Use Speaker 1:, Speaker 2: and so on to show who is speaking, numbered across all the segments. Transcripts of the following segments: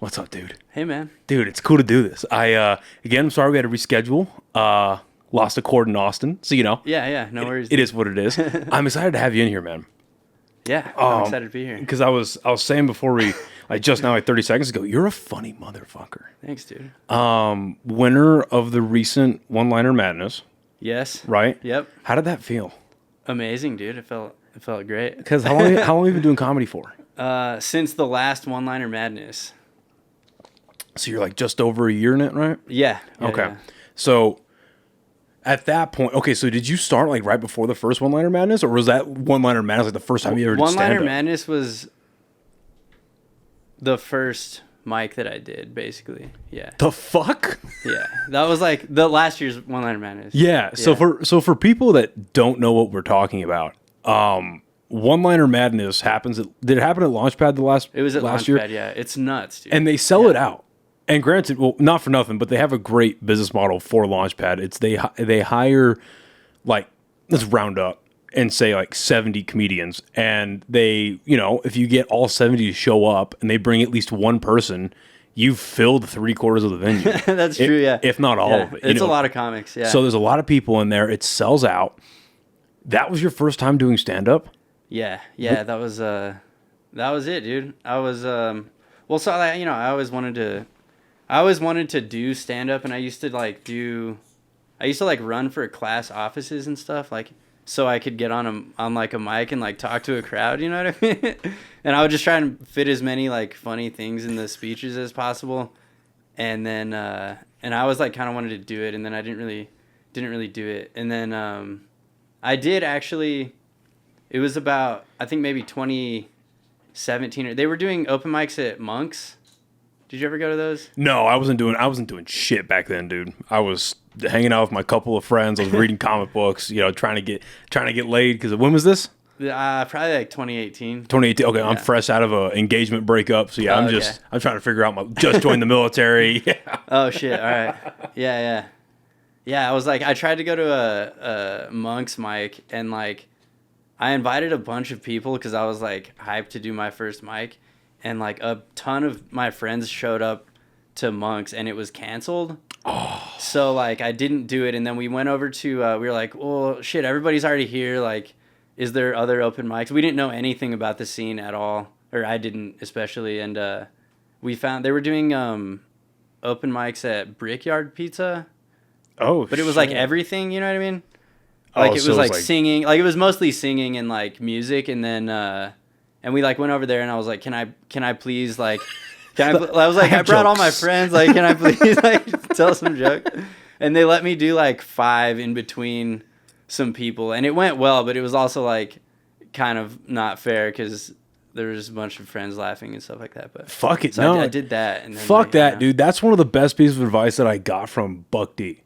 Speaker 1: What's up, dude?
Speaker 2: Hey, man.
Speaker 1: Dude, it's cool to do this. Again, I'm sorry we had to reschedule. Lost a cord in Austin, so
Speaker 2: Yeah, no worries.
Speaker 1: It is what it is. I'm excited to have you in here, man.
Speaker 2: Yeah, I'm excited to be here.
Speaker 1: Because I was saying before just now, like 30 seconds ago, you're a funny motherfucker.
Speaker 2: Thanks, dude.
Speaker 1: Winner of the recent One-Liner Madness.
Speaker 2: Yes.
Speaker 1: Right?
Speaker 2: Yep.
Speaker 1: How did that feel?
Speaker 2: Amazing, dude. It felt great.
Speaker 1: Because how long have you been doing comedy for?
Speaker 2: Since the last One-Liner Madness.
Speaker 1: So you're like just over a year in it, right?
Speaker 2: Yeah.
Speaker 1: Okay.
Speaker 2: Yeah.
Speaker 1: So at that point, so did you start like right before the first One-Liner Madness, or was that One-Liner Madness like the first time you ever did stand-up?
Speaker 2: One-Liner Madness was the first mic that I did, basically. Yeah.
Speaker 1: The fuck?
Speaker 2: Yeah. That was like the last year's One-Liner Madness.
Speaker 1: Yeah. So for people that don't know what we're talking about, One-Liner Madness happens. Did it happen at Launchpad last?
Speaker 2: It was at
Speaker 1: last
Speaker 2: Launchpad.
Speaker 1: year?
Speaker 2: Yeah. It's nuts, dude.
Speaker 1: And they sell it out. And granted, well, not for nothing, but they have a great business model for Launchpad. It's they hire, like, let's round up and say like 70 comedians, and they, if you get all 70 to show up and they bring at least one person, you've filled 3/4 of the venue.
Speaker 2: That's true, yeah.
Speaker 1: If not all of it.
Speaker 2: It's a lot of comics, yeah.
Speaker 1: So there's a lot of people in there. It sells out. That was your first time doing stand-up?
Speaker 2: Yeah, that was it, dude. I was I always wanted to do stand up, and I used to run for class offices and stuff, like, so I could get on a mic and like talk to a crowd, you know what I mean? And I would just try and fit as many like funny things in the speeches as possible. And then and I was like kind of wanted to do it, and then I didn't really do it. And then I did actually. It was about, I think maybe 2017. They were doing open mics at Monk's. Did you ever go to those?
Speaker 1: No, I wasn't doing shit back then, dude. I was hanging out with my couple of friends. I was reading comic books, trying to get laid. Because when was this?
Speaker 2: Probably like 2018.
Speaker 1: 2018. Okay, yeah. I'm
Speaker 2: Yeah.
Speaker 1: fresh out of an engagement breakup, so yeah, I'm trying to figure out just joined the military. Yeah.
Speaker 2: Oh shit! All right. Yeah. I was like, I tried to go to a Monk's mic, and like, I invited a bunch of people because I was like hyped to do my first mic. And like a ton of my friends showed up to Monk's, and it was canceled. Oh. So like I didn't do it, and then we went over to we were like, well, shit, everybody's already here. Like, is there other open mics? We didn't know anything about the scene at all, or I didn't especially. And we found they were doing open mics at Brickyard Pizza.
Speaker 1: Oh,
Speaker 2: but it was like everything, you know what I mean? Like it was like singing, like it was mostly singing and like music, and then. And we like went over there, and I was like, "Can I please like, I was like, I brought all my friends. Like, can I please like tell some joke?" And they let me do like 5 in between some people, and it went well. But it was also like kind of not fair because there was a bunch of friends laughing and stuff like that. But
Speaker 1: fuck it,
Speaker 2: so
Speaker 1: no,
Speaker 2: I did that. And then,
Speaker 1: fuck that, dude. That's one of the best pieces of advice that I got from Blvd.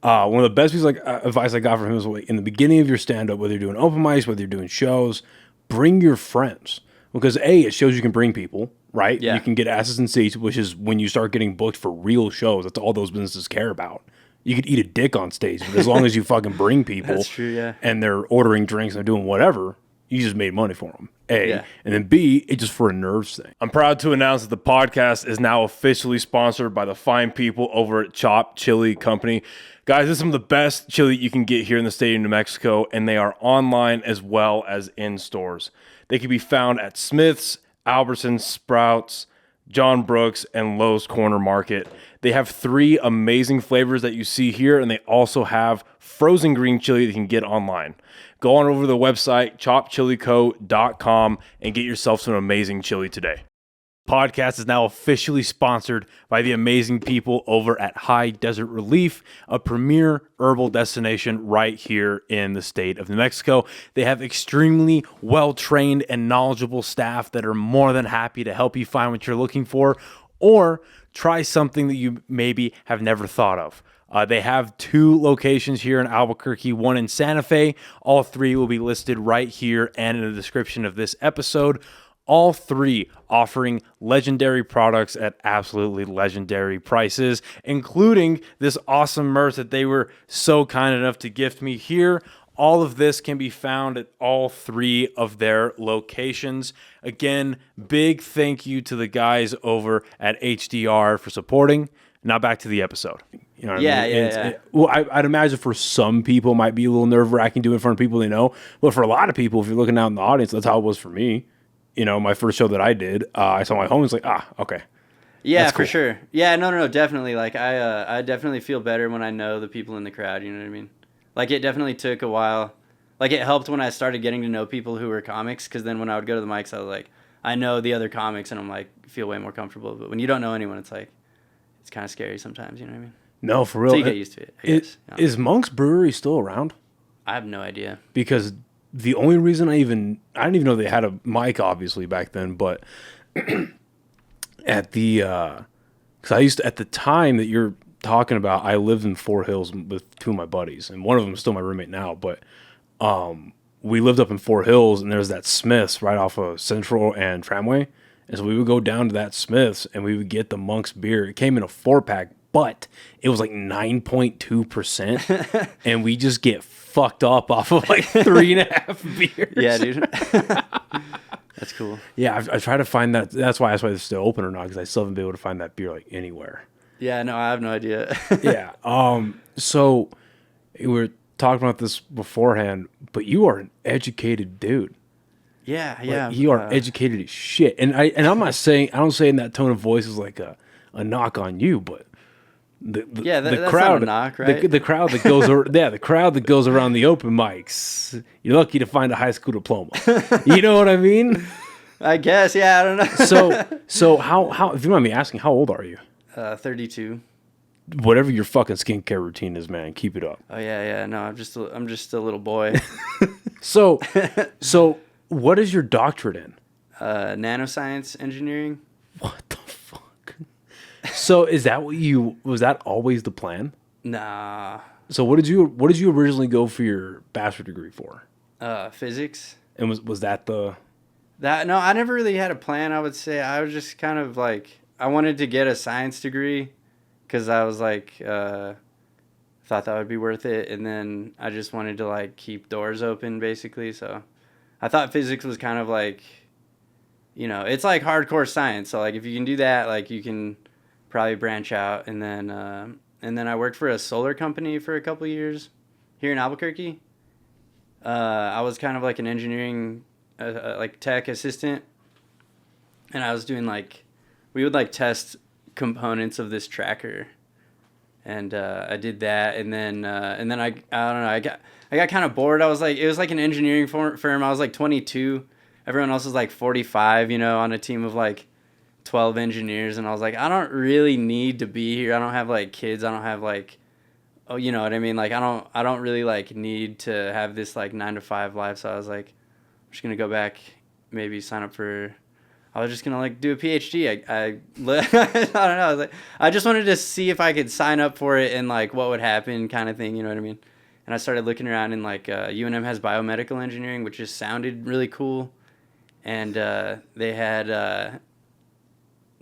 Speaker 1: One of the best pieces of advice I got from him was like, in the beginning of your stand-up, whether you're doing open mics, whether you're doing shows. Bring your friends, because it shows you can bring people, right?
Speaker 2: Yeah.
Speaker 1: You can get asses in seats, which is when you start getting booked for real shows. That's all those businesses care about. You could eat a dick on stage, but as long as you fucking bring people,
Speaker 2: that's true, yeah.
Speaker 1: And they're ordering drinks and they're doing whatever, you just made money for them.
Speaker 2: Yeah.
Speaker 1: And then B, it's just for a nerves thing. I'm proud to announce that the podcast is now officially sponsored by the fine people over at Chop Chili Company. Guys, this is some of the best chili you can get here in the state of New Mexico, and they are online as well as in stores. They can be found at Smith's, Albertsons, Sprouts, John Brooks, and Lowe's Corner Market. They have 3 amazing flavors that you see here, and they also have frozen green chili that you can get online. Go on over to the website, chopchilico.com, and get yourself some amazing chili today. Podcast is now officially sponsored by the amazing people over at High Desert Relief, a premier herbal destination right here in the state of New Mexico. They have extremely well-trained and knowledgeable staff that are more than happy to help you find what you're looking for, or try something that you maybe have never thought of. They have 2 locations here in Albuquerque, 1 in Santa Fe. All 3 will be listed right here and in the description of this episode. All 3 offering legendary products at absolutely legendary prices, including this awesome merch that they were so kind enough to gift me here All of this can be found at all 3 of their locations. Again, big thank you to the guys over at HDR for supporting. Now back to the episode. You know what I mean? Well, I'd imagine for some people it might be a little nerve-wracking doing it in front of people they know. But for a lot of people, if you're looking out in the audience, that's how it was for me. You know, my first show that I did, I saw my homies like, okay.
Speaker 2: Yeah, for sure. Yeah, no, definitely. Like, I definitely feel better when I know the people in the crowd, you know what I mean? Like, it definitely took a while. Like, it helped when I started getting to know people who were comics, because then when I would go to the mics, I was like, I know the other comics, and I'm like, feel way more comfortable. But when you don't know anyone, it's like, it's kind of scary sometimes, you know what I mean?
Speaker 1: No, for real.
Speaker 2: So you get used to it, I guess.
Speaker 1: Is Monk's Brewery still around?
Speaker 2: I have no idea.
Speaker 1: Because the only reason I didn't even know they had a mic, obviously, back then, but at the, because I used to, at the time that you're talking about, I lived in Fort Hills with 2 of my buddies, and one of them is still my roommate now, but we lived up in Fort Hills, and there's that Smith's right off of Central and Tramway, and so we would go down to that Smith's, and we would get the Monk's beer. It came in a 4-pack, but it was like 9.2%, and we just get fucked up off of like 3.5 beers.
Speaker 2: Yeah, dude. That's cool.
Speaker 1: Yeah, I try to find that. That's why it's still open or not, because I still haven't been able to find that beer like anywhere.
Speaker 2: Yeah, no, I have no idea.
Speaker 1: Yeah. So we were talking about this beforehand, but you are an educated dude.
Speaker 2: Yeah.
Speaker 1: Like, you are educated as shit. And I'm not saying, I don't say in that tone of voice is like a knock on you, but the
Speaker 2: that's
Speaker 1: crowd,
Speaker 2: not a knock, right?
Speaker 1: the crowd that goes the crowd that goes around the open mics, you're lucky to find a high school diploma. You know what I mean?
Speaker 2: I guess, yeah, I don't know.
Speaker 1: So how if you don't mind me asking, how old are you?
Speaker 2: 32.
Speaker 1: Whatever your fucking skincare routine is, man, keep it up.
Speaker 2: Oh yeah. No, I'm just a little boy.
Speaker 1: So what is your doctorate in?
Speaker 2: Nanoscience engineering.
Speaker 1: What the fuck? So was that always the plan?
Speaker 2: Nah.
Speaker 1: So what did you originally go for your bachelor degree for?
Speaker 2: Physics.
Speaker 1: And was that no,
Speaker 2: I never really had a plan, I would say. I was just kind of like, I wanted to get a science degree because I was like, thought that would be worth it. And then I just wanted to like keep doors open basically. So I thought physics was kind of like, you know, it's like hardcore science. So like if you can do that, like you can probably branch out. And then I worked for a solar company for a couple years here in Albuquerque. I was kind of like an engineering, like tech assistant. And I was doing like, we would like test components of this tracker. And I did that. And then I don't know, I got kind of bored. It was like an engineering firm. I was like 22. Everyone else was like 45, you know, on a team of like 12 engineers. And I was like, I don't really need to be here. I don't have like kids. I don't have like, oh, you know what I mean? Like, I don't really like need to have this like 9-to-5 life. So I was like, I'm just going to go back, maybe sign up for, I was just going to like do a PhD. I don't know. I was like, I just wanted to see if I could sign up for it and like what would happen kind of thing. You know what I mean? And I started looking around and like UNM has biomedical engineering, which just sounded really cool. And they had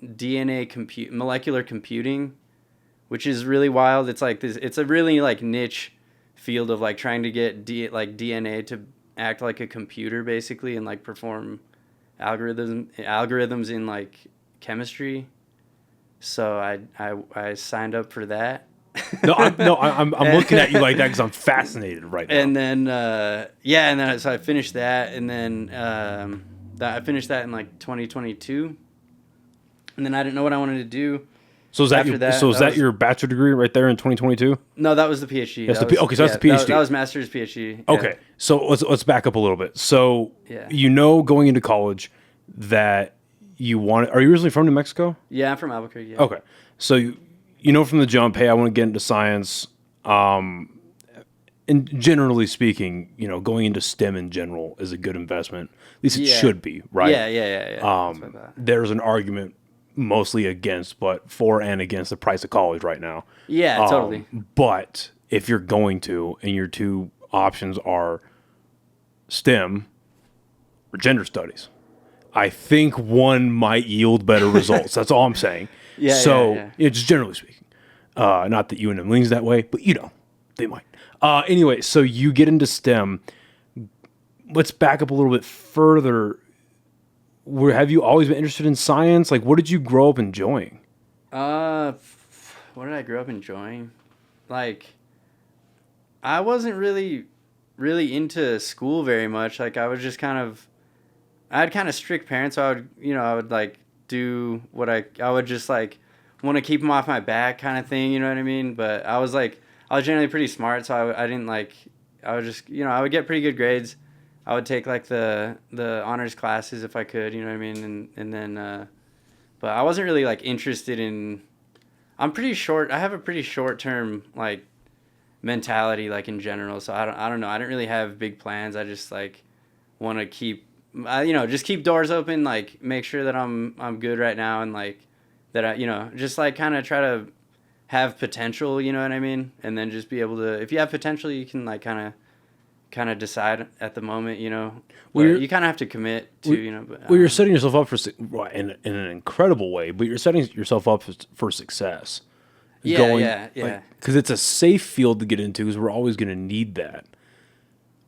Speaker 2: molecular computing, which is really wild. It's like this. It's a really like niche field of like trying to get DNA to act like a computer basically and like perform algorithms in like chemistry. So I signed up for that.
Speaker 1: I'm looking at you like that because I'm fascinated right now.
Speaker 2: And then so I finished that, and then I finished that in like 2022, and then I didn't know what I wanted to do.
Speaker 1: So is that your bachelor degree right there in 2022?
Speaker 2: No, that was the PhD.
Speaker 1: That's that's the PhD.
Speaker 2: That was master's PhD.
Speaker 1: Yeah. Okay, so let's back up a little bit. So you know, going into college that you want. Are you originally from New Mexico?
Speaker 2: Yeah, I'm from Albuquerque. Yeah.
Speaker 1: Okay, so you know from the jump, hey, I want to get into science. And generally speaking, you know, going into STEM in general is a good investment. At least it should be, right?
Speaker 2: Yeah.
Speaker 1: There's an argument mostly against, but for and against the price of college right now.
Speaker 2: Yeah, totally.
Speaker 1: But if you're going to, and your two options are STEM or gender studies, I think one might yield better results. That's all I'm saying.
Speaker 2: Yeah.
Speaker 1: Just generally speaking. Not that UNM leans that way, but you know, they might. Anyway, so you get into STEM. Let's back up a little bit further. Have you always been interested in science? Like, what did you grow up enjoying?
Speaker 2: What did I grow up enjoying? Like, I wasn't really into school very much. Like, I was just I had kind of strict parents, so I would like do what I would just like want to keep them off my back kind of thing, you know what I mean? But I was generally pretty smart, so I didn't like, I would just, I would get pretty good grades. I would take like the honors classes if I could, you know what I mean? And then, but I wasn't really like interested in, I have a pretty short term like mentality like in general. So I don't know. I didn't really have big plans. I just like want to just keep doors open, like make sure that I'm good right now. And like that, just like kind of try to have potential, you know what I mean? And then just be able to, if you have potential, you can like kind of decide at the moment, well, you kind of have to commit to,
Speaker 1: But, you're setting yourself up for, in an incredible way, but you're setting yourself up for success.
Speaker 2: Yeah.
Speaker 1: Because it's a safe field to get into because we're always going to need that.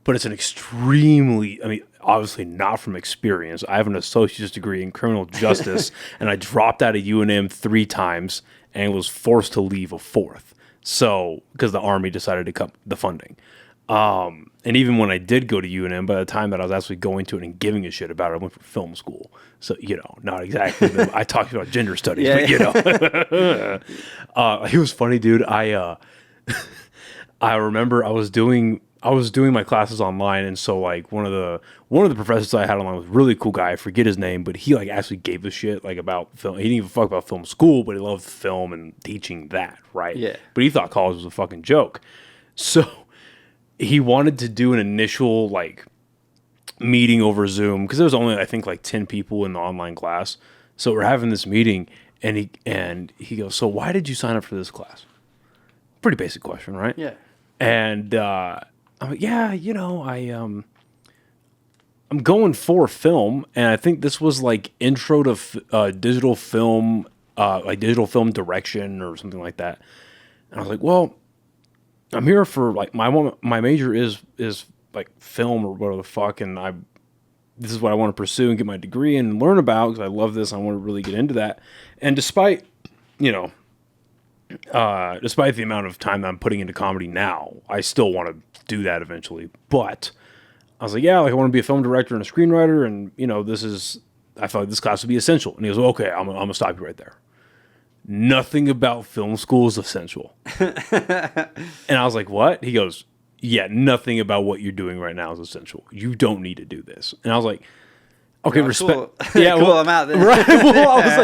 Speaker 1: But it's an extremely, obviously not from experience. I have an associate's degree in criminal justice, and I dropped out of UNM 3 times and was forced to leave a 4th. So, because the Army decided to cut the funding. And even when I did go to UNM, by the time that I was actually going to it and giving a shit about it, I went for film school. So, not exactly. I talked about gender studies, but it was funny, dude. I remember I was doing my classes online, and so like one of the professors I had online was a really cool guy. I forget his name, but he like actually gave a shit like about film. He didn't even fuck about film school, but he loved film and teaching that, right?
Speaker 2: Yeah.
Speaker 1: But he thought college was a fucking joke. So he wanted to do an initial like meeting over Zoom because there was only I think like 10 people in the online class. So we're having this meeting, and he goes, "So why did you sign up for this class?" Pretty basic question, right?
Speaker 2: Yeah.
Speaker 1: And I'm like, yeah, I'm going for film, and I think this was like intro to digital film, like digital film direction or something like that. And I was like, well, I'm here for like my major is like film or whatever the fuck, and this is what I want to pursue and get my degree and learn about because I love this. I want to really get into that. And despite despite the amount of time that I'm putting into comedy now, I still want to do that eventually. But I was like, yeah, like I want to be a film director and a screenwriter, and I felt like this class would be essential. And he goes, well, okay, I'm gonna stop you right there. Nothing about film school is essential. And I was like, what? He goes, yeah, nothing about what you're doing right now is essential. You don't need to do this. And I was like, okay, respect.
Speaker 2: Cool. Yeah, cool. I'm out then.
Speaker 1: Right. Well, I was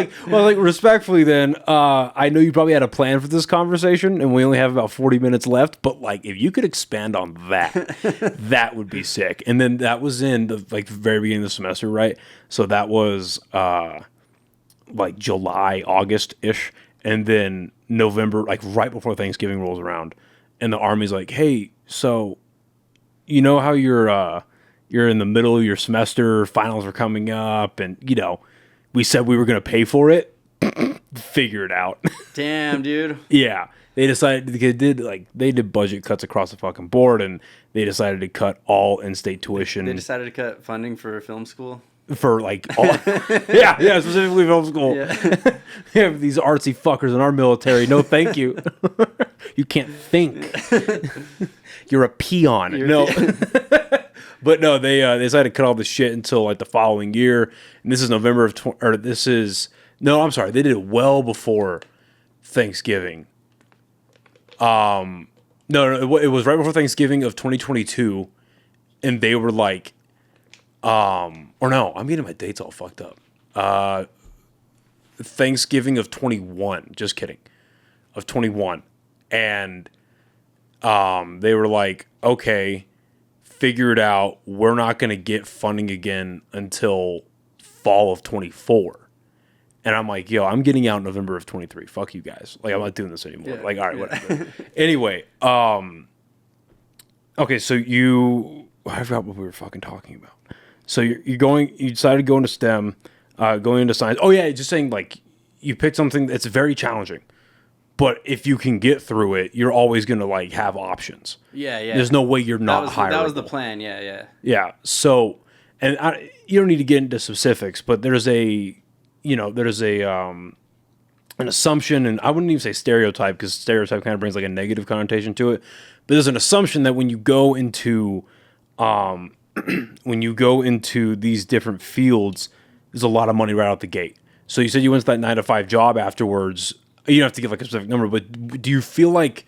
Speaker 1: like, respectfully, then. I know you probably had a plan for this conversation, and we only have about 40 minutes left. But like, if you could expand on that, that would be sick. And then that was in the very beginning of the semester, right? So that was like July, August ish, and then November, like right before Thanksgiving rolls around, and the Army's like, hey, so you know how you're in the middle of your semester, finals are coming up, and, we said we were going to pay for it. Figure it out.
Speaker 2: Damn, dude.
Speaker 1: Yeah. They decided, they did budget cuts across the fucking board, and they decided to cut all in-state tuition.
Speaker 2: They decided to cut funding for film school?
Speaker 1: For, like, all... yeah, specifically film school.
Speaker 2: Yeah.
Speaker 1: We have these artsy fuckers in our military. No, thank you. You can't think. You're a peon. But no, they decided to cut all this shit until like the following year, and this is November of they did it well before Thanksgiving. No, it was right before Thanksgiving of 2022, and they were like, or no, I'm getting my dates all fucked up. Thanksgiving of 21, just kidding, of 21, and they were like, okay, figure it out. We're not going to get funding again until fall of 24. And I'm like, yo, I'm getting out in November of 23. Fuck you guys. Like, I'm not doing this anymore. Yeah, like, all right, whatever. Anyway, okay, so I forgot what we were fucking talking about. So you decided to go into STEM, going into science. Oh yeah, just saying, like, you picked something that's very challenging. But if you can get through it, you're always going to like have options.
Speaker 2: Yeah, yeah.
Speaker 1: There's no way you're not hireable.
Speaker 2: That was the plan. Yeah, yeah.
Speaker 1: Yeah. So, and you don't need to get into specifics, but there's a, an assumption, and I wouldn't even say stereotype because stereotype kind of brings like a negative connotation to it. But there's an assumption that when you go into these different fields, there's a lot of money right out the gate. So you said you went to that 9-to-5 job afterwards. You don't have to give like a specific number, but do you feel like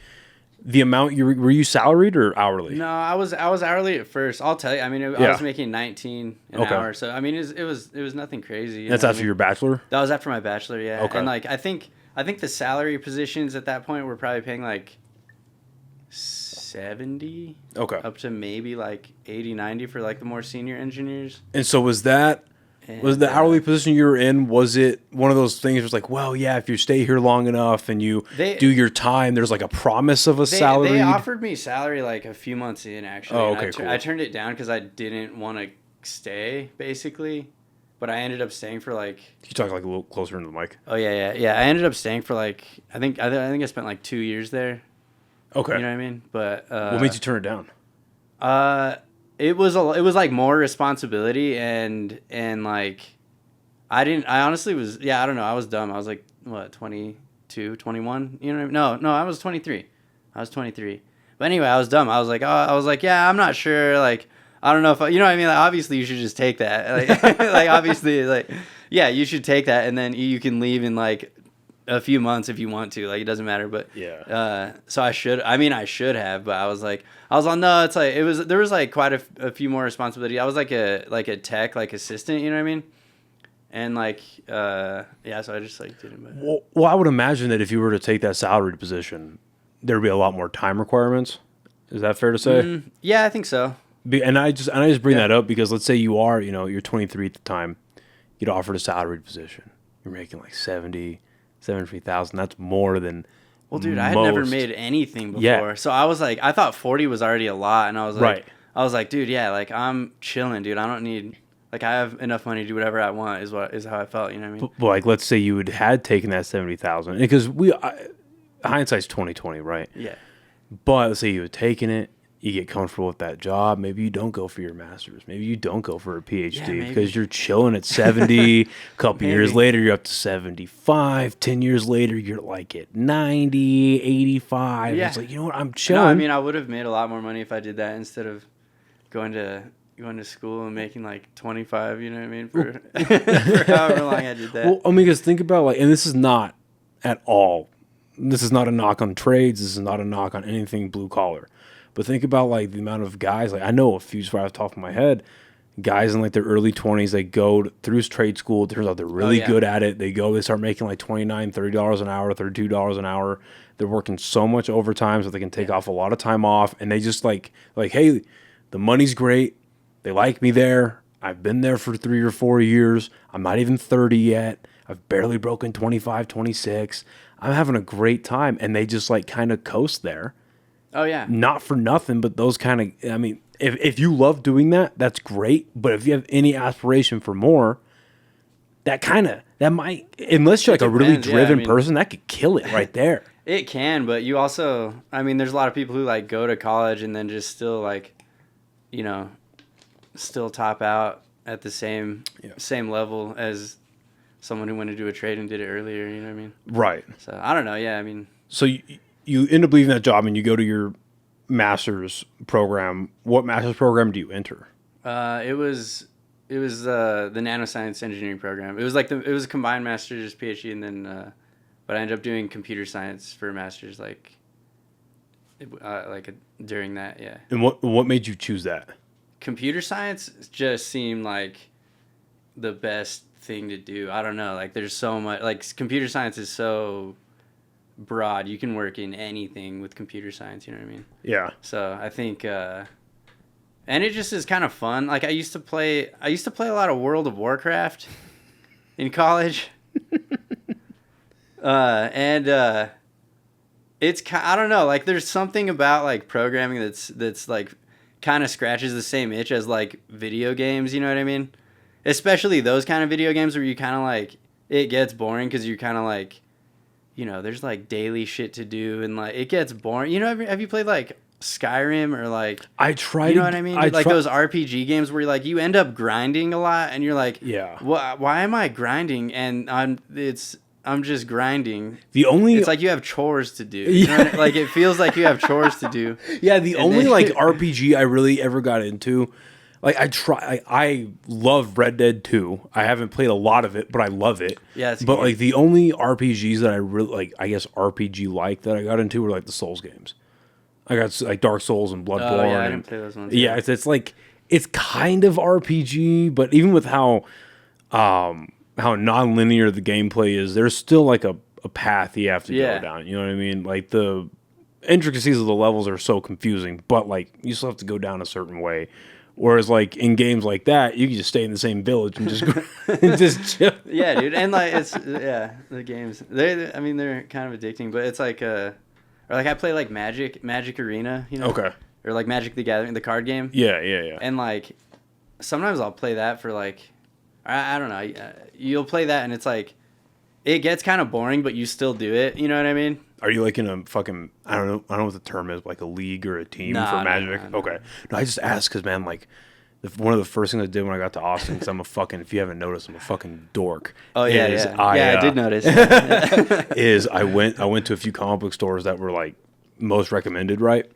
Speaker 1: the amount were you salaried or hourly?
Speaker 2: No, I was hourly at first. I'll tell you. I mean, I was making 19 an hour. So I mean, it was nothing crazy.
Speaker 1: That's after your bachelor?
Speaker 2: That was after my bachelor, yeah.
Speaker 1: Okay.
Speaker 2: And like I think the salary positions at that point were probably paying like 70.
Speaker 1: Okay.
Speaker 2: Up to maybe like 80, 90 for like the more senior engineers.
Speaker 1: And so was the hourly position you were in, was it one of those things where it's like, well, yeah, if you stay here long enough and you do your time, there's like a promise of a salary?
Speaker 2: They offered me salary like a few months in, actually.
Speaker 1: Oh, okay, cool.
Speaker 2: I turned it down because I didn't want to stay, basically. But I ended up staying for like...
Speaker 1: Can you talk like a little closer into the mic?
Speaker 2: Oh, yeah. I ended up staying for like... I think I spent like 2 years there.
Speaker 1: Okay.
Speaker 2: You know what I mean? But...
Speaker 1: what made you turn it down?
Speaker 2: It was like more responsibility and like I honestly was, I don't know, I was dumb. I was like, what, 22, 21? You know what I mean? No, I was 23. But anyway, I was dumb. I was like, yeah, I'm not sure. Like, I don't know if you know what I mean? Like, obviously you should just take that. Like, like obviously, like, yeah, you should take that and then you can leave in like a few months if you want to. Like, it doesn't matter. But
Speaker 1: yeah.
Speaker 2: So I should have, but I was like, no, it's like there was like quite a few more responsibility. I was like a tech, like assistant, you know what I mean? And like, so I just like didn't. But...
Speaker 1: Well, I would imagine that if you were to take that salaried position, there'd be a lot more time requirements. Is that fair to say?
Speaker 2: Yeah, I think so.
Speaker 1: And I just bring that up because let's say you are, you're 23 at the time, you get offered a salaried position, you're making like 73,000. That's more than.
Speaker 2: Well, dude, I had never made anything before. Yeah. So I was like, I thought 40 was already a lot. And I was like, dude, yeah, like I'm chilling, dude. I don't need, like I have enough money to do whatever I want is how I felt. You know what I mean?
Speaker 1: But like, let's say you had taken that 70,000 because hindsight's 20/20, right?
Speaker 2: Yeah.
Speaker 1: But let's say you had taken it, you get comfortable with that job. Maybe you don't go for your master's. Maybe you don't go for a PhD because you're chilling at 70. A couple years later, you're up to 75. 10 years later, you're like at 90, 85. Yeah. It's like, you know what? I'm chilling.
Speaker 2: No, I mean, I would have made a lot more money if I did that instead of going to school and making like 25, you know what I mean? For however long I did that.
Speaker 1: Well, I mean, because think about like, and this is not at all, this is not a knock on trades. This is not a knock on anything blue collar. But think about like the amount of guys, like I know a few right off the top of my head, guys in like their early 20s, they go through trade school. It turns out they're really good at it. They start making like $29, $30 an hour, $32 an hour. They're working so much overtime so they can take off a lot of time off. And they just like, hey, the money's great. They like me there. I've been there for 3 or 4 years. I'm not even 30 yet. I've barely broken 25, 26. I'm having a great time. And they just like kind of coast there.
Speaker 2: Oh, yeah.
Speaker 1: Not for nothing, but those kind of, I mean, if you love doing that, that's great. But if you have any aspiration for more, that might, unless you're like a really driven person, that could kill it right there.
Speaker 2: It can, but you also, I mean, there's a lot of people who like go to college and then just still like, still top out at the same level as someone who went to do a trade and did it earlier, you know what I mean?
Speaker 1: Right.
Speaker 2: So, I don't know, yeah, I mean.
Speaker 1: So you end up leaving that job and you go to your master's program. What master's program do you enter?
Speaker 2: It was the nanoscience engineering program. It was like it was a combined master's PhD and then but I ended up doing computer science for a master's during that, yeah.
Speaker 1: And what made you choose that?
Speaker 2: Computer science just seemed like the best thing to do. I don't know, like there's so much, like computer science is so broad. You can work in anything with computer science, you know what I mean?
Speaker 1: Yeah.
Speaker 2: So I think and it just is kind of fun. Like I used to play a lot of World of Warcraft in college. It's I don't know, like there's something about like programming that's like kind of scratches the same itch as like video games, you know what I mean? Especially those kind of video games where you kind of like it gets boring cuz you're kind of like you know, there's like daily shit to do, and like it gets boring. You know, have you played like Skyrim or like
Speaker 1: I tried.
Speaker 2: You know what I mean? Like those RPG games where like you end up grinding a lot, and you're like,
Speaker 1: yeah,
Speaker 2: why am I grinding? And I'm just grinding.
Speaker 1: It's
Speaker 2: like you have chores to do. You know what I mean? Like it feels like you have chores to do.
Speaker 1: Yeah, the only like RPG I really ever got into, like I love Red Dead 2. I haven't played a lot of it, but I love it.
Speaker 2: Yeah,
Speaker 1: but like the only RPGs that I really like, I guess RPG that I got into were like the Souls games. I got like Dark Souls and Bloodborne.
Speaker 2: Oh yeah, I didn't play those ones.
Speaker 1: Yeah, it's like it's kind of RPG, but even with how non-linear the gameplay is, there's still like a path you have to go down. You know what I mean? Like the intricacies of the levels are so confusing, but like you still have to go down a certain way. Whereas like in games like that, you can just stay in the same village and just go, and just chill.
Speaker 2: Yeah, dude, and like the games they're kind of addicting, but it's like or like I play like Magic Arena, you know?
Speaker 1: Okay.
Speaker 2: Or like Magic the Gathering, the card game.
Speaker 1: Yeah.
Speaker 2: And like sometimes I'll play that for like I don't know. You'll play that and it's like it gets kind of boring, but you still do it. You know what I mean?
Speaker 1: Are you like in a fucking I don't know what the term is, like a league or a team for Magic?
Speaker 2: No.
Speaker 1: Okay. No, I just asked because man, like one of the first things I did when I got to Austin, because I'm a fucking, if you haven't noticed, I'm a fucking dork.
Speaker 2: Oh yeah, I did notice.
Speaker 1: Is I went to a few comic book stores that were like most recommended, right?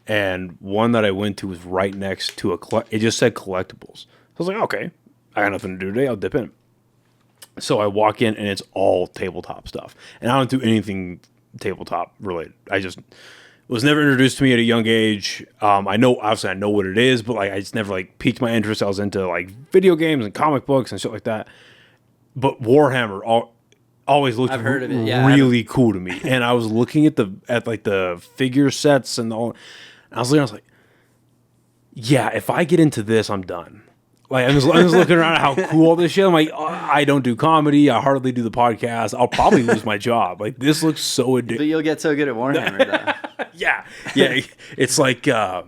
Speaker 1: And one that I went to was right next to it just said collectibles. I was like, okay, I got nothing to do today, I'll dip in. So I walk in and it's all tabletop stuff, and I don't do anything tabletop related. I just was never introduced to me at a young age. I know what it is, but like I just never like piqued my interest. I was into like video games and comic books and shit like that. But Warhammer always looked really cool to me. And I was looking at the figure sets and all. And I was like, yeah, if I get into this, I'm done. Like I'm just looking around at how cool all this shit. I'm like, I don't do comedy. I hardly do the podcast. I'll probably lose my job. Like this looks so addictive.
Speaker 2: But you'll get so good at Warhammer, though.
Speaker 1: Yeah. It's like I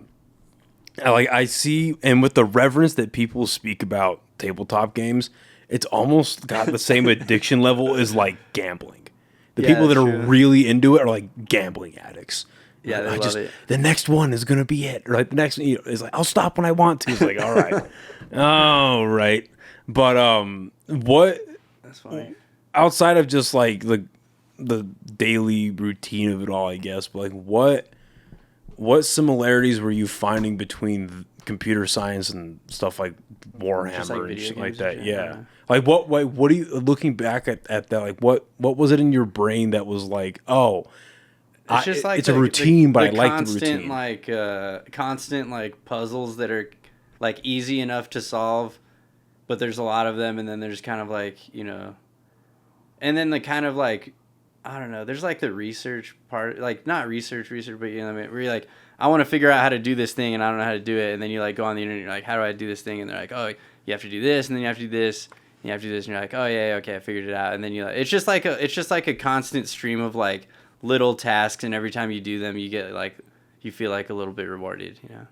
Speaker 1: see, and with the reverence that people speak about tabletop games, it's almost got the same addiction level as like gambling. The people that are really into it are like gambling addicts.
Speaker 2: Yeah, they love it.
Speaker 1: The next one is gonna be it. Or like the next, is like I'll stop when I want to. It's like all right. But what?
Speaker 2: That's funny.
Speaker 1: Outside of just like the daily routine of it all, I guess. But like what similarities were you finding between computer science and stuff like Warhammer and shit like that? Yeah. Like what are you looking back at that? Like what was it in your brain that was like, oh,
Speaker 2: it's just like
Speaker 1: it's a routine, but I like the routine.
Speaker 2: Like constant like puzzles that are like easy enough to solve, but there's a lot of them, and then there's kind of like, you know, and then the kind of like, I don't know, there's like the research part, like not research, but you know what I mean, where you're like, I want to figure out how to do this thing and I don't know how to do it, and then you like go on the internet and you're like, how do I do this thing? And they're like, oh, you have to do this, and then you have to do this, and you have to do this, and you're like, oh yeah, okay, I figured it out. And then you like, it's just like a constant stream of like little tasks, and every time you do them you get like, you feel like a little bit rewarded, you know.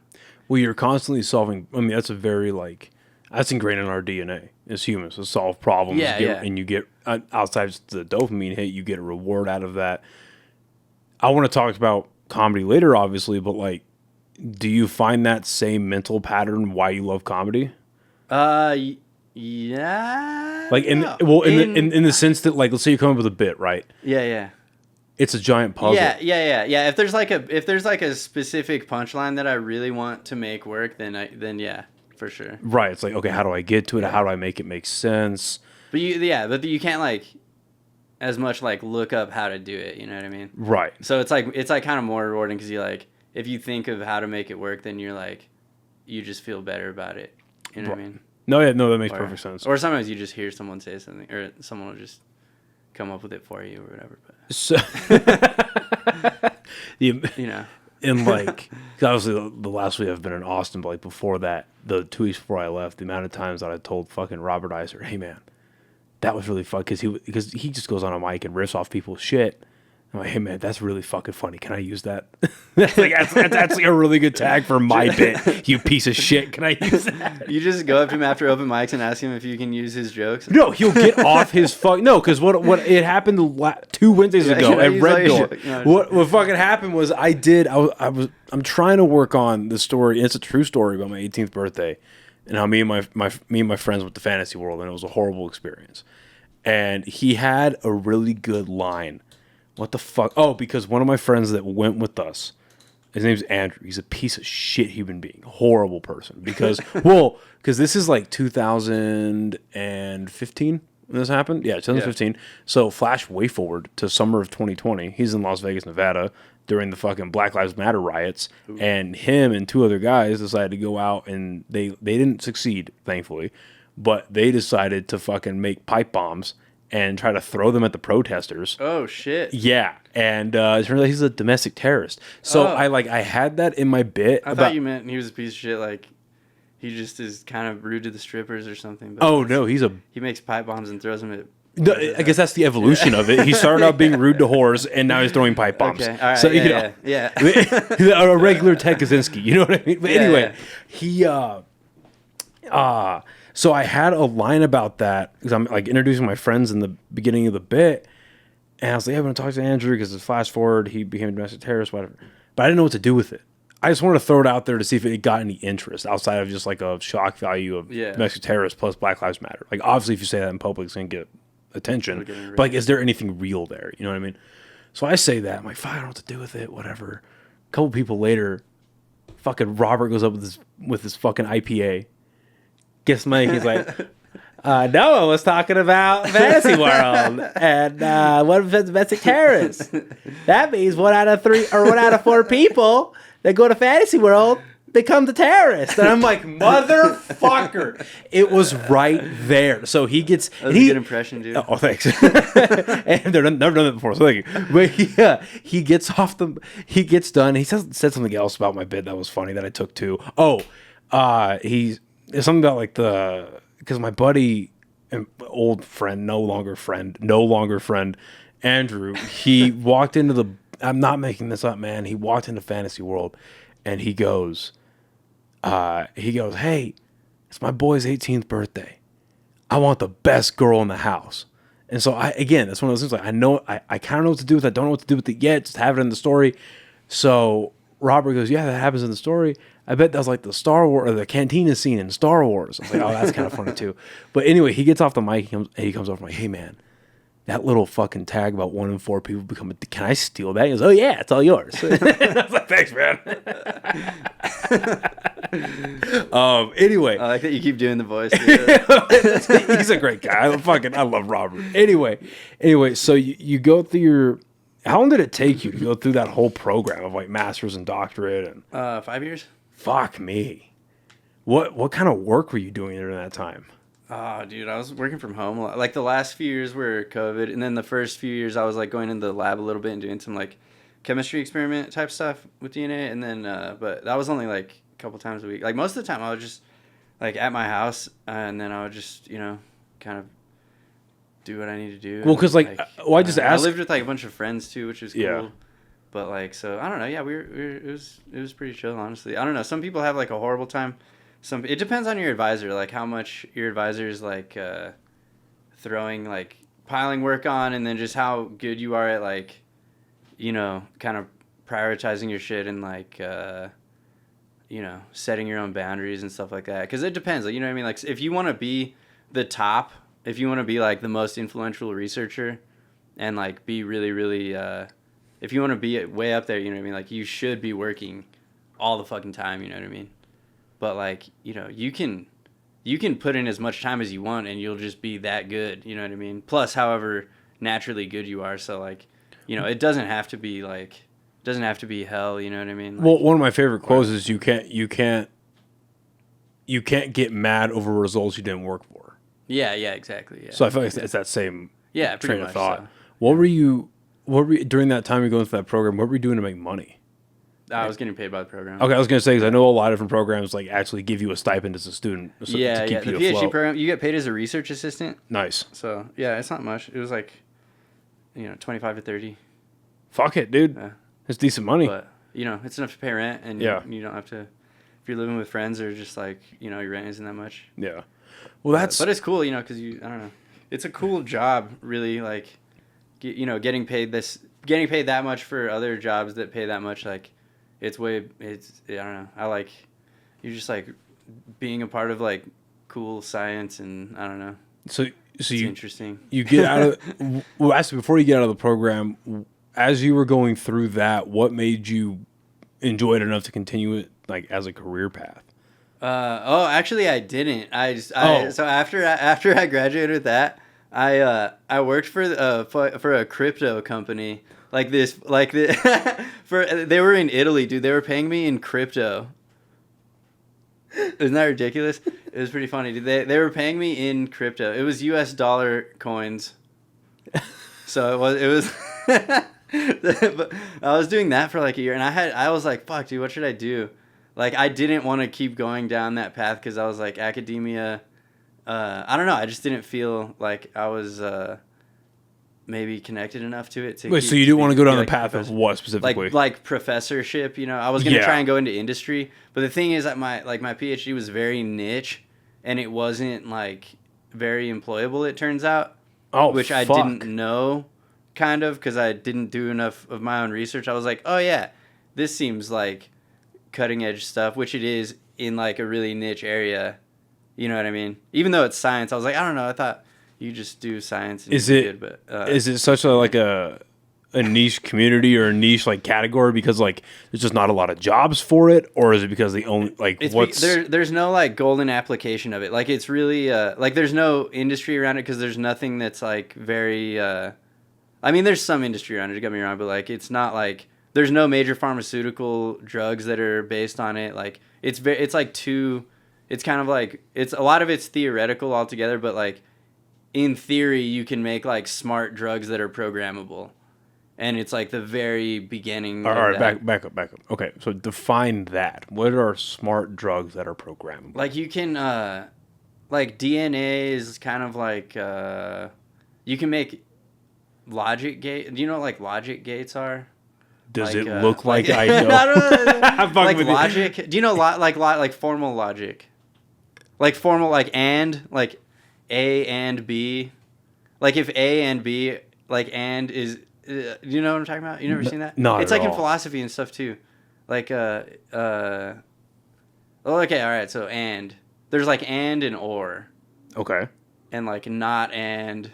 Speaker 1: Well, you're constantly solving. I mean, that's a very like, that's ingrained in our DNA as humans to solve problems. And you get outside the dopamine hit, you get a reward out of that. I want to talk about comedy later, obviously, but like, do you find that same mental pattern why you love comedy?
Speaker 2: Yeah.
Speaker 1: Like in the sense that like, let's say you come up with a bit, right?
Speaker 2: Yeah.
Speaker 1: It's a giant puzzle.
Speaker 2: Yeah. If there's like a specific punchline that I really want to make work, then yeah, for sure.
Speaker 1: Right. It's like, okay, how do I get to it? How do I make it make sense?
Speaker 2: But you can't like as much like look up how to do it. You know what I mean?
Speaker 1: Right.
Speaker 2: So it's like kind of more rewarding because you like, if you think of how to make it work, then you're like, you just feel better about it. You know what I mean?
Speaker 1: No, that makes perfect sense.
Speaker 2: Or sometimes you just hear someone say something, or someone will just come up with it for you or whatever. But
Speaker 1: so,
Speaker 2: you know,
Speaker 1: and like, obviously the last week I've been in Austin, but like before that, the 2 weeks before I left, the amount of times that I told fucking Robert Iser, hey man, that was really fun, because he just goes on a mic and riffs off people's shit. I'm like, hey man, that's really fucking funny. Can I use that? that's actually a really good tag for my bit. You piece of shit. Can I use that?
Speaker 2: You just go up to him after open mics and ask him if you can use his jokes.
Speaker 1: No, he'll get off his No, because what it happened 2 Wednesdays ago at Red Door. What fucking happened was I'm trying to work on the story. It's a true story about my 18th birthday, and how me and my friends went to Fantasy World, and it was a horrible experience. And he had a really good line. What the fuck? Oh, because one of my friends that went with us, his name's Andrew. He's a piece of shit human being. Horrible person. Because this is like 2015 when this happened. Yeah, 2015. Yeah. So flash way forward to summer of 2020. He's in Las Vegas, Nevada during the fucking Black Lives Matter riots. Ooh. And him and 2 other guys decided to go out, and they didn't succeed, thankfully. But they decided to fucking make pipe bombs and try to throw them at the protesters.
Speaker 2: Oh, shit.
Speaker 1: Yeah. And it turns out he's a domestic terrorist. So I had that in my bit.
Speaker 2: I thought you meant he was a piece of shit, like he just is kind of rude to the strippers or something. But
Speaker 1: no, he
Speaker 2: makes pipe bombs and throws them at...
Speaker 1: No, I guess that's the evolution of it. He started out being rude to whores, and now he's throwing pipe bombs.
Speaker 2: Okay, all right,
Speaker 1: so,
Speaker 2: yeah.
Speaker 1: A regular Ted Kaczynski, you know what I mean? But anyway, he... So I had a line about that because I'm like introducing my friends in the beginning of the bit, and I was like, "Yeah, I'm going to talk to Andrew because it's flash forward. He became a domestic terrorist, whatever." But I didn't know what to do with it. I just wanted to throw it out there to see if it got any interest outside of just like a shock value of domestic terrorist plus Black Lives Matter. Like obviously, if you say that in public, it's going to get attention. But like, is there anything real there? You know what I mean? So I say that I'm like, "Fuck, I don't know what to do with it. Whatever." A couple people later, fucking Robert goes up with this fucking IPA. Gets Mike, he's like, Noah was talking about Fantasy World and what if it's domestic terrorists? That means 1 out of 3 or 1 out of 4 people that go to Fantasy World become the terrorist. And I'm like, motherfucker. It was right there. So he gets...
Speaker 2: That was a good impression, dude.
Speaker 1: Oh, thanks. And they've never done that before, so thank you. But he gets he gets done. He said something else about my bit that was funny that I took too. It's something about like because my buddy, old friend, no longer friend, Andrew, he walked into I'm not making this up, man. He walked into Fantasy World and he goes, hey, it's my boy's 18th birthday. I want the best girl in the house. And so that's one of those things like, I know, I kind of know what to do with it. I don't know what to do with it yet. Just have it in the story. So Robert goes, yeah, that happens in the story. I bet that's like the Star Wars or the cantina scene in Star Wars. I was like, oh, that's kind of funny too. But anyway, he gets off the mic and he comes over like, hey man, that little fucking tag about 1 in 4 people become can I steal that? He goes, oh yeah, it's all yours. I was like, thanks, man. Anyway.
Speaker 2: I like that you keep doing the voice.
Speaker 1: He's a great guy. I love Robert. Anyway, so you go through how long did it take you to go through that whole program of like master's and doctorate and
Speaker 2: 5 years?
Speaker 1: Fuck me. What kind of work were you doing during that time?
Speaker 2: Oh, dude, I was working from home a lot. Like the last few years were COVID, and then the first few years I was like going into the lab a little bit and doing some like chemistry experiment type stuff with DNA, and then but that was only like a couple times a week. Like most of the time I was just like at my house, and then I would just kind of do what I need to do.
Speaker 1: Well, because I just asked.
Speaker 2: I lived with like a bunch of friends too, which was cool. Yeah. But like, so I don't know. Yeah, it was pretty chill, honestly. I don't know. Some people have like a horrible time. It depends on your advisor, like how much your advisor is like throwing like piling work on, and then just how good you are at like, kind of prioritizing your shit and like, setting your own boundaries and stuff like that. Because it depends, like, you know what I mean? Like if you want to be the top, if you want to be like the most influential researcher, and like be really, really. If you want to be way up there, you know what I mean? Like, you should be working all the fucking time, you know what I mean? But, like, you can put in as much time as you want, and you'll just be that good, you know what I mean? Plus, however naturally good you are. So, like, it doesn't have to be, like, hell, you know what I mean? Like,
Speaker 1: well, one of my favorite quotes is you can't get mad over results you didn't work for.
Speaker 2: Yeah, exactly. Yeah.
Speaker 1: So I feel like it's that same train of thought.
Speaker 2: So.
Speaker 1: What were you during that time you're going through that program? What were you doing to make money?
Speaker 2: I was getting paid by the program.
Speaker 1: Okay, I was going to say because I know a lot of different programs like actually give you a stipend as a student.
Speaker 2: To keep you the PhD program, you get paid as a research assistant.
Speaker 1: Nice.
Speaker 2: So yeah, it's not much. It was like, 25 to 30.
Speaker 1: Fuck it, dude.
Speaker 2: Yeah.
Speaker 1: It's decent money.
Speaker 2: But, you know, it's enough to pay rent, and you don't have to, if you're living with friends or just like, you know, your rent isn't that much.
Speaker 1: Yeah. Well, that's...
Speaker 2: But it's cool, you know, because I don't know. It's a cool job, really, like, you know, getting paid that much for other jobs that pay that much, like, I don't know. You're just, like, being a part of, like, cool science, and I don't know.
Speaker 1: So
Speaker 2: it's interesting.
Speaker 1: You get out of... Well, actually, before you get out of the program, as you were going through that, what made you enjoy it enough to continue it, like, as a career path?
Speaker 2: Actually, I didn't. So after I graduated with that, I worked for a crypto company like this they were in Italy, dude. They were paying me in crypto. Isn't that ridiculous? It was pretty funny, dude. They were paying me in crypto. It was US dollar coins. So it was but I was doing that for like a year, and I was like, fuck, dude, what should I do? Like, I didn't want to keep going down that path because I was like, academia, I don't know. I just didn't feel like I was maybe connected enough to it.
Speaker 1: Wait, so you didn't want to go down the path of what specifically?
Speaker 2: Like professorship, you know? I was going to try and go into industry. But the thing is that my PhD was very niche, and it wasn't, like, very employable, it turns out.
Speaker 1: Oh,
Speaker 2: which I didn't know, kind of, because I didn't do enough of my own research. I was like, oh, yeah, this seems like cutting edge stuff, which it is in like a really niche area. You know what I mean? Even though it's science, I was like, I don't know. I thought you just do science. And
Speaker 1: is it such a niche community or a niche like category because like there's just not a lot of jobs for it, or is it because they only like
Speaker 2: there's no like golden application of it? Like it's really like there's no industry around it because there's nothing that's like very. I mean, there's some industry around it. Don't get me wrong, but like it's not like. There's no major pharmaceutical drugs that are based on it. Like it's kind of like a lot of it's theoretical altogether, but like in theory you can make like smart drugs that are programmable, and it's like the very beginning.
Speaker 1: All right, back up. Okay, so define that. What are smart drugs that are programmable?
Speaker 2: Like you can, like DNA is kind of like you can make logic gate. Do you know what like logic gates are?
Speaker 1: Does it look like I know?
Speaker 2: I'm like logic. Do you know like formal logic? Like formal like A and B. Like if A and B like and is do you know what I'm talking about? You never seen that?
Speaker 1: No.
Speaker 2: It's like in philosophy and stuff too. Like oh okay, all right. So and there's like and or.
Speaker 1: Okay.
Speaker 2: And like not and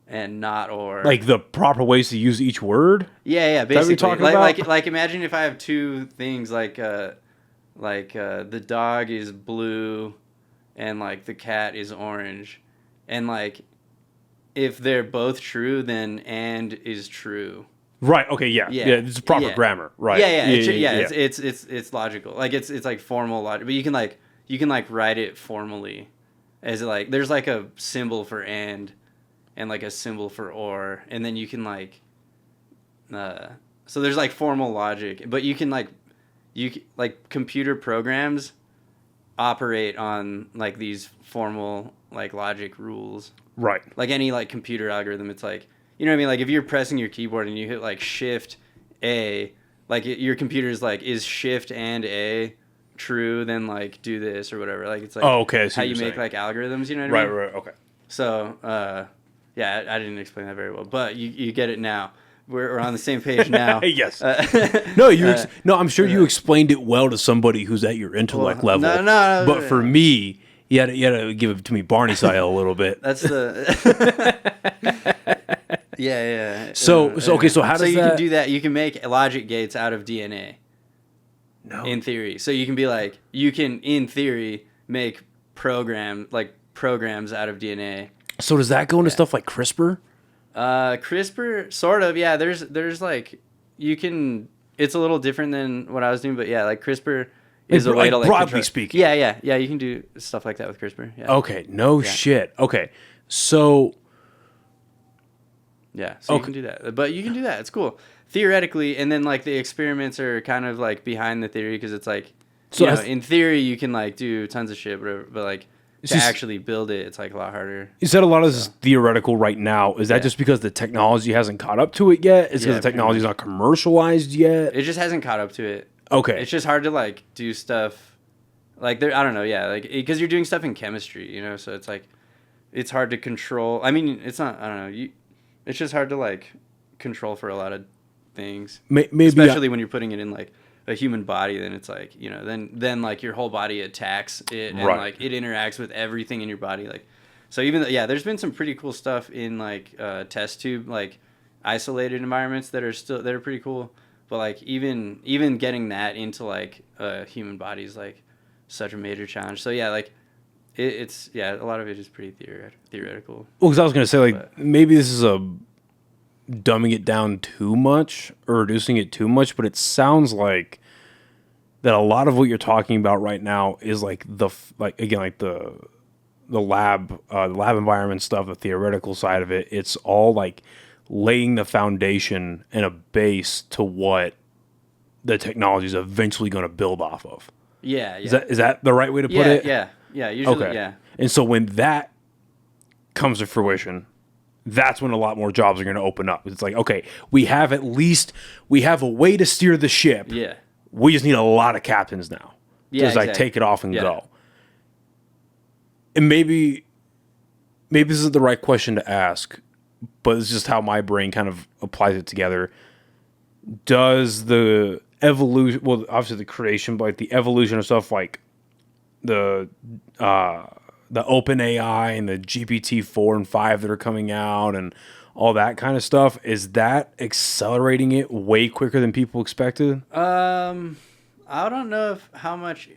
Speaker 2: not or.
Speaker 1: Like the proper ways to use each word?
Speaker 2: Yeah, basically.
Speaker 1: Is that what you're talking about?
Speaker 2: Like imagine if I have two things like the dog is blue and like the cat is orange, and like if they're both true, then and is true.
Speaker 1: Right. Okay. Yeah. It's proper grammar. Right.
Speaker 2: Yeah. It's logical. Like it's like formal logic, but you can like write it formally, as like there's like a symbol for and like a symbol for or, and then you can like, so there's like formal logic, but you can like computer programs operate on like these formal like logic rules.
Speaker 1: Right.
Speaker 2: Like any like computer algorithm, it's like, you know what I mean? Like if you're pressing your keyboard and you hit like Shift A, like your computer's like, is Shift and A true? Then like do this or whatever. Like it's like how you make like algorithms. You know what I mean?
Speaker 1: Right. Okay.
Speaker 2: So yeah, I didn't explain that very well, but you get it now. We're on the same page now.
Speaker 1: Yes. No, I'm sure you explained it well to somebody who's at your intellect level.
Speaker 2: No.
Speaker 1: But for me, you had to give it to me Barney style a little bit.
Speaker 2: That's the. Yeah.
Speaker 1: So okay. So how does
Speaker 2: so you can do that? You can make logic gates out of DNA.
Speaker 1: No.
Speaker 2: In theory, so you can be like, you can in theory make programs out of DNA.
Speaker 1: So does that go into stuff like CRISPR?
Speaker 2: CRISPR, sort of, yeah. There's like, you can. It's a little different than what I was doing, but yeah, like CRISPR is a way to like
Speaker 1: broadly speaking.
Speaker 2: Yeah. You can do stuff like that with CRISPR. Yeah.
Speaker 1: Okay. No shit. Okay. So.
Speaker 2: Yeah. So you can do that, but you can do that. It's cool theoretically, and then like the experiments are kind of like behind the theory because it's like, so in theory you can like do tons of shit, whatever, but like. to actually build it, it's like a lot harder.
Speaker 1: You said a lot of this is theoretical right now. Is that just because the technology hasn't caught up to it yet? Is because the technology is not commercialized yet?
Speaker 2: It just hasn't caught up to it.
Speaker 1: Okay.
Speaker 2: It's just hard to like do stuff like there. I don't know. Yeah, like because you're doing stuff in chemistry, you know. So it's like it's hard to control. I mean, it's not. I don't know. It's just hard to like control for a lot of things. Maybe especially when you're putting it in like a human body, then it's like, you know, then like your whole body attacks it and like it interacts with everything in your body. Like, so even there's been some pretty cool stuff in like test tube, like isolated environments that are pretty cool. But like even getting that into like human bodies, like such a major challenge. So yeah, like it's a lot of it is pretty theoretical.
Speaker 1: Well, because I was gonna say like maybe this is a dumbing it down too much or reducing it too much, but it sounds like that a lot of what you're talking about right now is like the lab environment stuff, the theoretical side of it. It's all like laying the foundation and a base to what the technology is eventually going to build off of.
Speaker 2: Yeah.
Speaker 1: Is that the right way to put it?
Speaker 2: Yeah. Usually, yeah.
Speaker 1: And so when that comes to fruition, that's when a lot more jobs are going to open up. It's like, okay, we have a way to steer the ship.
Speaker 2: Yeah.
Speaker 1: We just need a lot of captains now.
Speaker 2: Yeah,
Speaker 1: just like take it off and go. And maybe this isn't the right question to ask, but it's just how my brain kind of applies it together. Does the evolution, well, obviously the creation, but like the evolution of stuff like the open AI and the GPT-4 and 5 that are coming out and all that kind of stuff, is that accelerating it way quicker than people expected?
Speaker 2: I don't know how much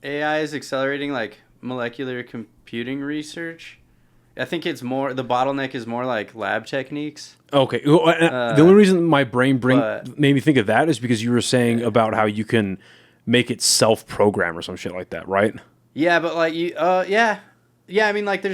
Speaker 2: AI is accelerating like molecular computing research. I think it's more, the bottleneck is more like lab techniques.
Speaker 1: Okay. The only reason my brain made me think of that is because you were saying about how you can make it self-program or some shit like that, right?
Speaker 2: Yeah, but like yeah. I mean, like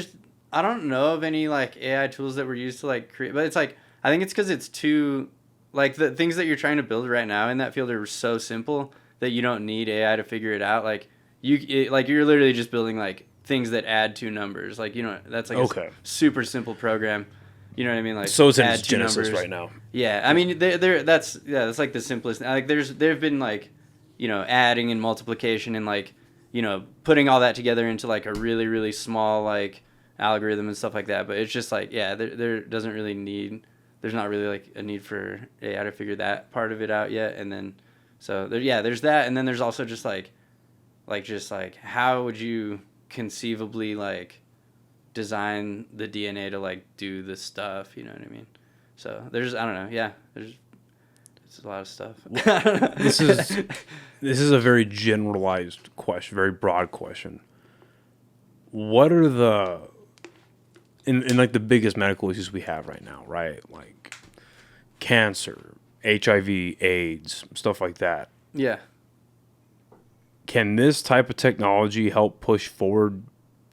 Speaker 2: I don't know of any like AI tools that were used to like create, but it's like, I think it's because it's too, like the things that you're trying to build right now in that field are so simple that you don't need AI to figure it out. Like you're literally just building like things that add two numbers. Like, you know, that's like a super simple program. You know what I mean? Like,
Speaker 1: so it's in its genesis right now.
Speaker 2: Yeah, I mean, that's like the simplest. Like, there've been like, you know, adding and multiplication and like, you know, putting all that together into like a really, really small like algorithm and stuff like that. But it's just like, yeah, there doesn't really need, there's not really like a need for AI to figure that part of it out yet. And then, so there's that. And then there's also just like how would you conceivably like design the DNA to like do this stuff? You know what I mean? So there's, I don't know. Yeah, it's a lot of stuff.
Speaker 1: This is a very generalized question, very broad question. What are the in like the biggest medical issues we have right now, right? Like cancer, HIV, AIDS, stuff like that.
Speaker 2: Yeah.
Speaker 1: Can this type of technology help push forward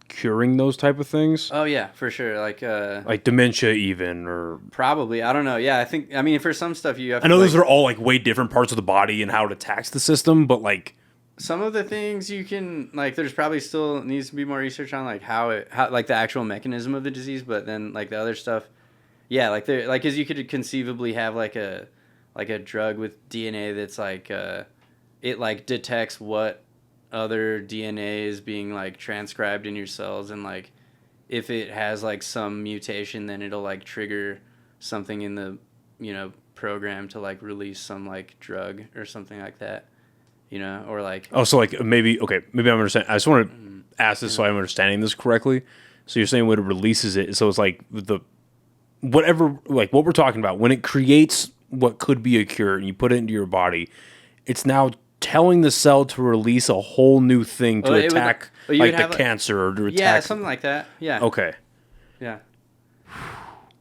Speaker 1: curing those type of things?
Speaker 2: Oh yeah, for sure. Like
Speaker 1: dementia even, or
Speaker 2: probably, I don't know. Yeah, I mean for some stuff you have
Speaker 1: I know those are all like way different parts of the body and how it attacks the system, but like
Speaker 2: some of the things you can, like, there's probably still needs to be more research on like how like the actual mechanism of the disease, but then like the other stuff, yeah, like there, like, cause you could conceivably have like a drug with DNA that's like it like detects what other DNA is being like transcribed in your cells, and like if it has like some mutation, then it'll like trigger something in the, you know, program to like release some like drug or something like that, you know, or like
Speaker 1: so like maybe I'm understanding. I just want to ask this so I'm understanding this correctly. So you're saying when it releases it, so it's like the whatever, like what we're talking about, when it creates what could be a cure and you put it into your body, it's now telling the cell to release a whole new thing to attack cancer or to attack...
Speaker 2: Yeah, something like that. Yeah.
Speaker 1: Okay.
Speaker 2: Yeah.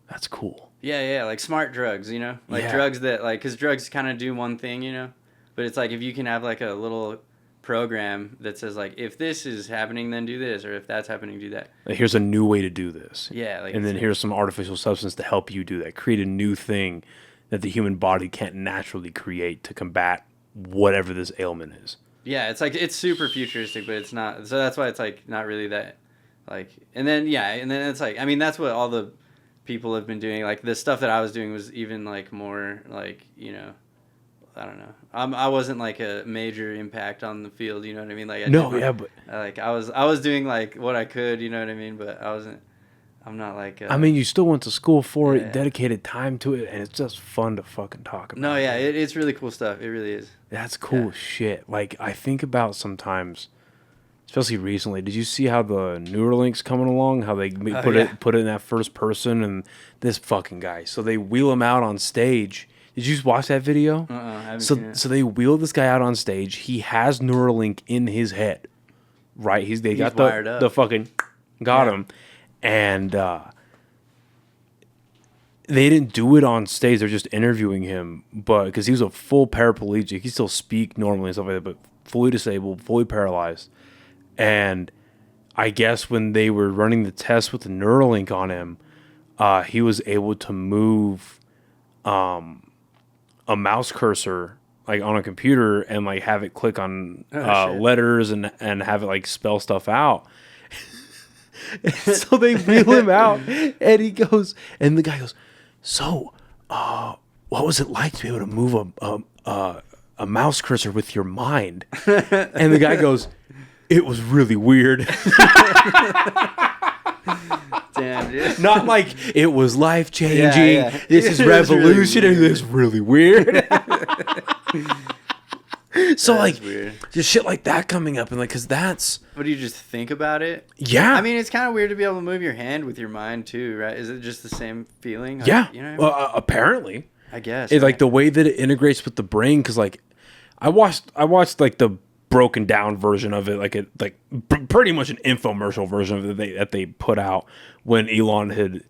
Speaker 1: That's cool.
Speaker 2: Yeah, like smart drugs, you know? Like drugs that, like, because drugs kind of do one thing, you know? But it's like if you can have like a little program that says like, if this is happening, then do this, or if that's happening, do that.
Speaker 1: Like, here's a new way to do this.
Speaker 2: Yeah. Like,
Speaker 1: and then here's some artificial substance to help you do that. Create a new thing that the human body can't naturally create to combat whatever this ailment is.
Speaker 2: Yeah, it's like, it's super futuristic, but it's not. So that's why it's like not really that. Like, and then it's like, I mean, that's what all the people have been doing. Like, the stuff that I was doing was even like more like, you know, I don't know. I wasn't like a major impact on the field, you know what I mean? Like, I was doing like what I could, you know what I mean? But I'm not like.
Speaker 1: I mean, you still went to school for it, dedicated time to it, and it's just fun to fucking talk about.
Speaker 2: No, yeah, it's really cool stuff. It really is.
Speaker 1: That's cool shit. Like, I think about sometimes, especially recently. Did you see how the Neuralink's coming along? How they put it in that first person, and this fucking guy. So they wheel him out on stage. Did you just watch that video?
Speaker 2: I haven't seen it.
Speaker 1: So they wheel this guy out on stage. He has Neuralink in his head, right? He's got the fucking him. And they didn't do it on stage. They're just interviewing him, but because he was a full paraplegic, he still speak normally and stuff like that, but fully disabled, fully paralyzed. And I guess when they were running the test with the Neuralink on him, he was able to move a mouse cursor like on a computer and like have it click on letters and have it like spell stuff out. So they wheel him out, and he goes, and the guy goes, "So, what was it like to be able to move a mouse cursor with your mind?" And the guy goes, "It was really weird."
Speaker 2: Damn, dude.
Speaker 1: Not like it was life changing. Yeah. This is revolutionary. This is really weird. So like, weird. Just shit like that coming up, and like, cause that's.
Speaker 2: What do you just think about it?
Speaker 1: Yeah.
Speaker 2: I mean, it's kind of weird to be able to move your hand with your mind too, right? Is it just the same feeling?
Speaker 1: Yeah.
Speaker 2: You know what I mean?
Speaker 1: Apparently.
Speaker 2: I guess.
Speaker 1: It's like the way that it integrates with the brain, cause like, I watched like the broken down version of it, pretty much an infomercial version of it that they put out when Elon had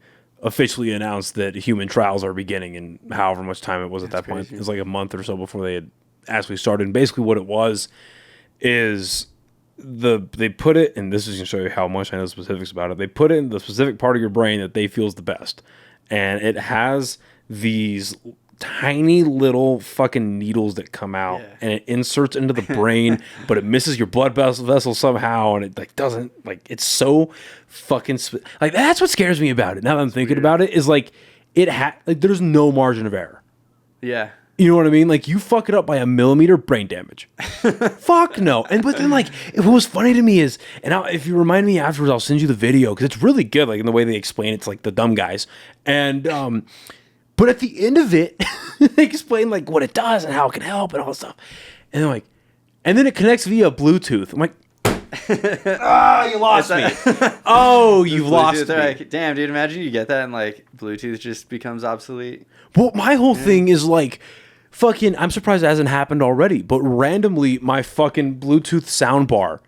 Speaker 1: officially announced that human trials are beginning, and however much time it was at that point. It was like a month or so before they had actually started. And basically what it was is they put it, and this is going to show you how much I know the specifics about it. They put it in the specific part of your brain that they feel is the best. And it has these tiny little fucking needles that come out, and it inserts into the brain, but it misses your blood vessel somehow, and it like doesn't, like, it's so fucking like, that's what scares me about it now that I'm thinking about it, is like like there's no margin of error.
Speaker 2: Yeah.
Speaker 1: You know what I mean? Like, you fuck it up by a millimeter, brain damage. Fuck no. But then, like, what was funny to me is, and if you remind me afterwards, I'll send you the video, because it's really good, like, in the way they explain it to, like, the dumb guys. And, but at the end of it, they explain, like, what it does and how it can help and all that stuff. And they're like, and then it connects via Bluetooth. I'm like, you lost me. Oh, you've lost me.
Speaker 2: Like, damn, dude, imagine you get that and, like, Bluetooth just becomes obsolete.
Speaker 1: Well, my whole thing is, like, fucking, I'm surprised it hasn't happened already, but randomly my fucking Bluetooth soundbar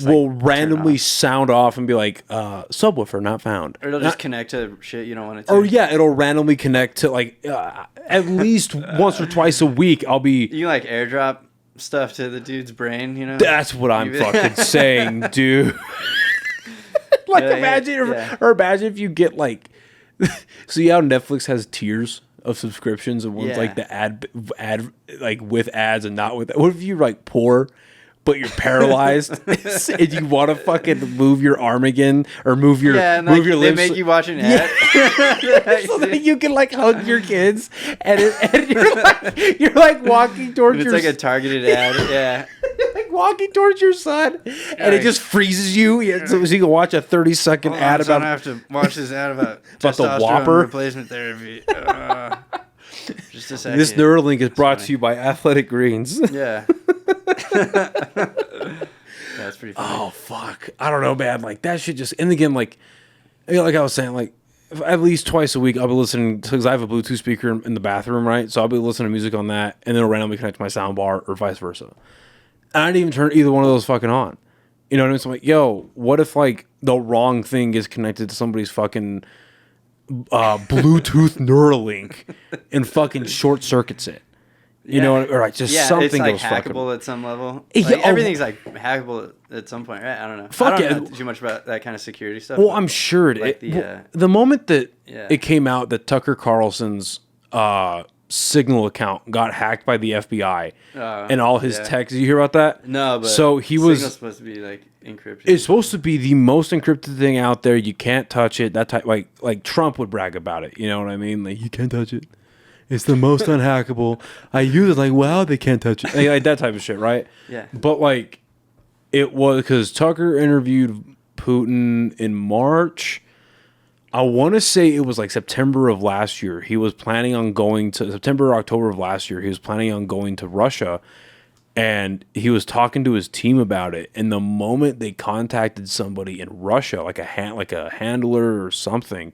Speaker 1: will randomly sound off and be like, subwoofer not found.
Speaker 2: Or it'll just connect to shit you don't want it to.
Speaker 1: Or yeah, it'll randomly connect to, like, at least once or twice a week I'll be...
Speaker 2: You can, like, airdrop stuff to the dude's brain, you know?
Speaker 1: That's what I'm fucking saying, dude. Like, imagine if you get, like... See how Netflix has tiers of subscriptions, and one's like the ad like with ads and not with. What if you're like poor, but you're paralyzed and you want to fucking move your arm again or move your your lips?
Speaker 2: They make you watch an ad
Speaker 1: so that you can like hug your kids, and you're like walking towards
Speaker 2: it's like a targeted ad. Yeah.
Speaker 1: Like walking towards your son, and it just freezes you, so you can watch a 30-second ad about.
Speaker 2: I have to watch this ad about
Speaker 1: the Whopper
Speaker 2: replacement therapy. Just a second.
Speaker 1: This Neuralink is brought to you by Athletic Greens.
Speaker 2: Yeah. That's pretty funny.
Speaker 1: Oh fuck! I don't know, man. Like that shit just. And again, like I was saying, like at least twice a week, I'll be listening because I have a Bluetooth speaker in the bathroom, right? So I'll be listening to music on that, and then it'll randomly connect to my soundbar or vice versa. I didn't even turn either one of those fucking on. You know what I mean? So I'm like, yo, what if like the wrong thing is connected to somebody's fucking Bluetooth Neuralink and fucking short circuits it? You know, or like just something
Speaker 2: it's like
Speaker 1: goes
Speaker 2: hackable
Speaker 1: fucking...
Speaker 2: at some level. Like, everything's like hackable at some point, right? I don't know. I don't know too much about that kind of security stuff.
Speaker 1: Well, I'm sure the moment that it came out that Tucker Carlson's Signal account got hacked by the FBI, and all his texts. You hear about that?
Speaker 2: No, but
Speaker 1: so
Speaker 2: Signal's supposed to be like encrypted.
Speaker 1: It's supposed to be the most encrypted thing out there. You can't touch it. That type, like Trump would brag about it. You know what I mean? Like, you can't touch it. It's the most unhackable. I use it like, wow, they can't touch it. Like that type of shit, right?
Speaker 2: Yeah.
Speaker 1: But like, it was because Tucker interviewed Putin in March. I want to say it was like September of last year. He was planning on going to September or October of last year. He was planning on going to Russia, and he was talking to his team about it. And the moment they contacted somebody in Russia, like a handler or something,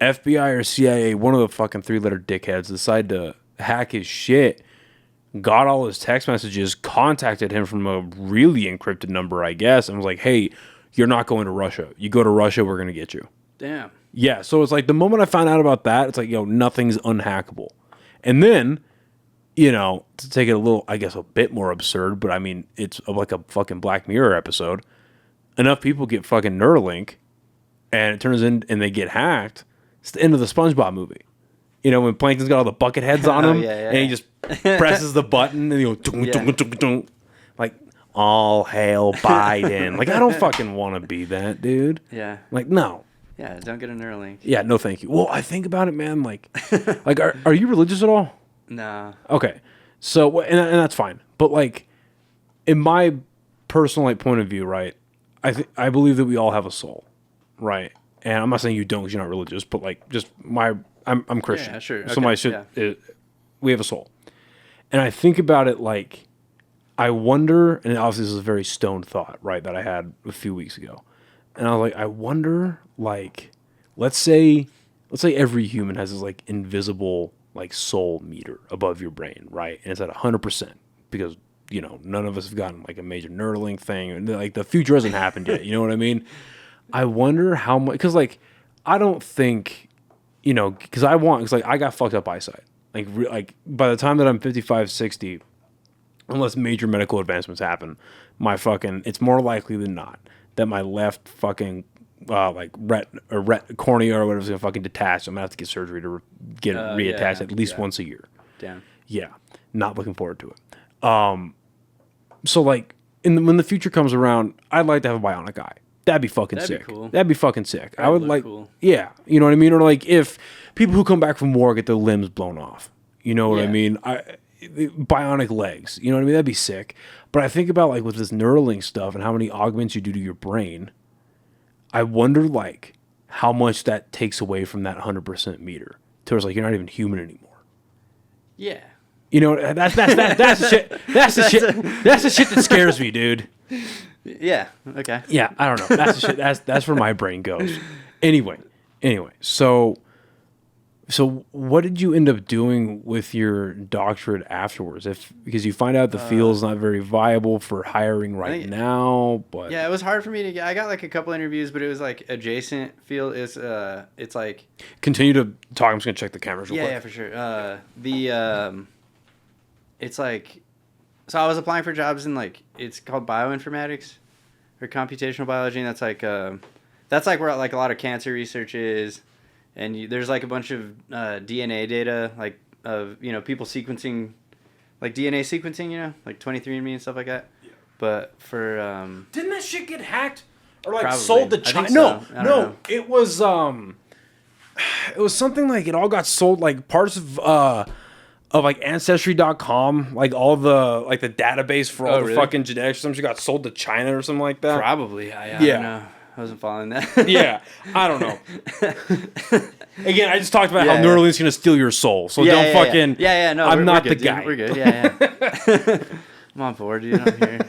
Speaker 1: FBI or CIA, one of the fucking 3-letter dickheads, decided to hack his shit, got all his text messages, contacted him from a really encrypted number, I guess, and was like, hey, you're not going to Russia. You go to Russia, we're going to get you.
Speaker 2: Damn.
Speaker 1: Yeah, so it's like the moment I found out about that, it's like, nothing's unhackable. And then, to take it a little, I guess, a bit more absurd, but I mean, it's like a fucking Black Mirror episode. Enough people get fucking Neuralink, and it turns in, and they get hacked. It's the end of the SpongeBob movie. When Plankton's got all the bucket heads on him, and he just presses the button, and he goes, dunk, dunk, dunk, dunk. Like, all hail Biden. Like, I don't fucking want to be that, dude.
Speaker 2: Yeah.
Speaker 1: Like, no.
Speaker 2: Yeah, don't get a Neuralink.
Speaker 1: Yeah, no thank you. Well, I think about it, man, like are you religious at all?
Speaker 2: No.
Speaker 1: Okay. So, and that's fine. But like, in my personal point of view, right, I believe that we all have a soul, right? And I'm not saying you don't because you're not religious, but like, just I'm Christian.
Speaker 2: Yeah, sure.
Speaker 1: So we have a soul. And I think about it like, I wonder, and obviously this is a very stoned thought, right, that I had a few weeks ago. And I was like, I wonder, like, let's say every human has this like invisible like soul meter above your brain, right? And it's at 100% because none of us have gotten like a major Neuralink thing, and like the future hasn't happened yet. You know what I mean? I wonder how much, because like I don't think, because I got fucked up eyesight. Like by the time that I'm 55, 60, unless major medical advancements happen, it's more likely than not that my left fucking cornea or whatever is gonna fucking detach. I'm gonna have to get surgery to get it reattached at least once a year.
Speaker 2: Damn.
Speaker 1: Yeah, not looking forward to it. So like when the future comes around, I'd like to have a bionic eye. That'd be fucking sick.
Speaker 2: Cool.
Speaker 1: That'd be fucking sick. I would like,
Speaker 2: cool.
Speaker 1: Yeah, you know what I mean. Or like if people who come back from war get their limbs blown off, you know what I mean. Bionic legs, you know what I mean? That'd be sick. But I think about like with this Neuralink stuff and how many augments you do to your brain, I wonder like how much that takes away from that 100% meter towards like you're not even human anymore.
Speaker 2: Yeah.
Speaker 1: That's the shit. That's the shit. That's the shit that scares me, dude.
Speaker 2: Yeah. Okay.
Speaker 1: Yeah, I don't know. That's the shit. That's where my brain goes. Anyway, so what did you end up doing with your doctorate afterwards? Because you find out the field's not very viable for hiring now, but
Speaker 2: yeah, it was hard for me to get. I got like a couple interviews, but it was like adjacent field. It's like
Speaker 1: continue to talk. I'm just gonna check the cameras real quick.
Speaker 2: Yeah, for sure. It's like, so I was applying for jobs in like, it's called bioinformatics or computational biology, and that's like where like a lot of cancer research is. And there's like a bunch of DNA data, like of people sequencing, like DNA sequencing, like 23andMe and stuff like that. Yeah. But for
Speaker 1: didn't that shit get hacked or like
Speaker 2: probably.
Speaker 1: sold to China?
Speaker 2: So.
Speaker 1: No, it was something like it all got sold, like parts of like Ancestry.com, like all the like the database for all the fucking genetics. Some shit got sold to China or something like that.
Speaker 2: Probably, I don't know. I wasn't following that.
Speaker 1: Yeah, I don't know. Again, I just talked about how Neuralink's gonna steal your soul, so don't fucking.
Speaker 2: Yeah. No,
Speaker 1: I'm not
Speaker 2: we're
Speaker 1: the
Speaker 2: good,
Speaker 1: guy.
Speaker 2: Dude. We're good. Yeah. I'm on board, dude. I'm here.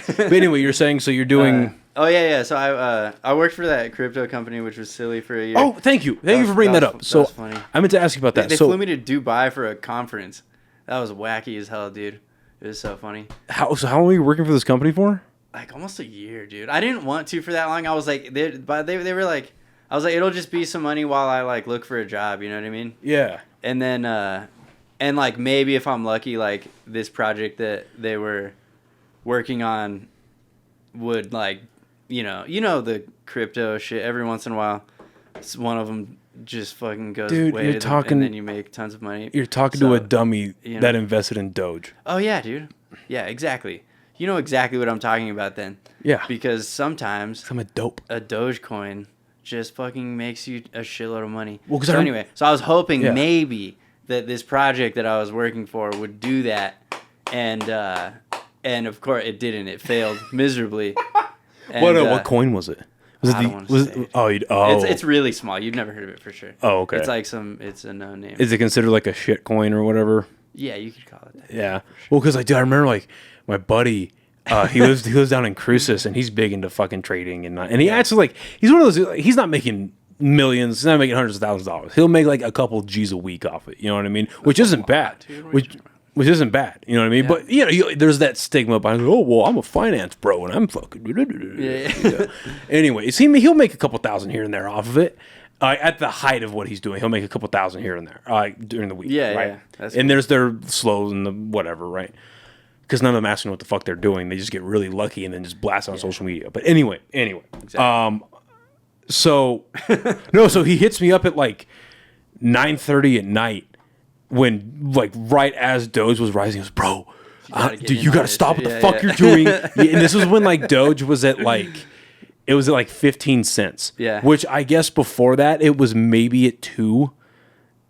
Speaker 1: But anyway, you're saying so you're doing.
Speaker 2: Yeah. So I worked for that crypto company, which was silly for a year.
Speaker 1: Oh, thank you for bringing that up. So
Speaker 2: funny.
Speaker 1: I meant to ask you about that.
Speaker 2: They flew me to Dubai for a conference. That was wacky as hell, dude. It was so funny.
Speaker 1: How long were you working for this company for?
Speaker 2: Like almost a year, dude. I didn't want to for that long. I was like, they were like, I was like, it'll just be some money while I like look for a job. You know what I mean?
Speaker 1: Yeah.
Speaker 2: And then, and like maybe if I'm lucky, like this project that they were working on would like, the crypto shit. Every once in a while, one of them just fucking goes
Speaker 1: Dude,
Speaker 2: way
Speaker 1: you're
Speaker 2: to
Speaker 1: talking-
Speaker 2: and then you make tons of money.
Speaker 1: You're talking to a dummy that invested in Doge.
Speaker 2: Oh yeah, dude. Yeah, exactly. You know exactly what I'm talking about then.
Speaker 1: Yeah.
Speaker 2: Because sometimes
Speaker 1: I'm a dope.
Speaker 2: a Dogecoin just fucking makes you a shitload of money.
Speaker 1: Well,
Speaker 2: so anyway, so I was hoping
Speaker 1: Yeah.
Speaker 2: maybe that this project that I was working for would do that, and of course it didn't. It failed miserably. And,
Speaker 1: What coin was it? Was
Speaker 2: I
Speaker 1: it
Speaker 2: don't wanna say it. It's really small. You've never heard of it for sure.
Speaker 1: Oh, okay.
Speaker 2: It's like it's a no name.
Speaker 1: Is it considered like a shit coin or whatever?
Speaker 2: Yeah, you could call it that.
Speaker 1: Yeah. Well, because I remember like my buddy, he lives down in Cruces and he's big into fucking trading and he actually like he's one of those he's not making millions, he's not making hundreds of thousands of dollars. He'll make like a couple G's a week off it. You know what I mean? Which isn't bad. Which isn't bad. You know what I mean? Yeah. But there's that stigma behind. Oh well, I'm a finance bro and I'm fucking. Yeah. Anyways, he'll make a couple thousand here and there off of it. At the height of what he's doing, he'll make a couple thousand here and there during the week.
Speaker 2: Yeah,
Speaker 1: right?
Speaker 2: Yeah. That's
Speaker 1: and
Speaker 2: cool.
Speaker 1: there's their slows and the whatever, right? Because none of them asking what the fuck they're doing. They just get really lucky and then just blast on social media. But anyway. Exactly. So he hits me up at like 9:30 at night when like right as Doge was rising. He goes, bro, dude, you gotta stop what the fuck you're doing. And this was when like Doge was at like. It was at like 15 cents.
Speaker 2: Yeah.
Speaker 1: Which I guess before that, it was maybe at 2,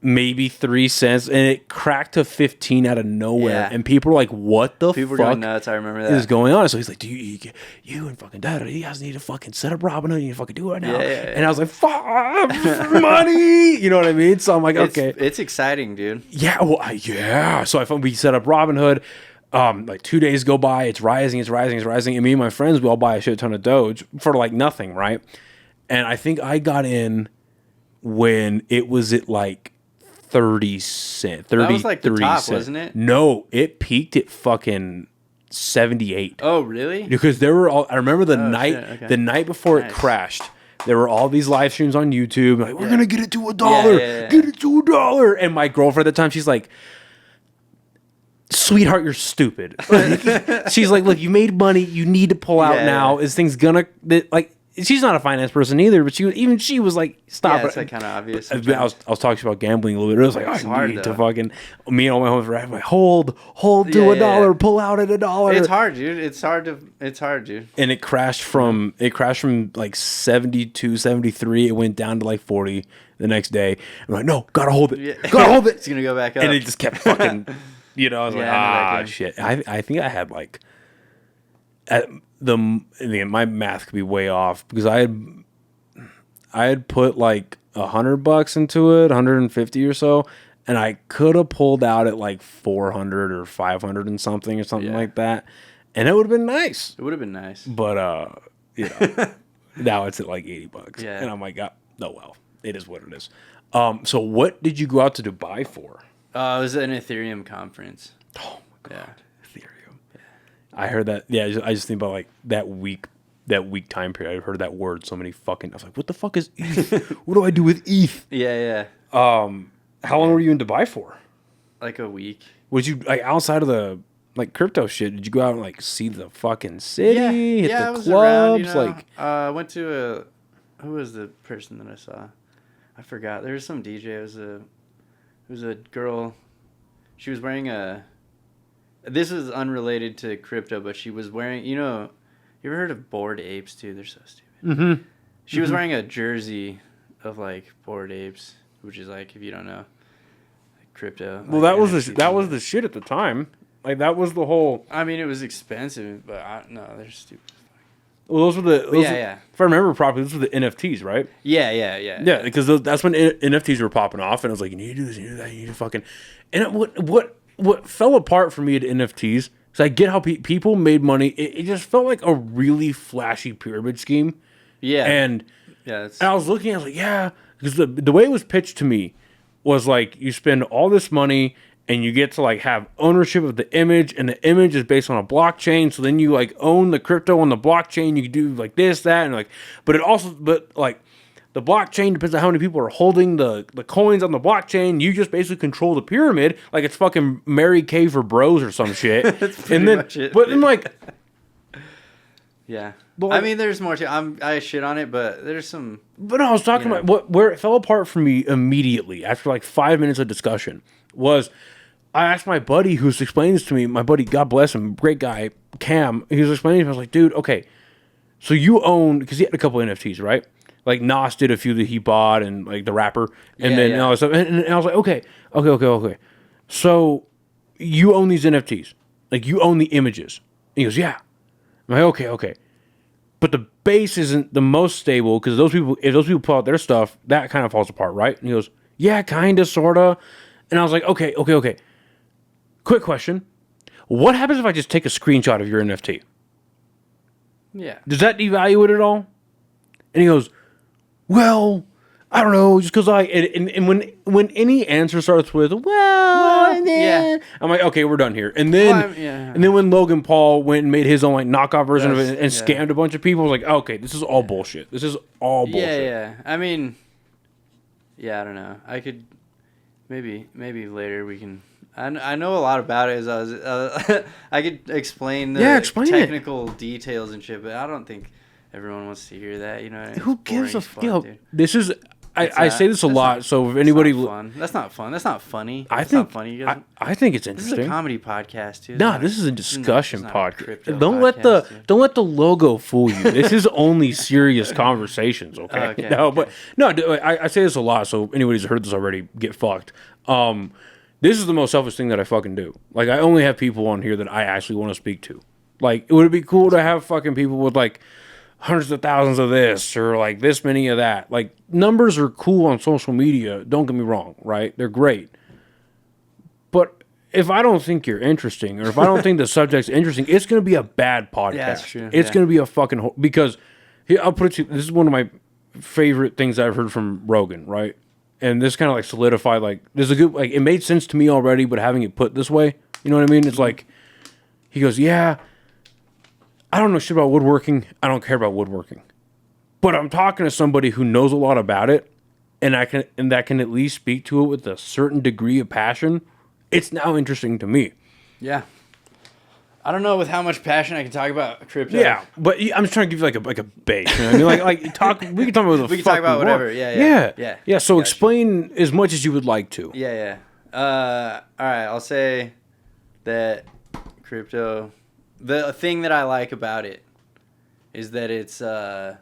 Speaker 1: maybe 3 cents. And it cracked to 15 out of nowhere. Yeah. And people were like, what the
Speaker 2: people
Speaker 1: fuck?
Speaker 2: People were going nuts. I remember that.
Speaker 1: Is going on? So he's like, dude, you and fucking dad, you guys need to fucking set up Robinhood. You need to fucking do it right now. Yeah. And I was like, fuck, money. You know what I mean? So I'm like, okay.
Speaker 2: It's exciting, dude.
Speaker 1: Yeah. Well, yeah. So we set up Robinhood. Like 2 days go by, it's rising, and me and my friends, we all buy a shit ton of Doge for like nothing, right? And I think I got in when it was at like 30 cents. That
Speaker 2: was like the top, wasn't it?
Speaker 1: No, it peaked at fucking 78.
Speaker 2: Oh, really?
Speaker 1: Because there were I remember the night before it crashed. There were all these live streams on YouTube. Like, we're gonna get it to $1. Get it to $1. And my girlfriend at the time, she's like, sweetheart, you're stupid. She's like, look, you made money. You need to pull out now. Is things gonna like? She's not a finance person either, but she was like, stop.
Speaker 2: Yeah, it's like kind of obvious.
Speaker 1: I was talking about gambling a little bit. It was like, I need to fucking. Me and all my homies were like, hold to $1, pull out at $1.
Speaker 2: It's hard, dude. It's hard, dude.
Speaker 1: And it crashed from like 72, 73. It went down to like 40 the next day. I'm like, no, gotta hold it. Gotta hold it.
Speaker 2: It's gonna go back up.
Speaker 1: And it just kept fucking. I was like, shit. I think I had like my math could be way off because I had put like $100 into it, 150 or so, and I could have pulled out at like 400 or 500 and something or something like that, and it would have been nice.
Speaker 2: It would have been nice,
Speaker 1: but now it's at like $80. Yeah, and I'm like, oh well, it is what it is. So what did you go out to Dubai for?
Speaker 2: It was an Ethereum conference.
Speaker 1: Oh my god, Ethereum! Yeah. I heard that. Yeah, I just think about like that week time period. I've heard that word so many fucking. I was like, what the fuck is ETH? What do I do with ETH?
Speaker 2: Yeah.
Speaker 1: How long were you in Dubai for?
Speaker 2: Like a week.
Speaker 1: Was you like outside of the like crypto shit? Did you go out and like see the fucking city? Hit the
Speaker 2: I was
Speaker 1: clubs?
Speaker 2: Around, like, I went to who was the person that I saw? I forgot. There was some DJ. It was a girl. She was wearing this is unrelated to crypto, but she was wearing, you ever heard of Bored Apes too? They're so stupid.
Speaker 1: Mm-hmm.
Speaker 2: She was wearing a jersey of like Bored Apes, which is like, if you don't know, like crypto.
Speaker 1: Well,
Speaker 2: like
Speaker 1: that was the shit at the time. Like that was the whole.
Speaker 2: I mean, it was expensive, but no, they're stupid.
Speaker 1: Well, those were the If I remember properly, those were the NFTs, right?
Speaker 2: Yeah,
Speaker 1: because that's when NFTs were popping off, and I was like, you need to do this, you need to do that, you need to fucking. And what fell apart for me at NFTs, because I get how people made money. It just felt like a really flashy pyramid scheme.
Speaker 2: Yeah,
Speaker 1: and I was looking, I was like, yeah, because the way it was pitched to me was like you spend all this money. And you get to like have ownership of the image, and the image is based on a blockchain. So then you like own the crypto on the blockchain. You can do like this, that, and like. But like the blockchain depends on how many people are holding the coins on the blockchain. You just basically control the pyramid, like it's fucking Mary Kay for bros or some shit.
Speaker 2: That's pretty much it.
Speaker 1: But then like,
Speaker 2: Yeah.
Speaker 1: But
Speaker 2: I mean, there's more to. I shit on it, but there's some.
Speaker 1: But no, I was talking about where it fell apart for me immediately after like 5 minutes of discussion was I asked my buddy who's explaining this to me. My buddy, God bless him, great guy, Cam. He was explaining to me. I was like, dude, okay, so you own, because he had a couple NFTs, right? Like Nas did a few that he bought, and like the rapper, and and all that stuff. And I was like, okay. So you own these NFTs, like you own the images. And he goes, yeah. I'm like, okay. But the base isn't the most stable because if those people pull out their stuff, that kind of falls apart, right? And he goes, yeah, kind of, sort of. And I was like, okay. Quick question. What happens if I just take a screenshot of your NFT?
Speaker 2: Yeah.
Speaker 1: Does that devalue it at all? And he goes, well, I don't know, just because and when any answer starts with
Speaker 2: yeah,
Speaker 1: I'm like, okay, we're done here. And then and then when Logan Paul went and made his own like knockoff version of it and scammed a bunch of people, I was like, okay, this is all bullshit. This is all bullshit.
Speaker 2: Yeah. I mean, I don't know. I could maybe later we can. I know a lot about it. I could explain the technical details and shit, but I don't think everyone wants to hear that. You know,
Speaker 1: who gives a fuck? This is. I say this a lot, so if anybody...
Speaker 2: That's not fun. That's not funny.
Speaker 1: I think it's interesting.
Speaker 2: This is a comedy podcast, too.
Speaker 1: No, this is a discussion podcast. Don't let the logo fool you. This is only serious conversations, okay? I say this a lot, so anybody who's heard this already, get fucked. This is the most selfish thing that I fucking do. Like, I only have people on here that I actually want to speak to. Like, would it be cool to have fucking people with, like, hundreds of thousands of this or like this many of that? Like, numbers are cool on social media, don't get me wrong, right? They're great. But if I don't think you're interesting, or if I don't think the subject's interesting, it's going to be a bad podcast. Yeah, that's true. It's going to be a fucking because here, I'll put it to you, this is one of my favorite things I've heard from Rogan, right? And this kind of like solidified, like, there's a good, like, it made sense to me already, but having it put this way, you know what I mean? It's like, he goes, yeah, I don't know shit about woodworking. I don't care about woodworking. But I'm talking to somebody who knows a lot about it, and that can at least speak to it with a certain degree of passion. It's now interesting to me.
Speaker 2: Yeah. I don't know with how much passion I can talk about crypto.
Speaker 1: Yeah, but I'm just trying to give you like a base. You know what I mean? We can talk about
Speaker 2: we can talk about whatever. Yeah.
Speaker 1: So explain as much as you would like to.
Speaker 2: Yeah. All right. I'll say that crypto. The thing that I like about it is that it's dude,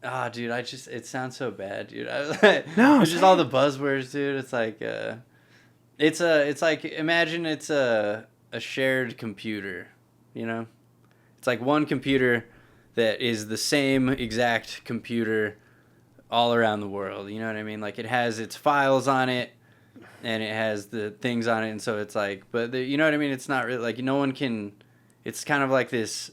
Speaker 2: it sounds so bad, dude. No, it's just all the buzzwords, dude. It's like it's like imagine it's a shared computer, you know? It's like one computer that is the same exact computer all around the world, you know what I mean? Like, it has its files on it and it has the things on it, and so it's like, but you know what I mean? It's not really like no one can. It's kind of like this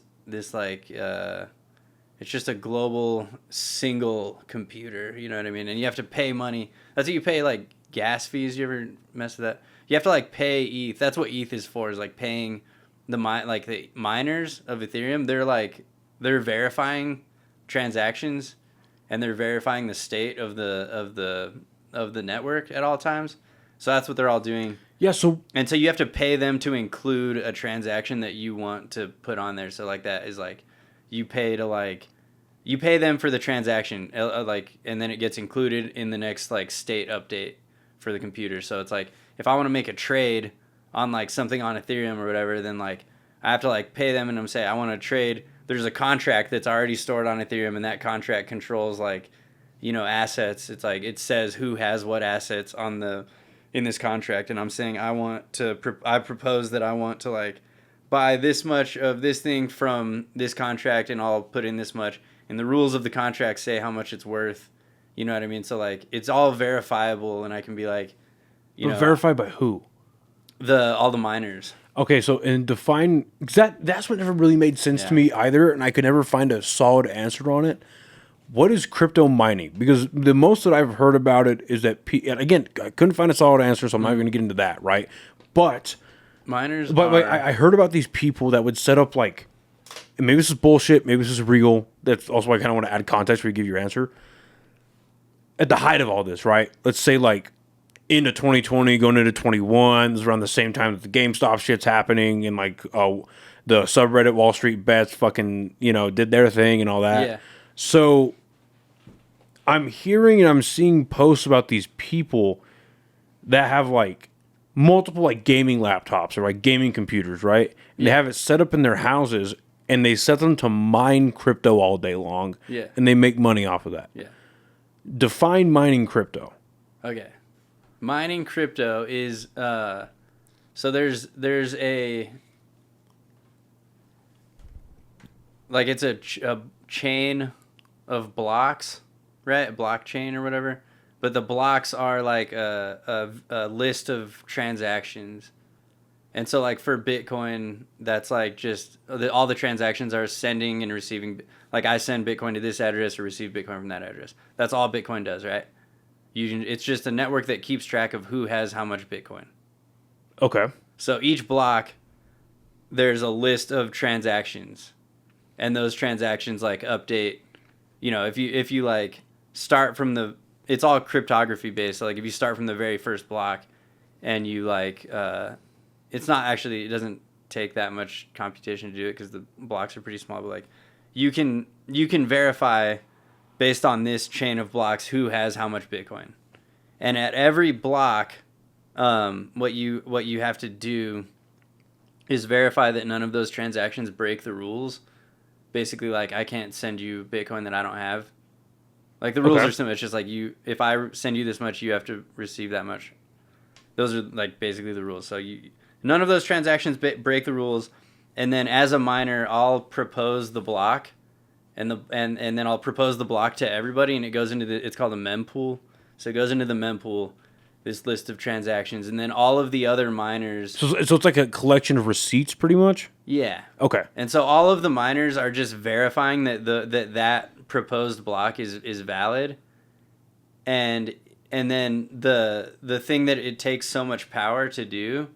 Speaker 2: like, it's just a global single computer, you know what I mean? And you have to pay money. That's what you pay, like, gas fees. You ever mess with that? You have to, like, pay ETH. That's what ETH is for, is, like, paying the miners of Ethereum. They're verifying transactions, and they're verifying the state of the network at all times. So that's what they're all doing.
Speaker 1: Yeah, so
Speaker 2: you have to pay them to include a transaction that you want to put on there. So like that is like you pay them for the transaction, and then it gets included in the next like state update for the computer. So it's like if I want to make a trade on like something on Ethereum or whatever, then like I have to like pay them and I'm say I want to trade. There's a contract that's already stored on Ethereum, and that contract controls like, you know, assets. It's like it says who has what assets in this contract, and I'm saying I propose that I want to like buy this much of this thing from this contract, and I'll put in this much, and the rules of the contract say how much it's worth, you know what I mean? So like it's all verifiable, and I can be like, you know,
Speaker 1: verified by who?
Speaker 2: All the miners.
Speaker 1: Okay, so and define, that's what never really made sense to me either, and I could never find a solid answer on it. What is crypto mining? Because the most that I've heard about it is that, and again, I couldn't find a solid answer, so I'm not going to get into that, right? But
Speaker 2: miners.
Speaker 1: But I heard about these people that would set up like, and maybe this is bullshit, maybe this is real. That's also why I kind of want to add context before you give your answer. At the height of all this, right? Let's say like into 2020, going into 21, this is around the same time that the GameStop shit's happening, and like the subreddit Wall Street Bets fucking, did their thing and all that.
Speaker 2: Yeah.
Speaker 1: So I'm hearing and I'm seeing posts about these people that have like multiple like gaming laptops or like gaming computers, right? And they have it set up in their houses and they set them to mine crypto all day long.
Speaker 2: Yeah.
Speaker 1: And they make money off of that.
Speaker 2: Yeah.
Speaker 1: Define mining crypto.
Speaker 2: Okay. Mining crypto is so there's a like it's a chain of blocks, right? A blockchain or whatever. But the blocks are like a list of transactions. And so like for Bitcoin, that's like just all the transactions are sending and receiving. Like I send Bitcoin to this address or receive Bitcoin from that address. That's all Bitcoin does, right? It's just a network that keeps track of who has how much Bitcoin.
Speaker 1: Okay.
Speaker 2: So each block, there's a list of transactions. And those transactions like update, if you like start from it's all cryptography based. So like if you start from the very first block and you like, it doesn't take that much computation to do it because the blocks are pretty small, but like you can verify based on this chain of blocks who has how much Bitcoin. And at every block, what you have to do is verify that none of those transactions break the rules. Basically, like I can't send you Bitcoin that I don't have. Like the rules are simple. It's just like if I send you this much, you have to receive that much. Those are like basically the rules. So none of those transactions break the rules. And then as a miner, I'll propose the block, and then I'll propose the block to everybody, and it goes into it's called a mempool. So it goes into the mempool, this list of transactions, and then all of the other miners.
Speaker 1: So it's like a collection of receipts, pretty much.
Speaker 2: Yeah.
Speaker 1: Okay.
Speaker 2: And so all of the miners are just verifying that that proposed block is valid, and then the thing that it takes so much power to do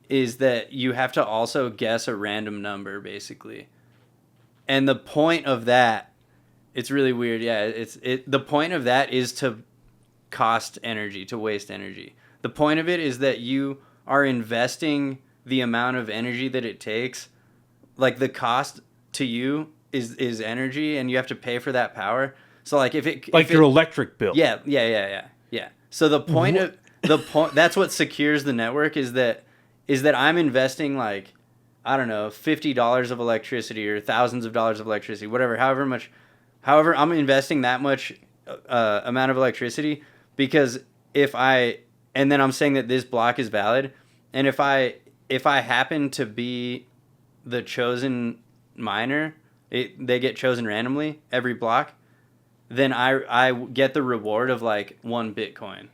Speaker 2: is that you have to also guess a random number, basically. And the point of that, it's really weird. Yeah, the point of that is to cost energy, to waste energy. The point of it is that you are investing the amount of energy that it takes. Like the cost to you is energy, and you have to pay for that power. So like
Speaker 1: your electric bill.
Speaker 2: Yeah. So the point that's what secures the network is that I'm investing like, I don't know, $50 of electricity or thousands of dollars of electricity, whatever, however I'm investing that much amount of electricity because and then I'm saying that this block is valid, and if I happen to be the chosen miner, they get chosen randomly every block, then I get the reward of like 1 Bitcoin.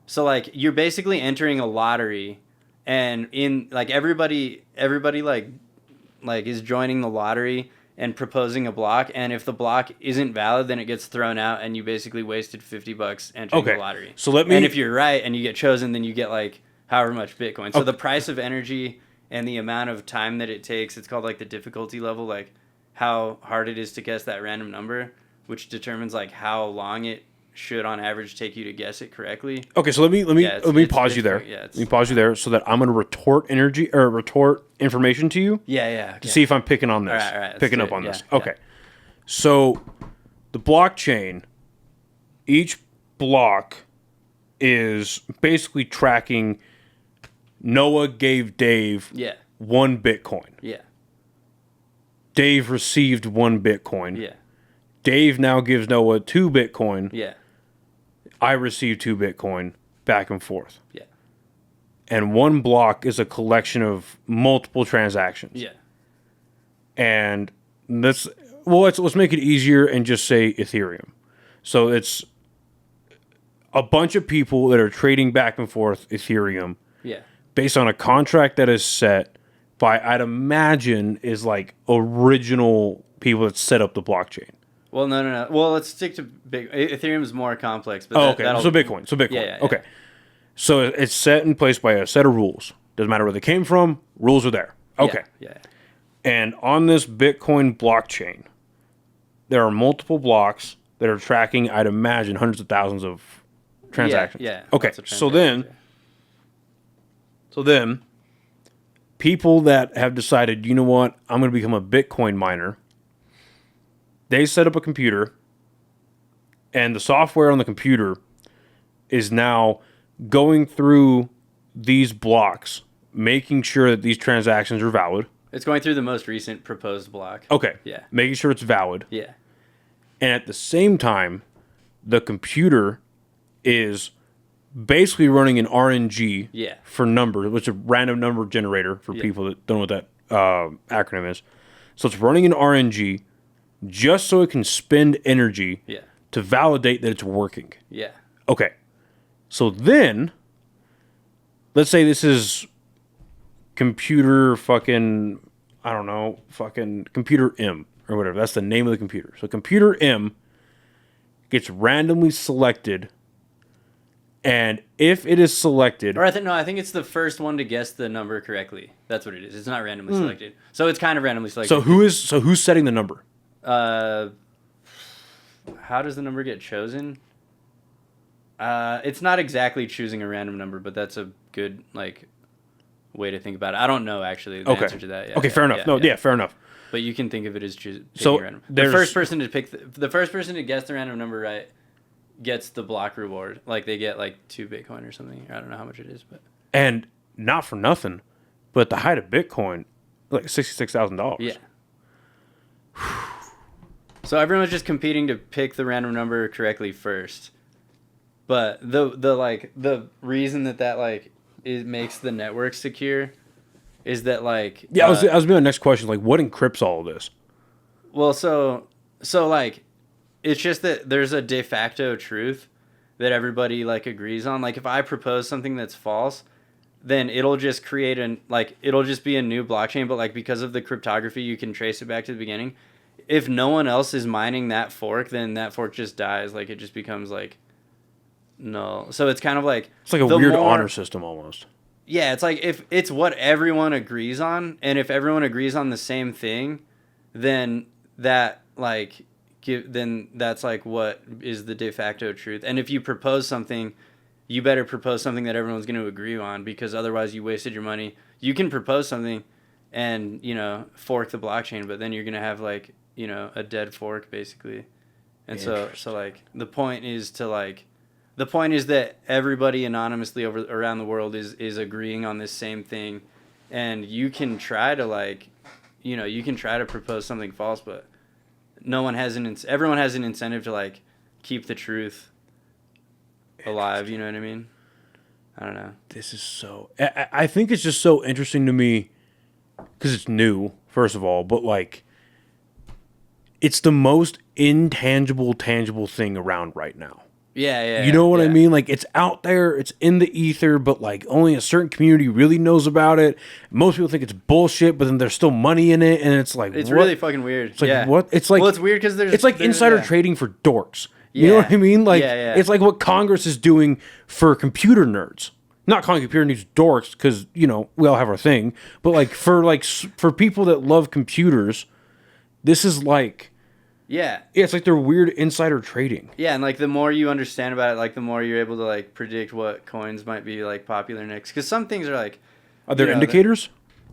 Speaker 2: So like you're basically entering a lottery, and in like everybody like is joining the lottery and proposing a block, and if the block isn't valid, then it gets thrown out, and you basically wasted $50 entering the lottery.
Speaker 1: So
Speaker 2: and if you're right and you get chosen, then you get like however much Bitcoin. So the price of energy and the amount of time that it takes, it's called like the difficulty level, like how hard it is to guess that random number, which determines like how long it should on average take you to guess it correctly.
Speaker 1: Okay, so let me pause you there.
Speaker 2: Yeah,
Speaker 1: let me pause you there so that I'm going to retort information to you.
Speaker 2: Yeah.
Speaker 1: To see if I'm picking on this.
Speaker 2: All right,
Speaker 1: picking up on this. Okay. So the blockchain, each block is basically tracking Noah gave Dave 1 Bitcoin.
Speaker 2: Yeah.
Speaker 1: Dave received 1 Bitcoin.
Speaker 2: Yeah.
Speaker 1: Dave now gives Noah 2 Bitcoin.
Speaker 2: Yeah.
Speaker 1: I receive 2 Bitcoin, back and forth.
Speaker 2: Yeah.
Speaker 1: And 1 block is a collection of multiple transactions.
Speaker 2: Yeah.
Speaker 1: And let's make it easier and just say Ethereum. So it's a bunch of people that are trading back and forth Ethereum.
Speaker 2: Yeah.
Speaker 1: Based on a contract that is set by, I'd imagine, is like original people that set up the blockchain.
Speaker 2: Well, no. Well, let's stick to Ethereum is more complex. But
Speaker 1: okay. So Bitcoin.
Speaker 2: Yeah.
Speaker 1: Okay. So it's set in place by a set of rules. Doesn't matter where they came from. Rules are there. Okay.
Speaker 2: Yeah.
Speaker 1: And on this Bitcoin blockchain, there are multiple blocks that are tracking, I'd imagine, hundreds of thousands of transactions.
Speaker 2: Yeah.
Speaker 1: Okay. So then
Speaker 3: people that have decided, you know what, I'm going to become a Bitcoin miner. They set up a computer, and the software on the computer is now going through these blocks, making sure that these transactions are valid.
Speaker 2: It's going through the most recent proposed block.
Speaker 3: Okay.
Speaker 2: Yeah.
Speaker 3: Making sure it's valid.
Speaker 2: Yeah.
Speaker 3: And at the same time, the computer is basically running an RNG for numbers, which is a random number generator for people that don't know what that acronym is. So it's running an RNG just so it can spend energy to validate that it's working.
Speaker 2: Yeah.
Speaker 3: Okay. So then, let's say this is computer fucking, I don't know, fucking computer M or whatever. That's the name of the computer. So computer M gets randomly selected, and if it is selected...
Speaker 2: Or I think it's the first one to guess the number correctly. That's what it is. It's not randomly selected. So it's kind of randomly selected.
Speaker 3: So who's setting the number?
Speaker 2: How does the number get chosen? It's not exactly choosing a random number, but that's a good way to think about it. I don't know actually the answer to that.
Speaker 3: Yeah, fair enough. Fair enough.
Speaker 2: But you can think of it as picking random. The first person to guess the random number right gets the block reward. They get 2 Bitcoin or something. I don't know how much it is, but
Speaker 3: and not for nothing, but at the height of Bitcoin, $66,000.
Speaker 2: Yeah. So everyone's just competing to pick the random number correctly first. But the reason that it makes the network secure is that
Speaker 3: I was my next question, what encrypts all of this?
Speaker 2: Well, so it's just that there's a de facto truth that everybody agrees on. If I propose something that's false, then it'll just create it'll just be a new blockchain, but because of the cryptography you can trace it back to the beginning. If no one else is mining that fork, then that fork just dies. It just becomes no. So it's kind of
Speaker 3: it's a weird honor system almost.
Speaker 2: Yeah, it's if it's what everyone agrees on, and if everyone agrees on the same thing, then that then that's what is the de facto truth. And if you propose something, you better propose something that everyone's going to agree on, because otherwise you wasted your money. You can propose something and, fork the blockchain, but then you're going to have a dead fork basically. And so the point is that everybody anonymously around the world is agreeing on this same thing, and you can try to you can try to propose something false, but everyone has an incentive to keep the truth alive. You know what I mean? I don't know.
Speaker 3: This is so... I think it's just so interesting to me because it's new, first of all, but it's the most tangible thing around right now.
Speaker 2: Yeah.
Speaker 3: You know what I mean? It's out there, it's in the ether, but only a certain community really knows about it. Most people think it's bullshit, but then there's still money in it, and it's
Speaker 2: it's what? Really fucking weird.
Speaker 3: It's what? It's
Speaker 2: well, it's weird because there's
Speaker 3: insider trading for dorks. You know what I mean? It's what Congress is doing for computer nerds. Not calling computer nerds dorks because we all have our thing, but for people that love computers, this is
Speaker 2: Yeah,
Speaker 3: it's they're weird insider trading.
Speaker 2: Yeah, and the more you understand about it, the more you're able to predict what coins might be popular next. Because some things are
Speaker 3: are there indicators?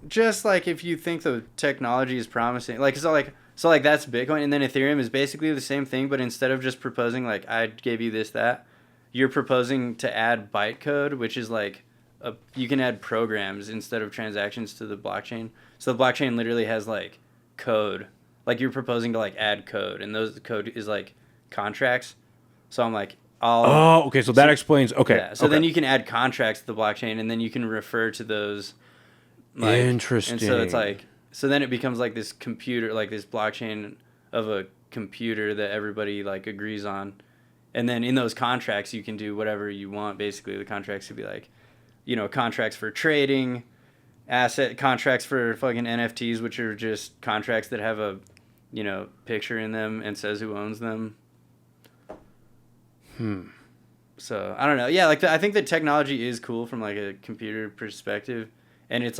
Speaker 2: Just if you think the technology is promising, so that's Bitcoin, and then Ethereum is basically the same thing, but instead of just proposing I gave you that, you're proposing to add bytecode, which is you can add programs instead of transactions to the blockchain. So the blockchain literally has code. You're proposing to add code, and the code is contracts. So I'm
Speaker 3: okay. So that explains. Okay.
Speaker 2: Yeah. So then you can add contracts to the blockchain, and then you can refer to those.
Speaker 3: Interesting.
Speaker 2: And so it's so then it becomes this computer, this blockchain of a computer that everybody agrees on, and then in those contracts you can do whatever you want. Basically, the contracts could be contracts for trading, asset contracts for fucking NFTs, which are just contracts that have a picture in them and says who owns them. So I don't know. Yeah, I think the technology is cool from a computer perspective, and it's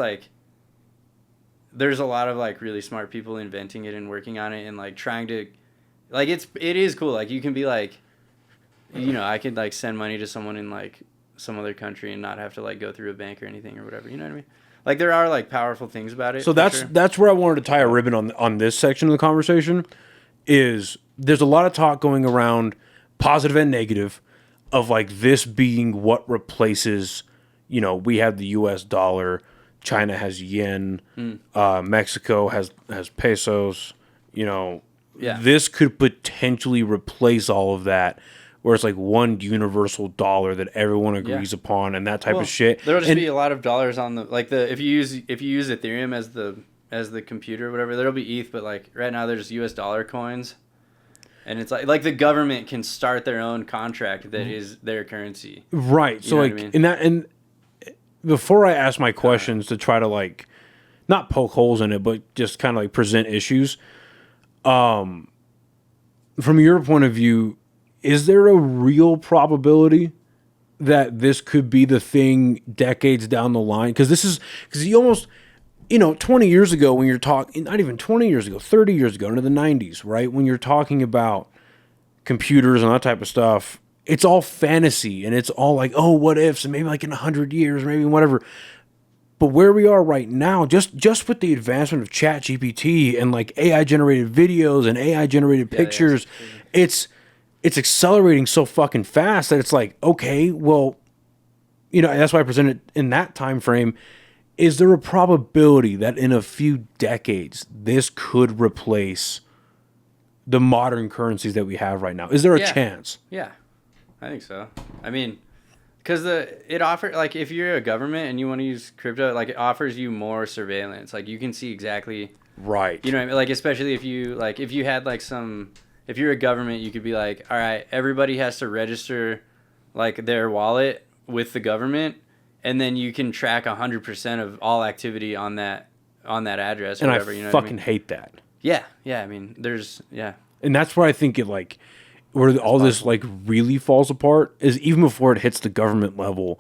Speaker 2: there's a lot of really smart people inventing it and working on it and trying to it is cool. You can be I could send money to someone in some other country and not have to go through a bank or anything or whatever. You know what I mean? Like there are like powerful things about it.
Speaker 3: So that's where I wanted to tie a ribbon on this section of the conversation. Is there's a lot of talk going around, positive and negative, of like this being what replaces, we have the U.S. dollar, China has yen, Mexico has pesos, This could potentially replace all of that, where it's like one universal dollar that everyone agrees upon and that type of shit.
Speaker 2: There'll just be a lot of dollars on if you use Ethereum as the computer or whatever, there'll be ETH, but like right now there's US dollar coins. And it's like the government can start their own contract that is their currency.
Speaker 3: Right. So like and before I ask my questions to try to like not poke holes in it, but just kind of like present issues, from your point of view, is there a real probability that this could be the thing decades down the line? Because you almost, 20 years ago when you're talking, not even 20 years ago, 30 years ago, into the 90s, right? When you're talking about computers and that type of stuff, it's all fantasy and it's all like, oh, what ifs, and maybe like in 100 years, maybe whatever. But where we are right now, just with the advancement of ChatGPT and like AI generated videos and AI generated pictures, it's accelerating so fucking fast that it's like, okay, well, that's why I presented in that time frame. Is there a probability that in a few decades this could replace the modern currencies that we have right now? Is there a chance?
Speaker 2: Yeah, I think so. I mean, because it offers, like, if you're a government and you want to use crypto, like, it offers you more surveillance. Like, you can see exactly.
Speaker 3: Right.
Speaker 2: You know what I mean? Like, especially if you had like if you're a government, you could be like, all right, everybody has to register like their wallet with the government, and then you can track 100% of all activity on that address or
Speaker 3: and
Speaker 2: whatever.
Speaker 3: I
Speaker 2: you know
Speaker 3: fucking
Speaker 2: what I mean?
Speaker 3: hate that.
Speaker 2: Yeah. I mean,
Speaker 3: and that's where I think it like where all this like really falls apart is even before it hits the government level.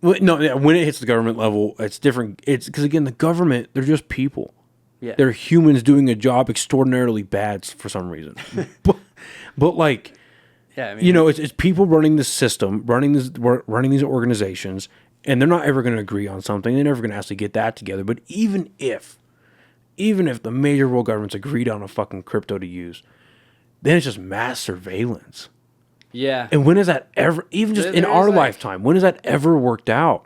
Speaker 3: No, when it hits the government level, it's different. It's because again, the government, they're just people.
Speaker 2: Yeah.
Speaker 3: They're humans doing a job extraordinarily bad for some reason. but like,
Speaker 2: yeah, I mean,
Speaker 3: it's people running the system, running these organizations, and they're not ever going to agree on something. They're never going to actually get that together. But even if the major world governments agreed on a fucking crypto to use, then it's just mass surveillance.
Speaker 2: Yeah.
Speaker 3: And when is that ever, even just in our lifetime, when has that ever worked out?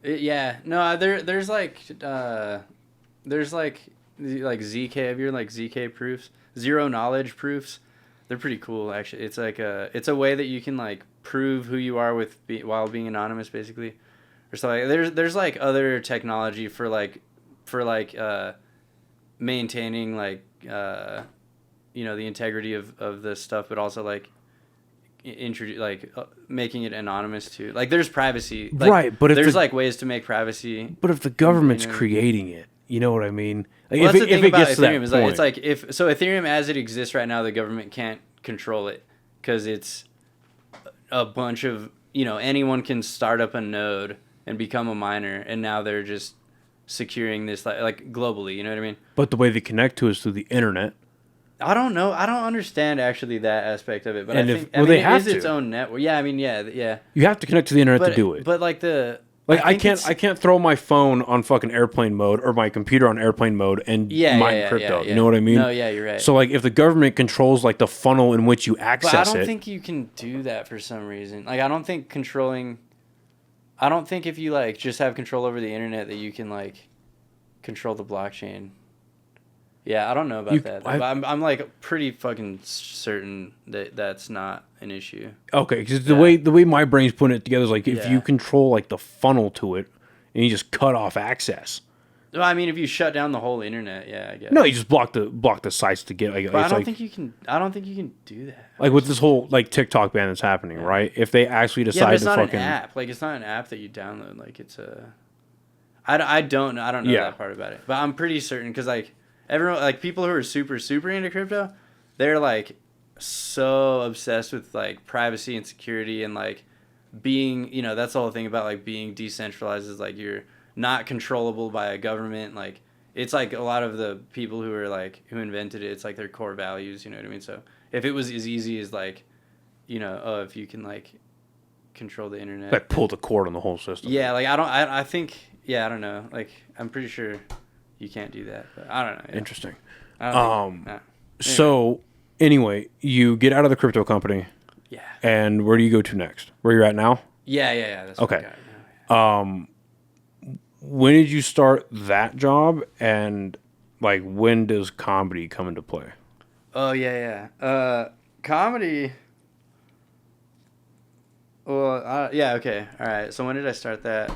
Speaker 2: Yeah. No, there's ZK, have you heard like ZK proofs? Zero knowledge proofs. They're pretty cool, actually. It's like it's a way that you can like prove who you are while being anonymous, basically, or something. There's like other technology for maintaining like the integrity of this stuff, but also like making it anonymous too. Like there's privacy, like,
Speaker 3: right? But
Speaker 2: there's like ways to make privacy.
Speaker 3: But if the government's creating it, you know what I mean? Like,
Speaker 2: well, that's the thing about
Speaker 3: Ethereum
Speaker 2: is like, it's like Ethereum as it exists right now, the government can't control it because it's a bunch of anyone can start up a node and become a miner, and now they're just securing this like globally. You know what I mean?
Speaker 3: But the way they connect to is through the internet.
Speaker 2: I don't know. I don't understand actually that aspect of it, but
Speaker 3: and
Speaker 2: I think it is its own network. Yeah, I mean, yeah.
Speaker 3: You have to connect to the internet to do it.
Speaker 2: But like
Speaker 3: I can't throw my phone on fucking airplane mode or my computer on airplane mode and mine crypto. You know what I mean?
Speaker 2: No, yeah, you're right.
Speaker 3: So like if the government controls like the funnel in which you access it.
Speaker 2: But I don't think you can do that for some reason. Like I don't think if you like just have control over the internet that you can like control the blockchain. Yeah, I don't know about that. But I'm like pretty fucking certain that that's not an issue.
Speaker 3: Okay, because the way my brain's putting it together is like if you control like the funnel to it and you just cut off access.
Speaker 2: Well, I mean, if you shut down the whole internet, yeah, I guess.
Speaker 3: No, you just block the sites to get. Like,
Speaker 2: but I don't think you can do that.
Speaker 3: Like with this whole like TikTok ban that's happening, right? If they actually decide
Speaker 2: but it's
Speaker 3: to
Speaker 2: not
Speaker 3: fucking
Speaker 2: an app. Like it's not an app that you download. Like it's a. I don't know that part about it, but I'm pretty certain because like. Everyone, like people who are super, super into crypto, they're like so obsessed with like privacy and security and like being, that's the whole thing about like being decentralized is like you're not controllable by a government. Like it's like a lot of the people who are like, who invented it, it's like their core values, you know what I mean? So if it was as easy as like, if you can like control the internet.
Speaker 3: Like pull the cord on the whole system.
Speaker 2: Yeah, like I think Yeah, I don't know. Like, I'm pretty sure you can't do that, but I don't know. Yeah.
Speaker 3: Interesting.
Speaker 2: Anyway.
Speaker 3: So anyway, you get out of the crypto company.
Speaker 2: Yeah.
Speaker 3: And where do you go to next? Where you're at now?
Speaker 2: Yeah. That's
Speaker 3: okay.
Speaker 2: What I got now.
Speaker 3: When did you start that job, and like when does comedy come into play?
Speaker 2: Oh yeah. Comedy. Well, yeah. Okay. All right. So when did I start that?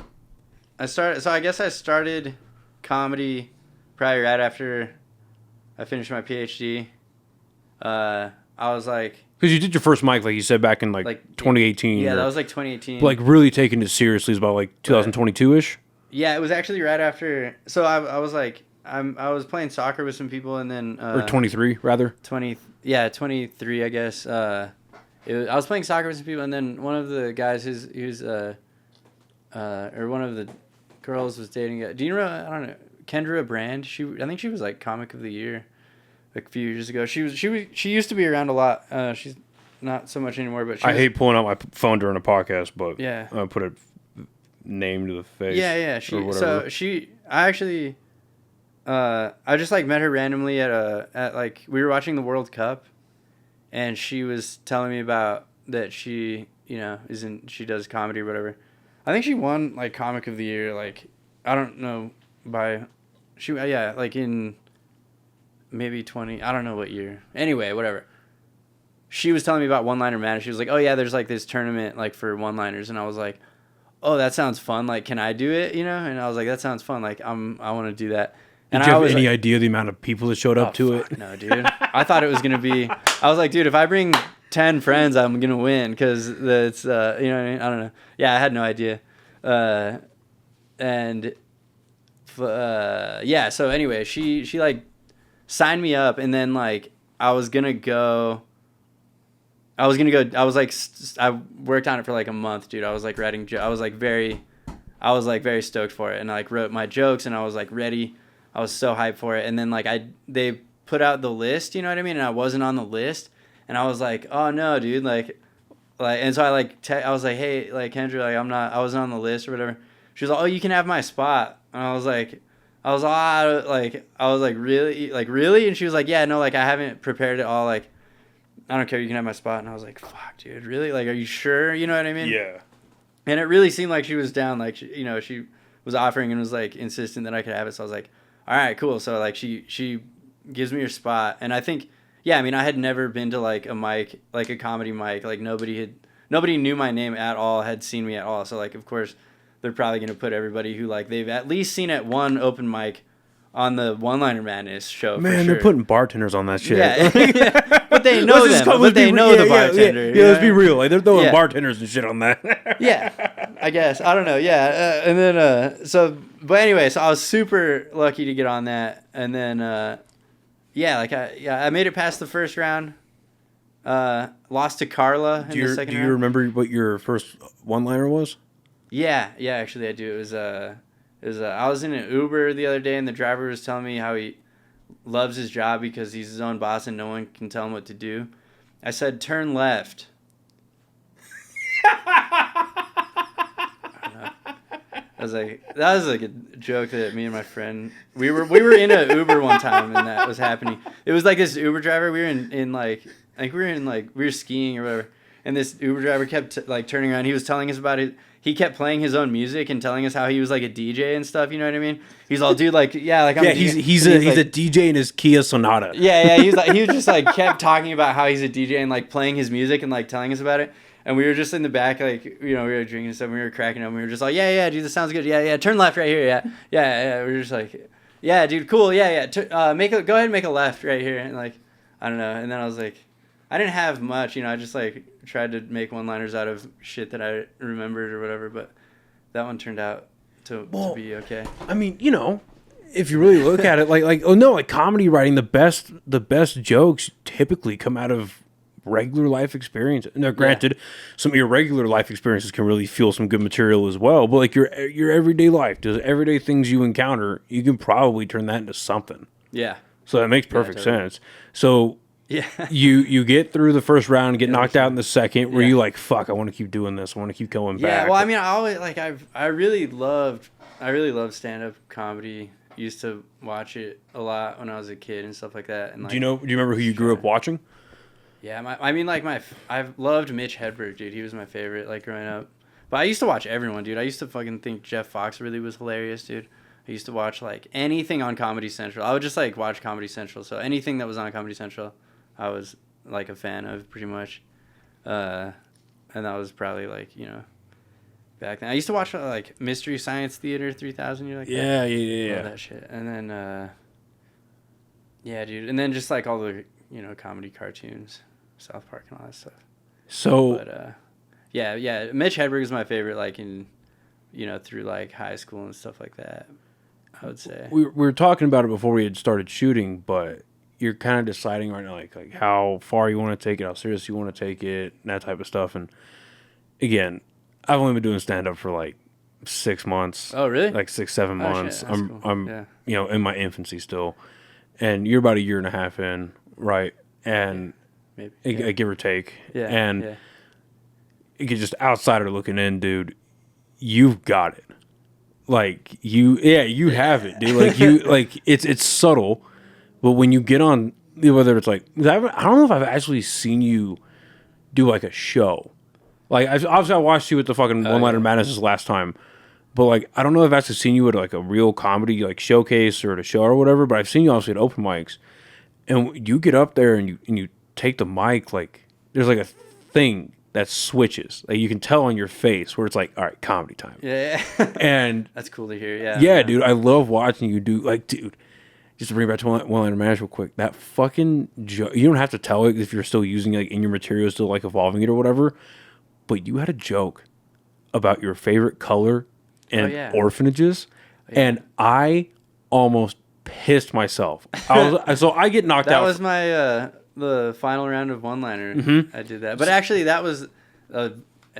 Speaker 2: So I guess I started comedy probably right after I finished my PhD. I was like,
Speaker 3: because you did your first mic, like you said, back in like 2018.
Speaker 2: Yeah, that was like 2018.
Speaker 3: Like really taking it seriously is about like 2022 ish.
Speaker 2: Yeah, it was actually right after. So I was like, I was playing soccer with some people, and then
Speaker 3: or 23 rather.
Speaker 2: 23, I guess. I was playing soccer with some people, and then one of the guys, or one of the girls was dating. Do you know? I don't know. Kendra Brand. I think she was like Comic of the Year a few years ago. She used to be around a lot. She's not so much anymore. But I
Speaker 3: hate pulling out my phone during a podcast, but
Speaker 2: yeah,
Speaker 3: I put a name to the face.
Speaker 2: Yeah. I actually, I just like met her randomly at like we were watching the World Cup, and she was telling me about that she she does comedy or whatever. I think she won like Comic of the Year, like I don't know like in maybe 20, I don't know what year. Anyway, whatever. She was telling me about One Liner Man. She was like, "Oh yeah, there's like this tournament like for one-liners," and I was like, "Oh, that sounds fun. Like, can I do it?" And I was like, "That sounds fun. Like, I want to do that." And
Speaker 3: Did you have
Speaker 2: any
Speaker 3: like, idea the amount of people that showed up to it?
Speaker 2: No, dude. I thought it was gonna be. I was like, dude, if I bring 10 friends, I'm gonna win because it's you know what I mean? I don't know. Yeah, I had no idea. So anyway, she like signed me up, and then like I was like I worked on it for like a month, dude. I was like writing I was like very stoked for it, and I like wrote my jokes, and I was like ready. I was so hyped for it, and then like they put out the list, you know what I mean? And I wasn't on the list, and I was like, "Oh no, dude!" And so I I was like, "Hey, like Kendra, like I wasn't on the list or whatever." She was like, "Oh, you can have my spot," and I was like, really? And she was like, "Yeah, no, like I haven't prepared it all, like I don't care, you can have my spot." And I was like, "Fuck, dude, really? Like, are you sure?" You know what I mean?
Speaker 3: Yeah.
Speaker 2: And it really seemed like she was down, like she was offering and was like insistent that I could have it. So I was like, all right, cool. So like she gives me her spot, and I think, yeah, I mean, I had never been to like a mic, like a comedy mic, like nobody knew my name at all, had seen me at all. So like, of course, they're probably gonna put everybody who like they've at least seen at one open mic on the One Liner Madness show.
Speaker 3: Man,
Speaker 2: for sure.
Speaker 3: They're putting bartenders on that shit.
Speaker 2: Yeah, but they know them. But they know the bartender.
Speaker 3: Yeah, let's be real. Like they're throwing bartenders and shit on that.
Speaker 2: Yeah, I guess. I don't know. Yeah, and then but anyway, so I was super lucky to get on that, and then I made it past the first round. Lost to Carla in the second round.
Speaker 3: Do you remember what your first one-liner was?
Speaker 2: Yeah, actually I do. It was I was in an Uber the other day, and the driver was telling me how he loves his job because he's his own boss and no one can tell him what to do. I said, "Turn left." That was like a joke that me and my friend we were in an Uber one time, and that was happening. It was like this Uber driver. We were in like we were skiing or whatever, and this Uber driver kept like turning around. He was telling us about it. He kept playing his own music and telling us how he was like a DJ and stuff. You know what I mean? He's all, dude, like, yeah, like I'm
Speaker 3: he's a DJ in his Kia Sonata.
Speaker 2: Yeah. He was just like kept talking about how he's a DJ and like playing his music and like telling us about it. And we were just in the back, like, we were drinking and stuff. And we were cracking up. And we were just like, yeah, dude, this sounds good. Yeah, turn left right here. Yeah. We were just like, yeah, dude, cool. Yeah. Go ahead and make a left right here. And like, I don't know. And then I was like, I didn't have much, I just like tried to make one-liners out of shit that I remembered or whatever. But that one turned out to be okay.
Speaker 3: I mean, if you really look at it, like comedy writing, the best jokes typically come out of regular life experience. Now, granted, some irregular life experiences can really fuel some good material as well. But like your everyday life, just everyday things you encounter, you can probably turn that into something.
Speaker 2: Yeah.
Speaker 3: So that makes perfect sense. So
Speaker 2: Yeah.
Speaker 3: You get through the first round, get knocked out in the second, where you like, fuck, I want to keep doing this. I want to keep going back.
Speaker 2: Yeah, well, I mean, I always like I really loved stand-up comedy. Used to watch it a lot when I was a kid and stuff like that. And like,
Speaker 3: do you remember who you grew up watching?
Speaker 2: Yeah, I've loved Mitch Hedberg, dude. He was my favorite, like, growing up. But I used to watch everyone, dude. I used to fucking think Jeff Fox really was hilarious, dude. I used to watch, like, anything on Comedy Central. I would just, like, watch Comedy Central. So anything that was on Comedy Central, I was, like, a fan of, pretty much. And that was probably, like, you know, back then. I used to watch, like, Mystery Science Theater 3000. You like that?
Speaker 3: Yeah.
Speaker 2: Love that shit. And then, yeah, dude. And then just, like, all the, you know, comedy cartoons. South Park and all that stuff.
Speaker 3: So,
Speaker 2: but yeah, Mitch Hedberg is my favorite, like, in, you know, through like high school and stuff like that, I would say.
Speaker 3: We were talking about it before we had started shooting, but you're kind of deciding right now, like how far you want to take it, how serious you want to take it, and that type of stuff. And again, I've only been doing stand up for like 6 months.
Speaker 2: Oh, really?
Speaker 3: Like 6-7 months.
Speaker 2: Shit,
Speaker 3: I'm
Speaker 2: yeah.
Speaker 3: you know, in my infancy still, and you're about a year and a half in, right? And
Speaker 2: maybe
Speaker 3: give or take.
Speaker 2: Yeah.
Speaker 3: And
Speaker 2: yeah.
Speaker 3: you get just outsider looking in, dude. You've got it. Like you have it, dude. Like you, like it's subtle, but when you get on, whether it's like, I don't know if I've actually seen you do like a show. Like obviously I watched you with the fucking One Liner Madness last time, but like I don't know if I've actually seen you at like a real comedy like showcase or at a show or whatever. But I've seen you obviously at open mics, and you get up there and you take the mic, like there's like a thing that switches. Like you can tell on your face where it's like, all right, comedy time.
Speaker 2: Yeah.
Speaker 3: And
Speaker 2: that's cool to hear. Yeah.
Speaker 3: Yeah, dude. I love watching you do, like, dude, just to bring it back to One Liner Madness real quick, that fucking joke, you don't have to tell it if you're still using it like in your material, still like evolving it or whatever, but you had a joke about your favorite color and orphanages, and I almost pissed myself. So I get knocked out.
Speaker 2: That was my the final round of one-liner. Mm-hmm. I did that, but actually that was a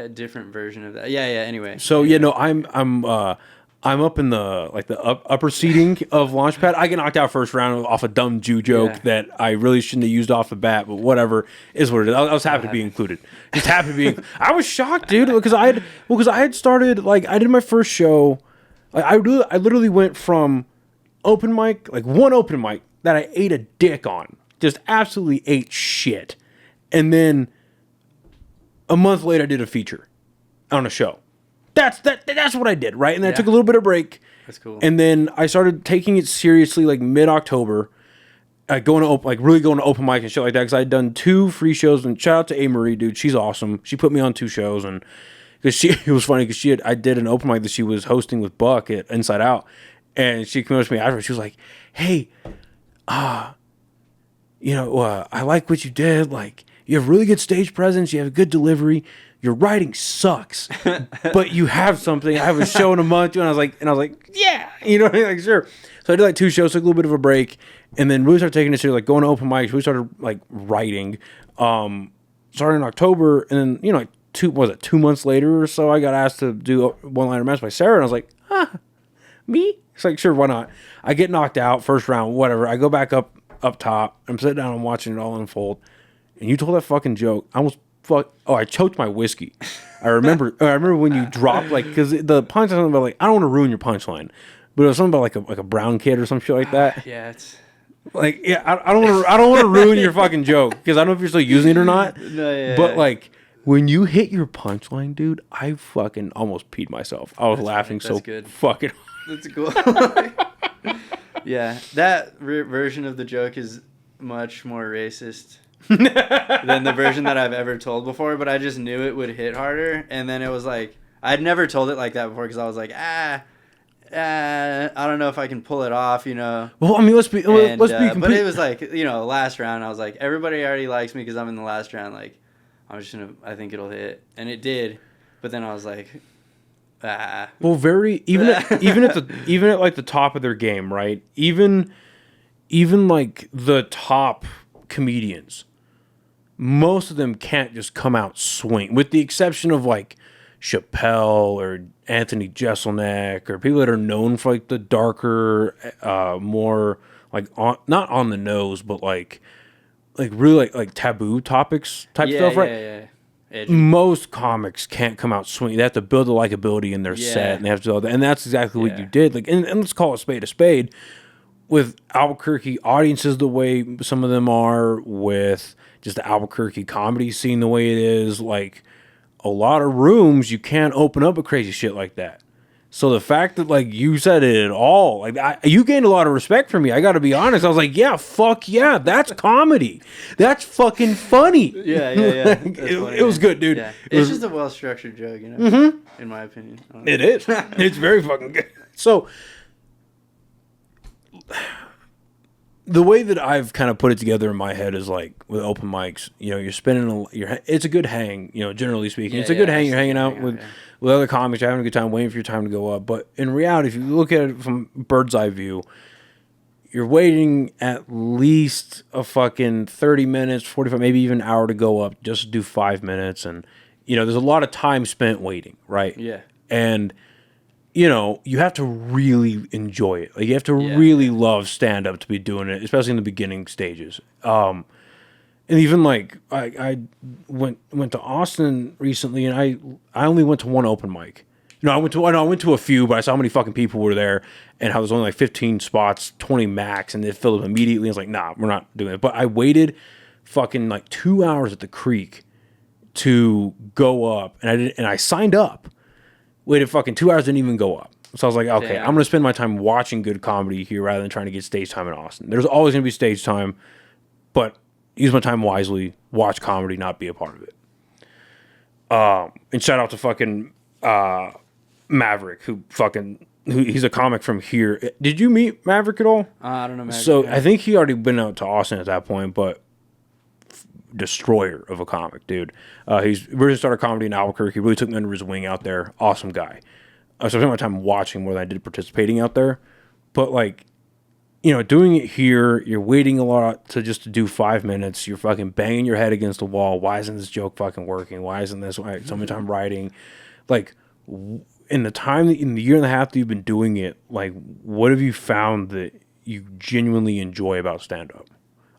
Speaker 2: different version of that. Yeah. Anyway.
Speaker 3: So I'm up in the like the upper seating of Launchpad. I get knocked out first round off a dumb Jew joke that I really shouldn't have used off the bat, but whatever is what it is. I was happy to be included. Just happy to be. I was shocked, dude, because I had started, like, I did my first show. Like I literally went from open mic, like one open mic that I ate a dick on. Just absolutely ate shit. And then a month later, I did a feature on a show. That's what I did, right? And then I took a little bit of break.
Speaker 2: That's cool.
Speaker 3: And then I started taking it seriously, like mid-October, really going to open mic and shit like that, because I had done 2 free shows. And shout out to A. Marie, dude, she's awesome. She put me on 2 shows, and because it was funny because I did an open mic that she was hosting with Buck at Inside Out, and she came up to me after. She was like, "Hey, I like what you did. Like, you have really good stage presence. You have a good delivery. Your writing sucks, but you have something. I have a show in a month." And I was like, yeah, you know what I mean? Like, sure. So I did like 2 shows, took a little bit of a break, and then really started taking it serious, like going to open mics. We started like writing, started in October, and then, like 2 months later or so, I got asked to do One Liner Madness by Sarah, and I was like, me? It's like, sure, why not? I get knocked out first round, whatever. I go back up top. I'm sitting down and watching it all unfold. And you told that fucking joke. I choked my whiskey. I remember when you dropped, like, because the punchline, something about, like, I don't want to ruin your punchline, but it was something about like a brown kid or some shit like that.
Speaker 2: Yeah, it's
Speaker 3: like, I don't want to ruin your fucking joke, because I don't know if you're still using it or not. But like, when you hit your punchline, dude, I fucking almost peed myself. I was laughing so good. Fucking.
Speaker 2: That's cool. Yeah, that version of the joke is much more racist than the version that I've ever told before, but I just knew it would hit harder. And then it was like, I'd never told it like that before, because I was like, I don't know if I can pull it off, Well,
Speaker 3: I mean, let's be complete.
Speaker 2: But it was like, last round, I was like, everybody already likes me because I'm in the last round. Like, I think it'll hit. And it did. But then I was like,
Speaker 3: Well, even at like the top of their game, right? Even like the top comedians, most of them can't just come out swing, with the exception of like Chappelle or Anthony Jeselnik, or people that are known for like the darker, more like not on the nose, but like like really like taboo topics type stuff, right?
Speaker 2: Yeah.
Speaker 3: Most comics can't come out swinging. They have to build the likability in their set, and they have to do all that. And that's exactly what you did. Like, and let's call a spade a spade. With Albuquerque audiences the way some of them are, with just the Albuquerque comedy scene the way it is, like a lot of rooms you can't open up a crazy shit like that. So the fact that like you said it at all, like you gained a lot of respect from me. I got to be honest. I was like, yeah, fuck yeah, that's comedy. That's fucking funny.
Speaker 2: Yeah.
Speaker 3: Like, it was good, dude.
Speaker 2: Yeah. It's just a well structured joke, you know. In my opinion,
Speaker 3: it is. It's very fucking good. So the way that I've kind of put it together in my head is like with open mics, you know, you're spending it's a good hang, you know, generally speaking. It's a good hang. You're hanging out with other comics, you're having a good time, waiting for your time to go up. But in reality, if you look at it from bird's eye view, you're waiting at least a fucking 30 minutes, 45, maybe even an hour to go up, just to do 5 minutes. And, you know, there's a lot of time spent waiting, right?
Speaker 2: Yeah.
Speaker 3: And, you know, you have to really enjoy it. Like, you have to really love stand-up to be doing it, especially in the beginning stages. And even like I went to Austin recently, and I only went to one open mic. You know, I went to a few, but I saw how many fucking people were there, and how there's only like 15 spots, 20 max, and it filled up immediately. I was like, nah, we're not doing it. But I waited fucking like 2 hours at the Creek to go up, and I signed up. Waited fucking 2 hours, didn't even go up. So I was like, okay, I'm gonna spend my time watching good comedy here rather than trying to get stage time in Austin. There's always gonna be stage time, but use my time wisely, watch comedy, not be a part of it. And shout out to fucking Maverick, he's a comic from here. Did you meet Maverick at all?
Speaker 2: I don't know Maverick.
Speaker 3: So I think he already been out to Austin at that point, but destroyer of a comic, dude. He's originally started comedy in Albuquerque, really took me under his wing out there. Awesome guy. So I spent my time watching more than I did participating out there. But like, you know, doing it here, you're waiting a lot to do 5 minutes. You're fucking banging your head against the wall. Why isn't this joke fucking working? Why isn't this? Why so many time writing? Like, in the year and a half that you've been doing it, like, what have you found that you genuinely enjoy about stand-up?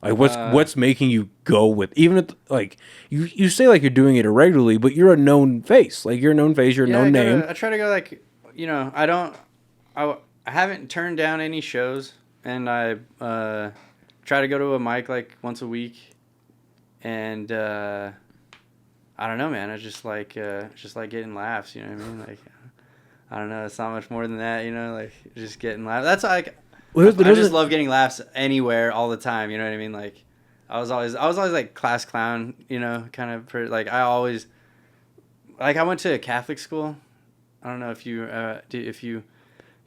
Speaker 3: Like, what's making you go with, even if, like, you say like you're doing it irregularly, but you're a known face. Like, you're a known face, you're a known name.
Speaker 2: I try to go, like, you know, I haven't turned down any shows. And I try to go to a mic like once a week, and I don't know, man. I just like getting laughs. You know what I mean? Like, I don't know. It's not much more than that. You know, like just getting laughs. That's like I just love getting laughs anywhere, all the time. You know what I mean? Like, I was always like class clown. You know, kind of like I went to a Catholic school. I don't know if you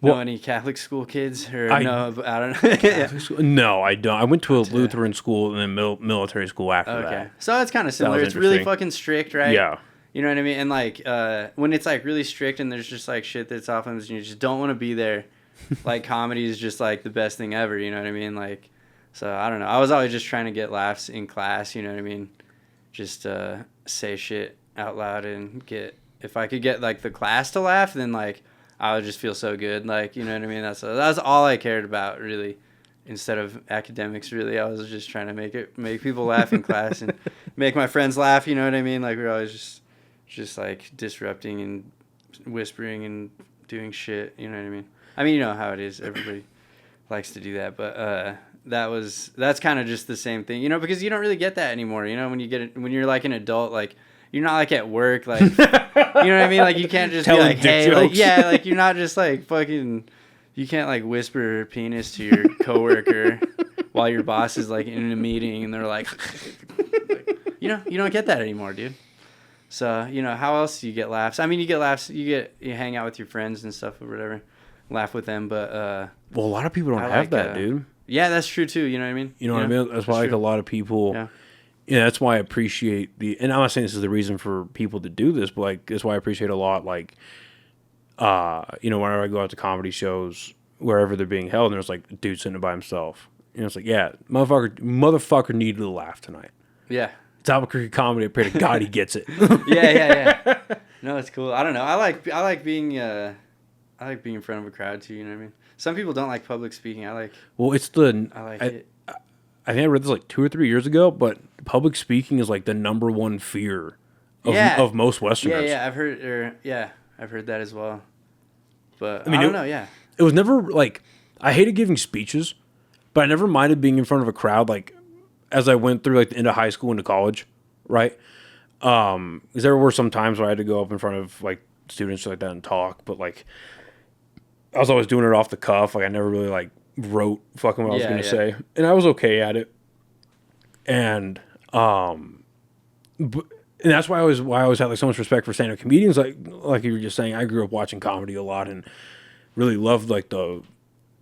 Speaker 2: know any Catholic school kids, or I don't know.
Speaker 3: No, I don't. I went to a Lutheran school and then military school after that.
Speaker 2: So that's kind of similar. It's really fucking strict, right?
Speaker 3: Yeah.
Speaker 2: You know what I mean? And like when it's like really strict and there's just like shit that's off limits and you just don't want to be there, like comedy is just like the best thing ever. You know what I mean? Like, so I don't know. I was always just trying to get laughs in class. You know what I mean? Just say shit out loud and if I could get like the class to laugh, then like I would just feel so good, like, you know what I mean? That's all I cared about, really, instead of academics, really. I was just trying to make people laugh in class and make my friends laugh, you know what I mean? Like, we were always just like disrupting and whispering and doing shit, you know what I mean? I mean, you know how it is. Everybody likes to do that, but that's kind of just the same thing, you know, because you don't really get that anymore, you know, when you're like an adult, like, you're not like at work, like, you know what I mean? Like, you can't just be like, hey, like, yeah, like, you're not just like fucking, you can't like whisper penis to your coworker while your boss is like in a meeting and they're like, you know, you don't get that anymore, dude. So, you know, how else do you get laughs? I mean, you get laughs, you hang out with your friends and stuff or whatever, laugh with them, but,
Speaker 3: well, a lot of people don't have that, dude.
Speaker 2: Yeah, that's true too, you know what I mean?
Speaker 3: You know what I mean? That's why, like, a lot of people. Yeah, that's why I appreciate and I'm not saying this is the reason for people to do this, but like, that's why I appreciate a lot, like, you know, whenever I go out to comedy shows, wherever they're being held, and there's like a dude sitting by himself. You know, it's like, yeah, motherfucker needed a laugh tonight.
Speaker 2: Yeah.
Speaker 3: It's Albuquerque comedy. I pray to God he gets it.
Speaker 2: Yeah. No, it's cool. I don't know. I like being in front of a crowd too, you know what I mean? Some people don't like public speaking.
Speaker 3: Well, it's
Speaker 2: I like it.
Speaker 3: I think I read this like 2 or 3 years ago, but public speaking is like the number one fear of most Westerners.
Speaker 2: Yeah, I've heard that as well. But I don't know, yeah.
Speaker 3: It was never like, I hated giving speeches, but I never minded being in front of a crowd, like, as I went through, like, into high school into college, right? Because there were some times where I had to go up in front of, like, students like that and talk, but, like, I was always doing it off the cuff. Like, I never really, like, wrote fucking what I was going to say. And I was okay at it. And, and that's why I always had, like, so much respect for stand-up comedians. Like you were just saying, I grew up watching comedy a lot and really loved, like,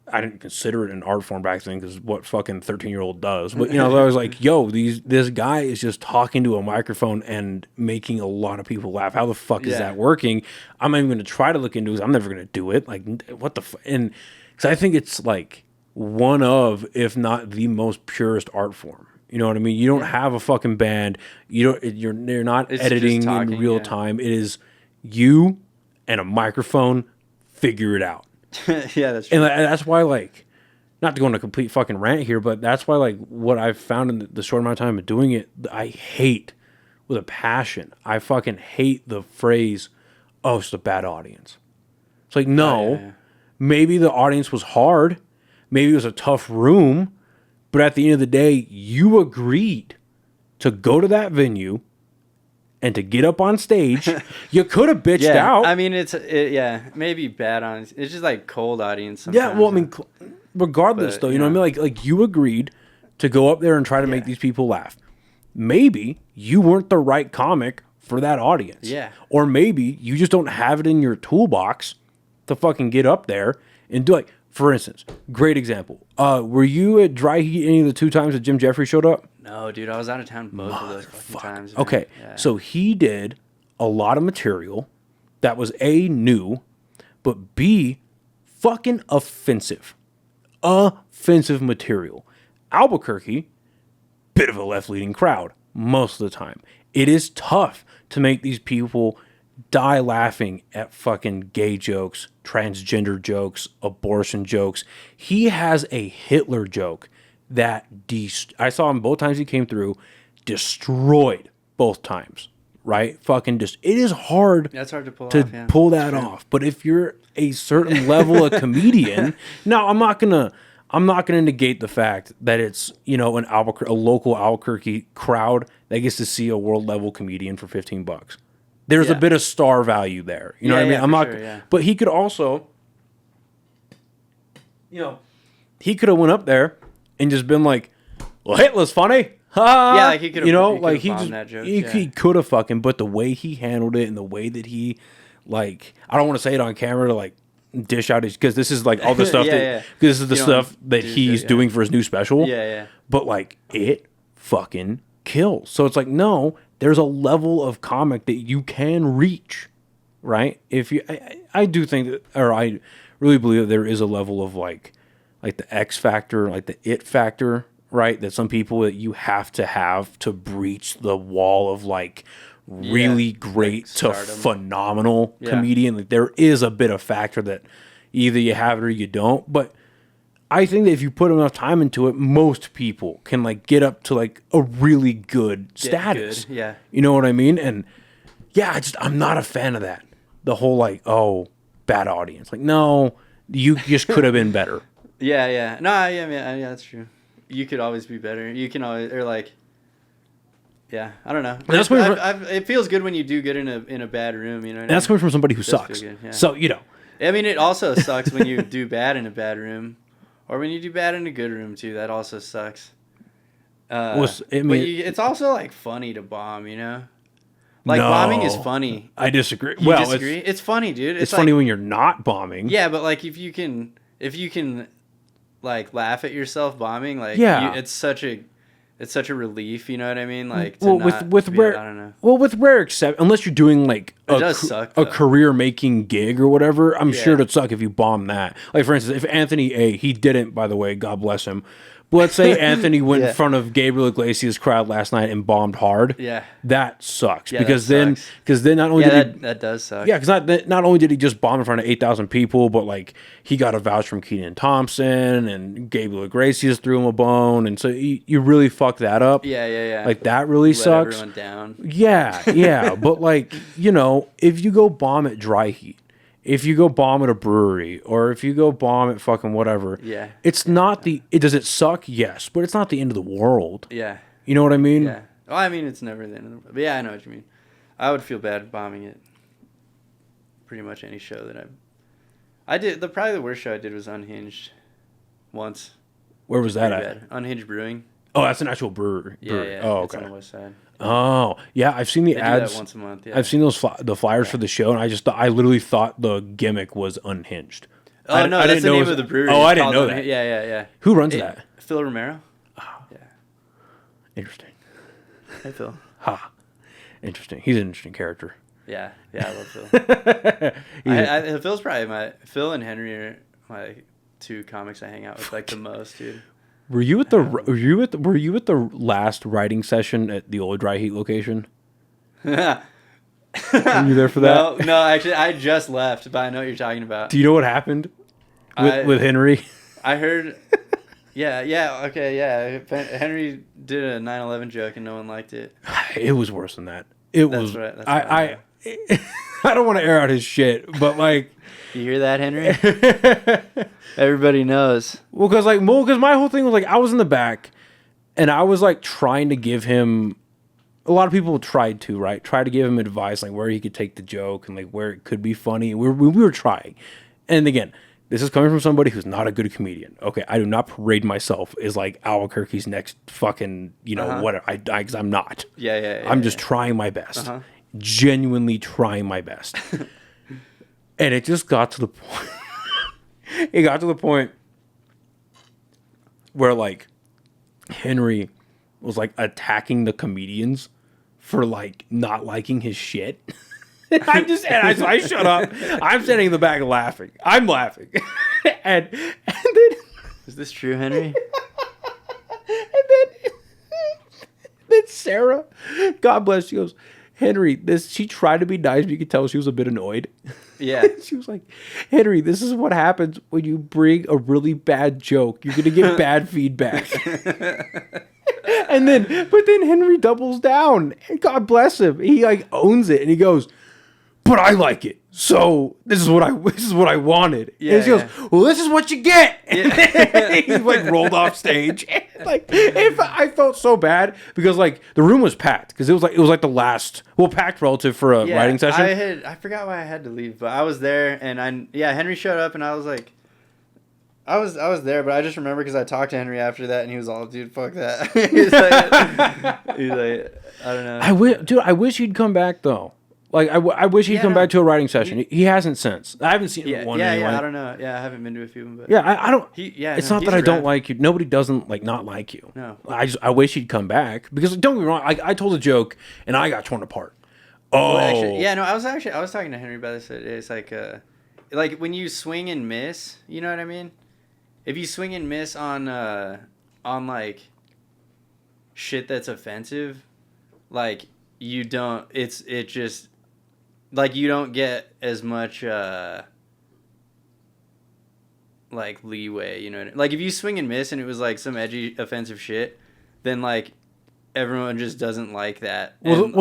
Speaker 3: I didn't consider it an art form back then because what fucking 13-year-old does. But, you know, I was like, yo, this guy is just talking to a microphone and making a lot of people laugh. How the fuck is that working? I'm not even going to try to look into it. I'm never going to do it. Like, what the fuck? And because I think it's, like, one of, if not the most purest art form. You know what I mean? You don't have a fucking band. You're not editing in real time. It is you and a microphone. Figure it out.
Speaker 2: Yeah, that's true.
Speaker 3: And that's why, like, not to go on a complete fucking rant here, but that's why, like, what I've found in the short amount of time of doing it, I hate with a passion. I fucking hate the phrase, "Oh, it's a bad audience." It's like, no, maybe the audience was hard, maybe it was a tough room, but at the end of the day, you agreed to go to that venue and to get up on stage. You could have bitched out.
Speaker 2: I mean, maybe bad audience. It's just like cold audience sometimes.
Speaker 3: Yeah, well, I mean, regardless, though, you know what I mean? Like you agreed to go up there and try to make these people laugh. Maybe you weren't the right comic for that audience.
Speaker 2: Yeah.
Speaker 3: Or maybe you just don't have it in your toolbox to fucking get up there and do, like, for instance, great example. Were you at Dry Heat any of the 2 times that Jim Jeffries showed up?
Speaker 2: No, dude, I was out of town both of those fucking times. Man.
Speaker 3: Okay, so he did a lot of material that was A, new, but B, fucking offensive. Offensive material. Albuquerque, bit of a left-leaning crowd most of the time. It is tough to make these people die laughing at fucking gay jokes, transgender jokes, abortion jokes. He has a Hitler joke that I saw him both times he came through, destroyed both times, right? Fucking it is hard.
Speaker 2: That's hard to
Speaker 3: pull that off. But if you're a certain level of comedian, now I'm not gonna negate the fact that it's, you know, a local Albuquerque crowd that gets to see a world level comedian for $15. There's a bit of star value there. You know what I mean? I'm not, but he could also, you know, he could have went up there and just been like, "Well, Hitler's funny."
Speaker 2: Yeah, like he could have,
Speaker 3: you know, like he could have fucking, but the way he handled it and the way that he, like, I don't want to say it on camera to, like, dish out his, because this is like all the stuff because this is the stuff that he's doing for his new special. But, like, it fucking kills. So it's like, no, there's a level of comic that you can reach, right? If you, I do think that, or I really believe that there is a level of, like the X factor, like the it factor, right? That some people that you have to breach the wall of, like, really great to phenomenal comedian. Like, there is a bit of factor that either you have it or you don't. But I think that if you put enough time into it, most people can, like, get up to, like, a really good status.
Speaker 2: Good. Yeah.
Speaker 3: You know what I mean? And yeah, I'm not a fan of that. The whole, like, oh, bad audience. Like, no, you just could have been better.
Speaker 2: Yeah. No, yeah, that's true. You could always be better. You can always, or, like, yeah, I don't know. It feels good when you do good in a bad room, you know.
Speaker 3: And that's coming from somebody who sucks. Good, yeah. So, you know.
Speaker 2: I mean, it also sucks when you do bad in a bad room, or when you do bad in a good room too. That also sucks. But it's also, like, funny to bomb, you know. Like, bombing is funny.
Speaker 3: I disagree.
Speaker 2: You disagree? It's funny, dude.
Speaker 3: It's funny when you're not bombing.
Speaker 2: Yeah, but, like, if you can, like, laugh at yourself bombing, like, it's such a relief, you know what I mean? Like, with
Speaker 3: rare except, unless you're doing, like, a career making gig or whatever, I'm sure it'd suck if you bomb that. Like, for instance, if Anthony A, he didn't, by the way, God bless him, But let's say Anthony went in front of Gabriel Iglesias' crowd last night and bombed hard.
Speaker 2: Yeah.
Speaker 3: That sucks.
Speaker 2: Yeah,
Speaker 3: because
Speaker 2: that
Speaker 3: then not only did he...
Speaker 2: that does suck.
Speaker 3: Yeah, because not only did he just bomb in front of 8,000 people, but like he got a vouch from Kenan Thompson and Gabriel Iglesias threw him a bone. And so you really fucked that up.
Speaker 2: Yeah.
Speaker 3: Like that really sucks.
Speaker 2: Everyone down.
Speaker 3: Yeah. But like, if you go bomb at Dry Heat, if you go bomb at a brewery, or if you go bomb at fucking whatever, it's not does it suck? Yes, but it's not the end of the world.
Speaker 2: Yeah.
Speaker 3: You know what I mean?
Speaker 2: Yeah. Well, I mean, it's never the end of the world. But yeah, I know what you mean. I would feel bad bombing it. Pretty much any show that I did. Probably the worst show I did was Unhinged once.
Speaker 3: Where was that at?
Speaker 2: Bad. Unhinged Brewing.
Speaker 3: Oh, that's an actual brewery.
Speaker 2: Yeah.
Speaker 3: Oh,
Speaker 2: it's
Speaker 3: okay.
Speaker 2: on the west side.
Speaker 3: Oh, yeah. I've seen the ads.
Speaker 2: Do that once a month. Yeah.
Speaker 3: I've seen the flyers for the show, and I literally thought the gimmick was Unhinged.
Speaker 2: Oh no, that's the name of the brewery.
Speaker 3: Oh, I didn't know that.
Speaker 2: Yeah.
Speaker 3: Who runs that?
Speaker 2: Phil Romero.
Speaker 3: Oh,
Speaker 2: yeah.
Speaker 3: Interesting.
Speaker 2: Hey Phil.
Speaker 3: Ha. Interesting. He's an interesting character.
Speaker 2: Yeah, I love Phil. Phil's probably Phil and Henry are my two comics I hang out with like the most, dude.
Speaker 3: Were you at the last writing session at the old Dry Heat location? Were you there for that?
Speaker 2: No, actually, I just left, but I know what you're talking about.
Speaker 3: Do you know what happened with Henry?
Speaker 2: I heard. Yeah, okay, yeah. Henry did a 9/11 joke and no one liked it.
Speaker 3: It was worse than that. That's right. I don't want to air out his shit, but like,
Speaker 2: you hear that, Henry? Everybody knows.
Speaker 3: Well, because my whole thing was like, I was in the back, and I was like trying to give him. A lot of people tried to give him advice, like where he could take the joke and like where it could be funny. We were trying, and again, this is coming from somebody who's not a good comedian. Okay, I do not parade myself as like Albuquerque's next fucking whatever. Because I'm not.
Speaker 2: Yeah.
Speaker 3: I'm just trying my best. Genuinely trying my best. And it just got to the point. It got to the point where like Henry was like attacking the comedians for like not liking his shit. I shut up. I'm standing in the back laughing. I'm laughing. and then
Speaker 2: is this true, Henry?
Speaker 3: and then Sarah, God bless, she goes, Henry, she tried to be nice, but you could tell she was a bit annoyed.
Speaker 2: Yeah.
Speaker 3: She was like, Henry, this is what happens when you bring a really bad joke. You're going to get bad feedback. But then Henry doubles down. And God bless him. He like owns it and he goes, but I like it. So this is what I wanted.
Speaker 2: Yeah,
Speaker 3: and he goes, well, this is what you get.
Speaker 2: Yeah.
Speaker 3: He like rolled off stage. I felt so bad because like the room was packed because it was like the last packed relative for a writing session.
Speaker 2: I forgot why I had to leave, but I was there and Henry showed up and I was like, I was there, but I just remember because I talked to Henry after that and he was all, dude, fuck that. he's like, I don't know.
Speaker 3: I wish he'd come back though. Like I wish he'd come back to a writing session. He hasn't since. I haven't seen him one.
Speaker 2: Anyway. I don't know. Yeah, I haven't been to a few of them. But
Speaker 3: I don't. It's not that I don't like you. Nobody doesn't like not like you.
Speaker 2: No.
Speaker 3: I wish he'd come back because don't get me wrong. I told a joke and I got torn apart. Oh.
Speaker 2: Well, actually, I was talking to Henry about this. It's like when you swing and miss. You know what I mean? If you swing and miss on like shit that's offensive, like you don't. It just. Like, you don't get as much, like, leeway, you know what I mean? Like, if you swing and miss and it was, like, some edgy, offensive shit, then, like, everyone just doesn't like that. And,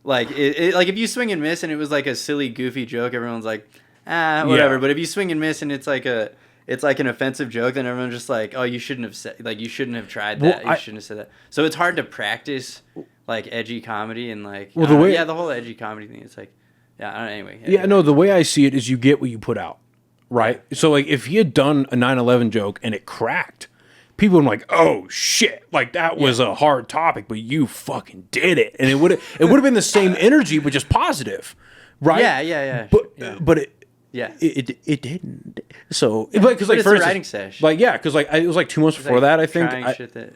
Speaker 2: like, if you swing and miss and it was, like, a silly, goofy joke, everyone's like, whatever. Yeah. But if you swing and miss and it's, like, an offensive joke, then everyone's just like, oh, you shouldn't have tried that. You shouldn't have said that. So it's hard to practice, like, edgy comedy and, like, the whole edgy comedy thing, it's, like, yeah, I don't know, anyway.
Speaker 3: Yeah, no, the way I see it is you get what you put out, right? Yeah. So, like, if he had done a 9/11 joke and it cracked, people would be like, oh, shit, like, that was a hard topic, but you fucking did it. And it would have been the same energy, but just positive, right?
Speaker 2: Yeah.
Speaker 3: But it didn't. So, because like,
Speaker 2: it's
Speaker 3: for
Speaker 2: a writing session.
Speaker 3: Like, yeah, because like it was like 2 months before that, I think.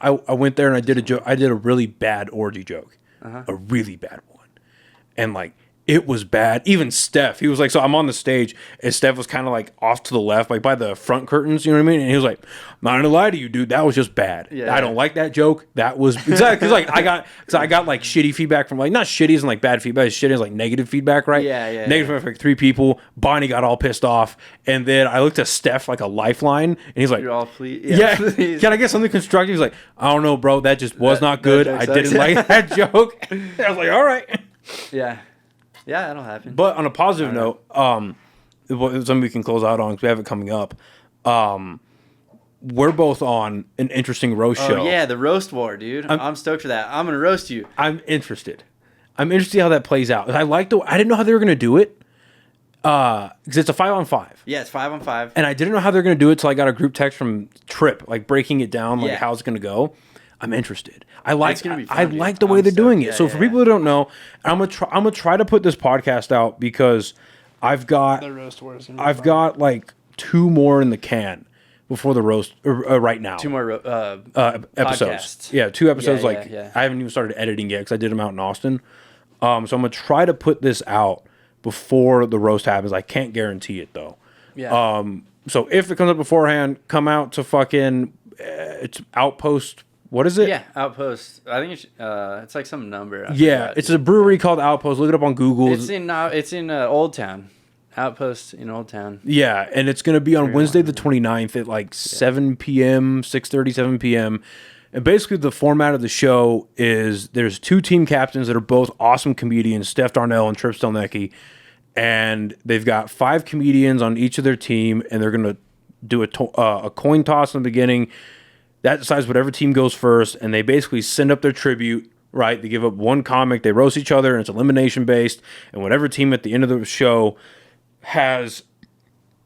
Speaker 3: I went there and I did a joke. I did a really bad orgy joke, a really bad one, and like. It was bad. Even Steph, he was like, so I'm on the stage, and Steph was kind of like off to the left, like by the front curtains, you know what I mean? And he was like, I'm not gonna lie to you, dude, that was just bad. Yeah. I don't like that joke. That was exactly because like I got like shitty feedback from like not shitty as in like bad feedback, shitty as like negative feedback, right?
Speaker 2: Yeah.
Speaker 3: Negative feedback from like 3 people. Bonnie got all pissed off, and then I looked at Steph like a lifeline, and he's like,
Speaker 2: "You're all please,
Speaker 3: please. Can I get something constructive?" He's like, "I don't know, bro. That just was not good. I didn't like that joke." I was like, "All right."
Speaker 2: Yeah. Yeah, that'll happen.
Speaker 3: But on a positive note, something we can close out on because we have it coming up. We're both on an interesting roast show.
Speaker 2: Oh yeah, the roast war, dude. I'm stoked for that. I'm gonna roast you.
Speaker 3: I'm interested. I'm interested to see how that plays out. I didn't know how they were gonna do it. Because it's a 5-on-5.
Speaker 2: Yeah, it's 5-on-5.
Speaker 3: And I didn't know how they're gonna do it till I got a group text from Trip, like breaking it down, like how it's gonna go. I'm interested. I like the way they're doing it. So for people who don't know, I'm gonna try to put this podcast out because I've got like 2 more in the can before the roast right now.
Speaker 2: 2 more
Speaker 3: episodes.
Speaker 2: Podcasts.
Speaker 3: Yeah, 2 episodes. I haven't even started editing yet because I did them out in Austin. So I'm gonna try to put this out before the roast happens. I can't guarantee it though.
Speaker 2: Yeah.
Speaker 3: So if it comes up beforehand, come out to fucking it's Outpost. What is it?
Speaker 2: Yeah, Outpost. I think it's like some number.
Speaker 3: It's a brewery called Outpost. Look it up on Google.
Speaker 2: It's in Old Town. Outpost in Old Town.
Speaker 3: Yeah, and it's going to be on Wednesday the 29th at like 7 p.m., 6:30, 7 p.m. And basically the format of the show is there's 2 team captains that are both awesome comedians, Steph Darnell and Trip Stelnecki, and they've got 5 comedians on each of their team, and they're going to do a coin toss in the beginning. That decides whatever team goes first, and they basically send up their tribute, right? They give up 1 comic, they roast each other, and it's elimination based, and whatever team at the end of the show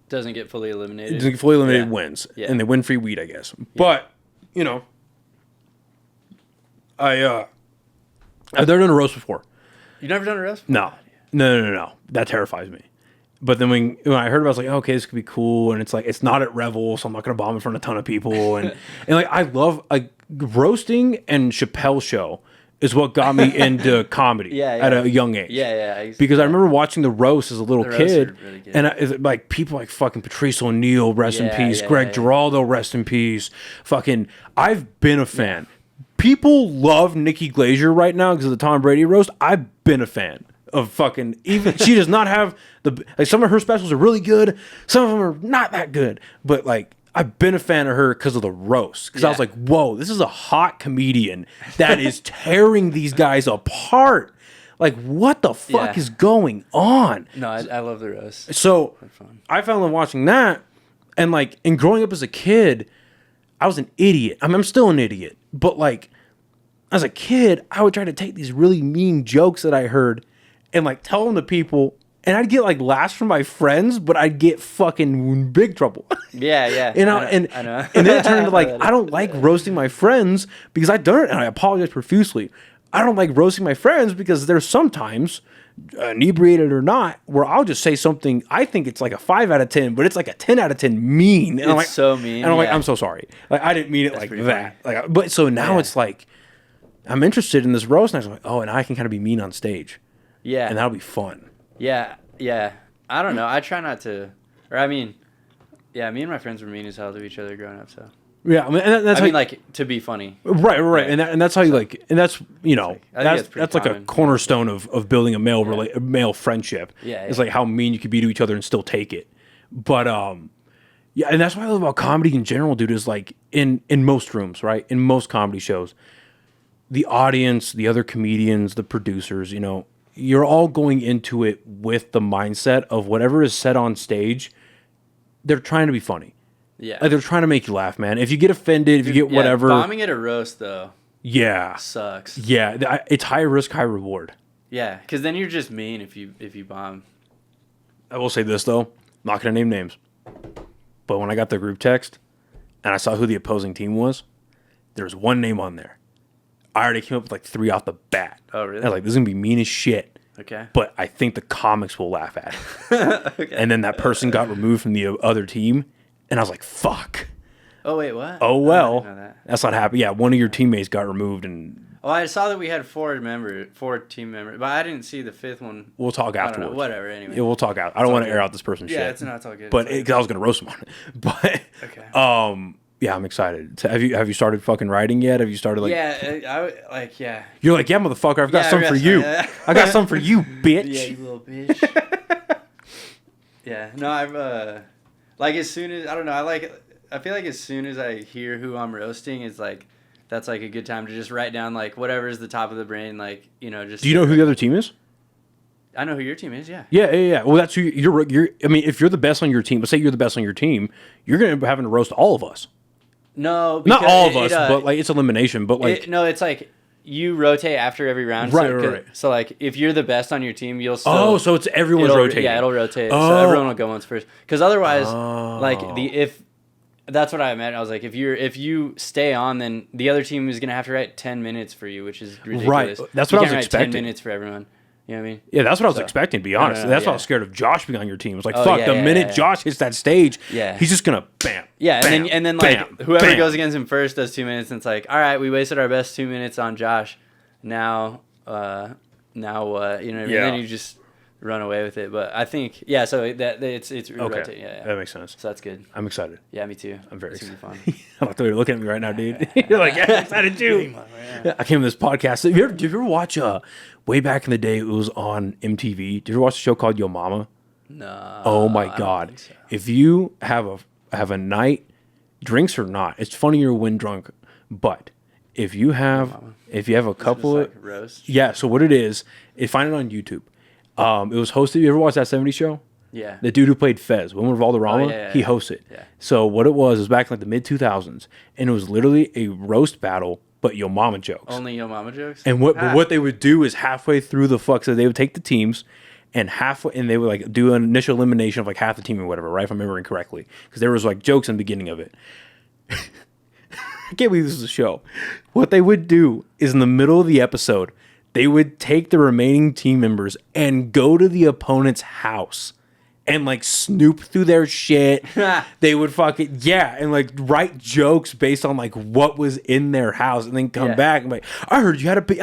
Speaker 2: doesn't get fully eliminated
Speaker 3: wins. Yeah. And they win free weed, I guess. Yeah. But, you know, I've never done a roast before.
Speaker 2: You've never done a roast?
Speaker 3: No. That terrifies me. But then when I heard about it, I was like, oh, okay, this could be cool. And it's like, it's not at Revel, so I'm not going to bomb in front of a ton of people. And like, I love roasting and Chappelle's show is what got me into comedy at a young age. Because I remember watching the roast as a little kid. Really and like people like fucking Patrice O'Neal, rest in peace. Greg Giraldo, rest in peace. Fucking, I've been a fan. People love Nikki Glaser right now because of the Tom Brady roast. I've been a fan of fucking, even she does not have some of her specials are really good, some of them are not that good, but like I've been a fan of her because of the roast, because I was like, whoa, this is a hot comedian that is tearing these guys apart. Like, what the fuck is going on?
Speaker 2: No, I love the roast.
Speaker 3: So I fell in love watching that, and like in growing up as a kid, I was an idiot. I'm still an idiot, but like as a kid, I would try to take these really mean jokes that I heard and like tell them to people, and I'd get like laughs from my friends, but I'd get fucking big trouble.
Speaker 2: Yeah.
Speaker 3: You know, I know. And then it turned into like, I don't like roasting my friends because I've done it, and I apologize profusely. I don't like roasting my friends because there's sometimes, inebriated or not, where I'll just say something, I think it's like a 5 out of 10, but it's like a 10 out of 10 mean. And
Speaker 2: it's like, so mean.
Speaker 3: And I'm like, I'm so sorry. Like, I didn't mean it like that. Like, but so now it's like, I'm interested in this roast, and I'm like, oh, and I can kind of be mean on stage.
Speaker 2: Yeah.
Speaker 3: And that'll be fun.
Speaker 2: Yeah. I don't know. I try not to, me and my friends were mean as hell to each other growing up, so.
Speaker 3: Yeah, I mean, and that's
Speaker 2: like to be funny.
Speaker 3: Right. And that's how you like, and that's, you know, that's like a cornerstone of building a male friendship.
Speaker 2: Yeah.
Speaker 3: It's like how mean you could be to each other and still take it. But, yeah, and that's what I love about comedy in general, dude, is like in most rooms, right? In most comedy shows, the audience, the other comedians, the producers, you know, you're all going into it with the mindset of whatever is said on stage, they're trying to be funny.
Speaker 2: Yeah.
Speaker 3: Like, they're trying to make you laugh, man. If you get offended, if you get whatever.
Speaker 2: Bombing at a roast, though.
Speaker 3: Yeah.
Speaker 2: Sucks.
Speaker 3: Yeah. It's high risk, high reward.
Speaker 2: Yeah. Because then you're just mean if you bomb.
Speaker 3: I will say this, though. I'm not going to name names. But when I got the group text and I saw who the opposing team was, there was one name on there. I already came up with like 3 off the bat.
Speaker 2: Oh, really?
Speaker 3: I was like, this is going to be mean as shit.
Speaker 2: Okay.
Speaker 3: But I think the comics will laugh at it. Okay. And then that person got removed from the other team. And I was like, fuck.
Speaker 2: Oh, wait, what?
Speaker 3: Oh, well. That's not happening. Yeah, one of your teammates got removed. And
Speaker 2: Oh, I saw that we had 4 team members, but I didn't see the 5th one.
Speaker 3: We'll talk afterwards.
Speaker 2: Whatever, anyway.
Speaker 3: Yeah, we'll talk out. I don't want to air out this person's shit.
Speaker 2: Yeah, it's all good.
Speaker 3: But because I was gonna roast him on it. But
Speaker 2: okay.
Speaker 3: Yeah, I'm excited. Have you started fucking writing yet? Have you started like?
Speaker 2: Yeah, yeah.
Speaker 3: You're like, yeah, motherfucker. I've got something for you.
Speaker 2: Yeah.
Speaker 3: I got something for you, bitch.
Speaker 2: Yeah, you little bitch. Yeah. No, I've like as soon as I don't know. I feel like as soon as I hear who I'm roasting, it's like that's like a good time to just write down like whatever's the top of the brain, like just.
Speaker 3: Do you know who the other team is?
Speaker 2: I know who your team is. Yeah.
Speaker 3: Yeah. Well, that's who you're. I mean, if you're the best on your team, let's say you're the best on your team, you're gonna be having to roast all of us.
Speaker 2: No,
Speaker 3: not all of us, but like it's elimination. But like
Speaker 2: it's like you rotate after every round.
Speaker 3: Right.
Speaker 2: So like if you're the best on your team, you'll still.
Speaker 3: Oh, so it's everyone's rotating.
Speaker 2: Yeah, it'll rotate. Oh. So everyone will go once first. Because otherwise, if that's what I meant. I was like, if you stay on, then the other team is gonna have to write 10 minutes for you, which is ridiculous.
Speaker 3: Right. That's what I was expecting.
Speaker 2: 10 minutes for everyone. You know what I mean?
Speaker 3: Yeah, that's what I was expecting, to be honest. That's why I was scared of Josh being on your team. It was like, fuck, the minute Josh hits that stage, he's just going to bam.
Speaker 2: Yeah,
Speaker 3: bam,
Speaker 2: and then like whoever goes against him first does 2 minutes, and it's like, all right, we wasted our best 2 minutes on Josh. Now what? You know what I mean? And then you just run away with it. But I think, so that it's rotating. Yeah.
Speaker 3: That makes sense.
Speaker 2: So that's good.
Speaker 3: I'm excited.
Speaker 2: Yeah, me too.
Speaker 3: I'm very excited.
Speaker 2: Fun.
Speaker 3: I thought you were looking at me right now, dude. You're like, yeah, I'm excited too. I came to this podcast. Did you ever watch way back in the day, it was on MTV. Did you ever watch a show called Yo Mama?
Speaker 2: No.
Speaker 3: Oh my God. So. If you have a night, drinks or not, it's funnier when drunk, but if you have a couple of
Speaker 2: roast?
Speaker 3: Yeah, so what it is, find it on YouTube. It was hosted. You ever watch that 70s show?
Speaker 2: Yeah.
Speaker 3: The dude who played Fez, Women of Valderrama, he hosts it.
Speaker 2: Yeah.
Speaker 3: So what it was back in like the mid 2000s, and it was literally a roast battle, but Yo Mama jokes.
Speaker 2: Only Yo Mama jokes.
Speaker 3: And what they would do is halfway through so they would take the teams, and they would like do an initial elimination of like half the team or whatever, right? If I'm remembering correctly, because there was like jokes in the beginning of it. I can't believe this is a show. What they would do is in the middle of the episode, they would take the remaining team members and go to the opponent's house and like snoop through their shit. They would and like write jokes based on like what was in their house, and then come back and like, I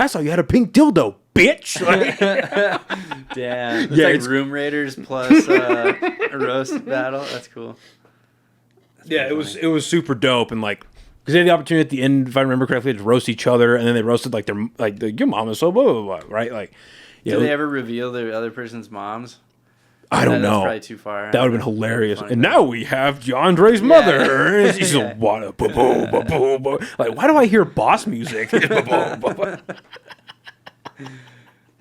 Speaker 3: saw you had a pink dildo, bitch. Like,
Speaker 2: damn. It's like Room Raiders plus a roast battle. That's cool.
Speaker 3: It was super dope, and like, because they had the opportunity at the end, if I remember correctly, to roast each other, and then they roasted like your mom is so blah blah blah, right? Like,
Speaker 2: did they ever reveal the other person's moms?
Speaker 3: I don't know.
Speaker 2: That's probably too far.
Speaker 3: That would have been hilarious. And now we have DeAndre's mother. She's like, what? Like, why do I hear boss music?
Speaker 2: Yeah,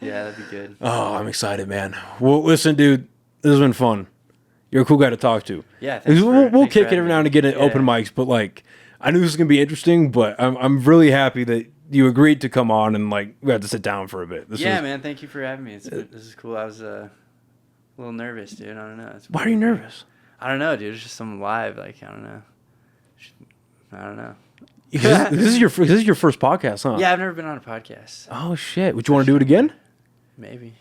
Speaker 2: that'd be good.
Speaker 3: Oh, I'm excited, man. Well, listen, dude, this has been fun. You're a cool guy to talk to.
Speaker 2: Yeah,
Speaker 3: we'll kick it every now and again at open mics, but like, I knew this was gonna be interesting, but I'm really happy that you agreed to come on and like we had to sit down for a bit.
Speaker 2: Man, thank you for having me. This is cool. I was a little nervous, dude. I don't know.
Speaker 3: Why are you nervous?
Speaker 2: I don't know, dude. It's just some live, like I don't know.
Speaker 3: This is your first podcast, huh?
Speaker 2: Yeah, I've never been on a podcast. So.
Speaker 3: Oh shit! Would you want to do it again?
Speaker 2: Maybe.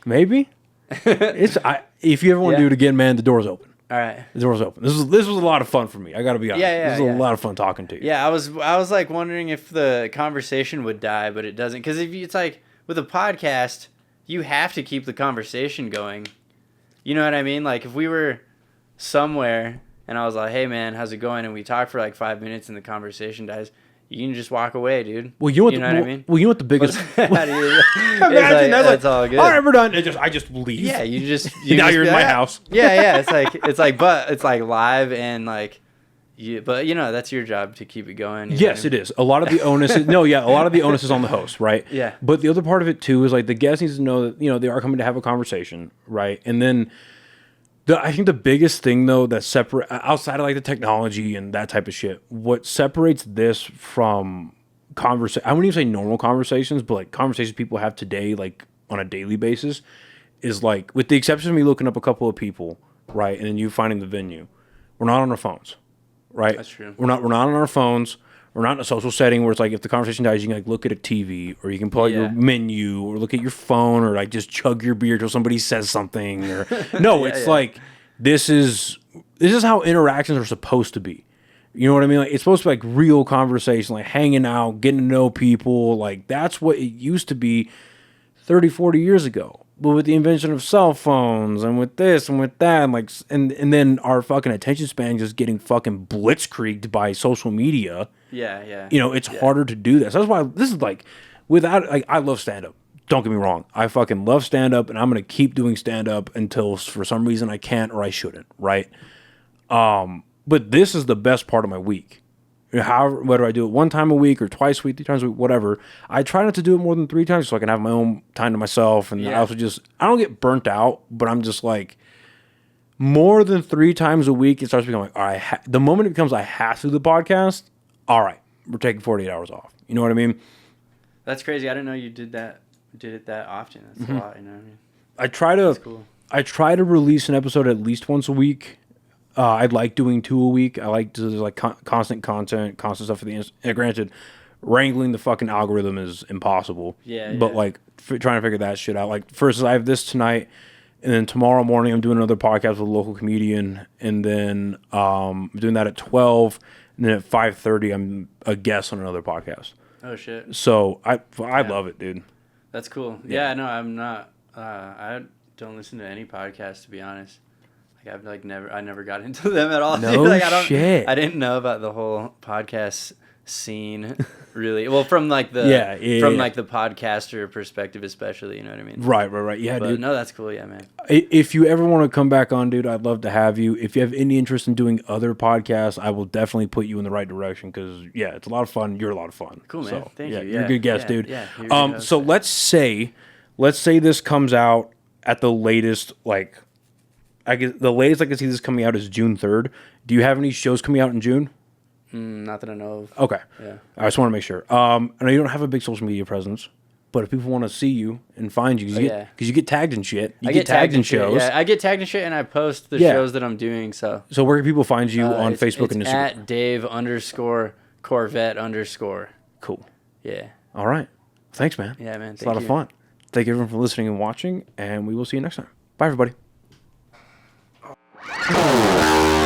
Speaker 3: If you ever want to do it again, man, the door's open.
Speaker 2: All right.
Speaker 3: The door's open. This was a lot of fun for me. I got to be honest. This was a lot of fun talking to you.
Speaker 2: Yeah, I was like wondering if the conversation would die, but it doesn't. Because it's like with a podcast, you have to keep the conversation going. You know what I mean? Like if we were somewhere and I was like, "Hey man, how's it going?" and we talk for like 5 minutes and the conversation dies, you can just walk away, dude.
Speaker 3: Well, you know what I mean? Well, you know what the biggest.
Speaker 2: Imagine that's all good.
Speaker 3: All right, we're done. I just leave.
Speaker 2: Yeah, you
Speaker 3: now you're in my house.
Speaker 2: Yeah. But it's like live and like, but that's your job to keep it going.
Speaker 3: Yes, it is. A lot of the onus. A lot of the onus is on the host, right?
Speaker 2: Yeah.
Speaker 3: But the other part of it too is like the guest needs to know that they are coming to have a conversation, right? And then. I think the biggest thing though that separate outside of like the technology and that type of shit, what separates this from conversation, I wouldn't even say normal conversations, but like conversations people have today, like on a daily basis, is like with the exception of me looking up a couple of people, right, and then you finding the venue, we're not on our phones, right?
Speaker 2: That's true.
Speaker 3: We're not on our phones. We're not in a social setting where it's like if the conversation dies, you can like look at a TV or you can pull out your menu or look at your phone or like just chug your beer till somebody says something. Or no, it's like this is how interactions are supposed to be. You know what I mean? Like, it's supposed to be like real conversation, like hanging out, getting to know people. Like, that's what it used to be 30, 40 years ago. But with the invention of cell phones and with this and with that, and like, and then our fucking attention span just getting fucking blitzkrieged by social media.
Speaker 2: Yeah.
Speaker 3: You know, it's harder to do this. That's why this is like, without, like, I love stand up. Don't get me wrong. I fucking love stand up, and I'm going to keep doing stand up until for some reason I can't or I shouldn't, right? But this is the best part of my week. However, whether I do it 1 time a week or twice a week, 3 times a week, whatever, I try not to do it more than 3 times so I can have my own time to myself. And I also I don't get burnt out, but I'm just like, more than 3 times a week, it starts becoming like, all right, the moment it becomes I have to do the podcast, all right, we're taking 48 hours off. You know what I mean?
Speaker 2: That's crazy. I didn't know you did it that often. That's a lot, you know what I mean?
Speaker 3: I try to release an episode at least once a week. I'd like doing 2 a week. I like to do like constant content, constant stuff for the granted, wrangling the fucking algorithm is impossible. But like trying to figure that shit out. Like first, I have this tonight, and then tomorrow morning I'm doing another podcast with a local comedian, and then I'm doing that at 12, and then at 5:30 I'm a guest on another podcast.
Speaker 2: Oh shit!
Speaker 3: So I love it, dude.
Speaker 2: That's cool. Yeah, no, I'm not. I don't listen to any podcasts, to be honest. Like I never got into them at all.
Speaker 3: No
Speaker 2: like,
Speaker 3: shit.
Speaker 2: I didn't know about the whole podcast scene, really. Well, from like the like the podcaster perspective, especially. You know what I mean?
Speaker 3: Right. Yeah,
Speaker 2: but,
Speaker 3: dude.
Speaker 2: No, that's cool. Yeah, man.
Speaker 3: If you ever want to come back on, dude, I'd love to have you. If you have any interest in doing other podcasts, I will definitely put you in the right direction because it's a lot of fun. You're a lot of fun.
Speaker 2: Cool, man.
Speaker 3: So,
Speaker 2: Thank you.
Speaker 3: You're a good guest, dude.
Speaker 2: Yeah.
Speaker 3: So let's say this comes out at the latest, like. The latest I can see this coming out is June 3rd. Do you have any shows coming out in June?
Speaker 2: Not that I know of.
Speaker 3: Okay.
Speaker 2: Yeah.
Speaker 3: I just want to make sure. I know you don't have a big social media presence, but if people want to see you and find you, because you get tagged in shit. You get tagged in shows.
Speaker 2: Yeah, I get tagged in shit, and I post the shows that I'm doing. So
Speaker 3: where can people find you on Facebook and Instagram?
Speaker 2: At Dave_Corvette_. Cool. Yeah.
Speaker 3: All right. Thanks, man.
Speaker 2: Yeah, man.
Speaker 3: It's a lot of fun. Thank you everyone for listening and watching, and we will see you next time. Bye, everybody. Oh.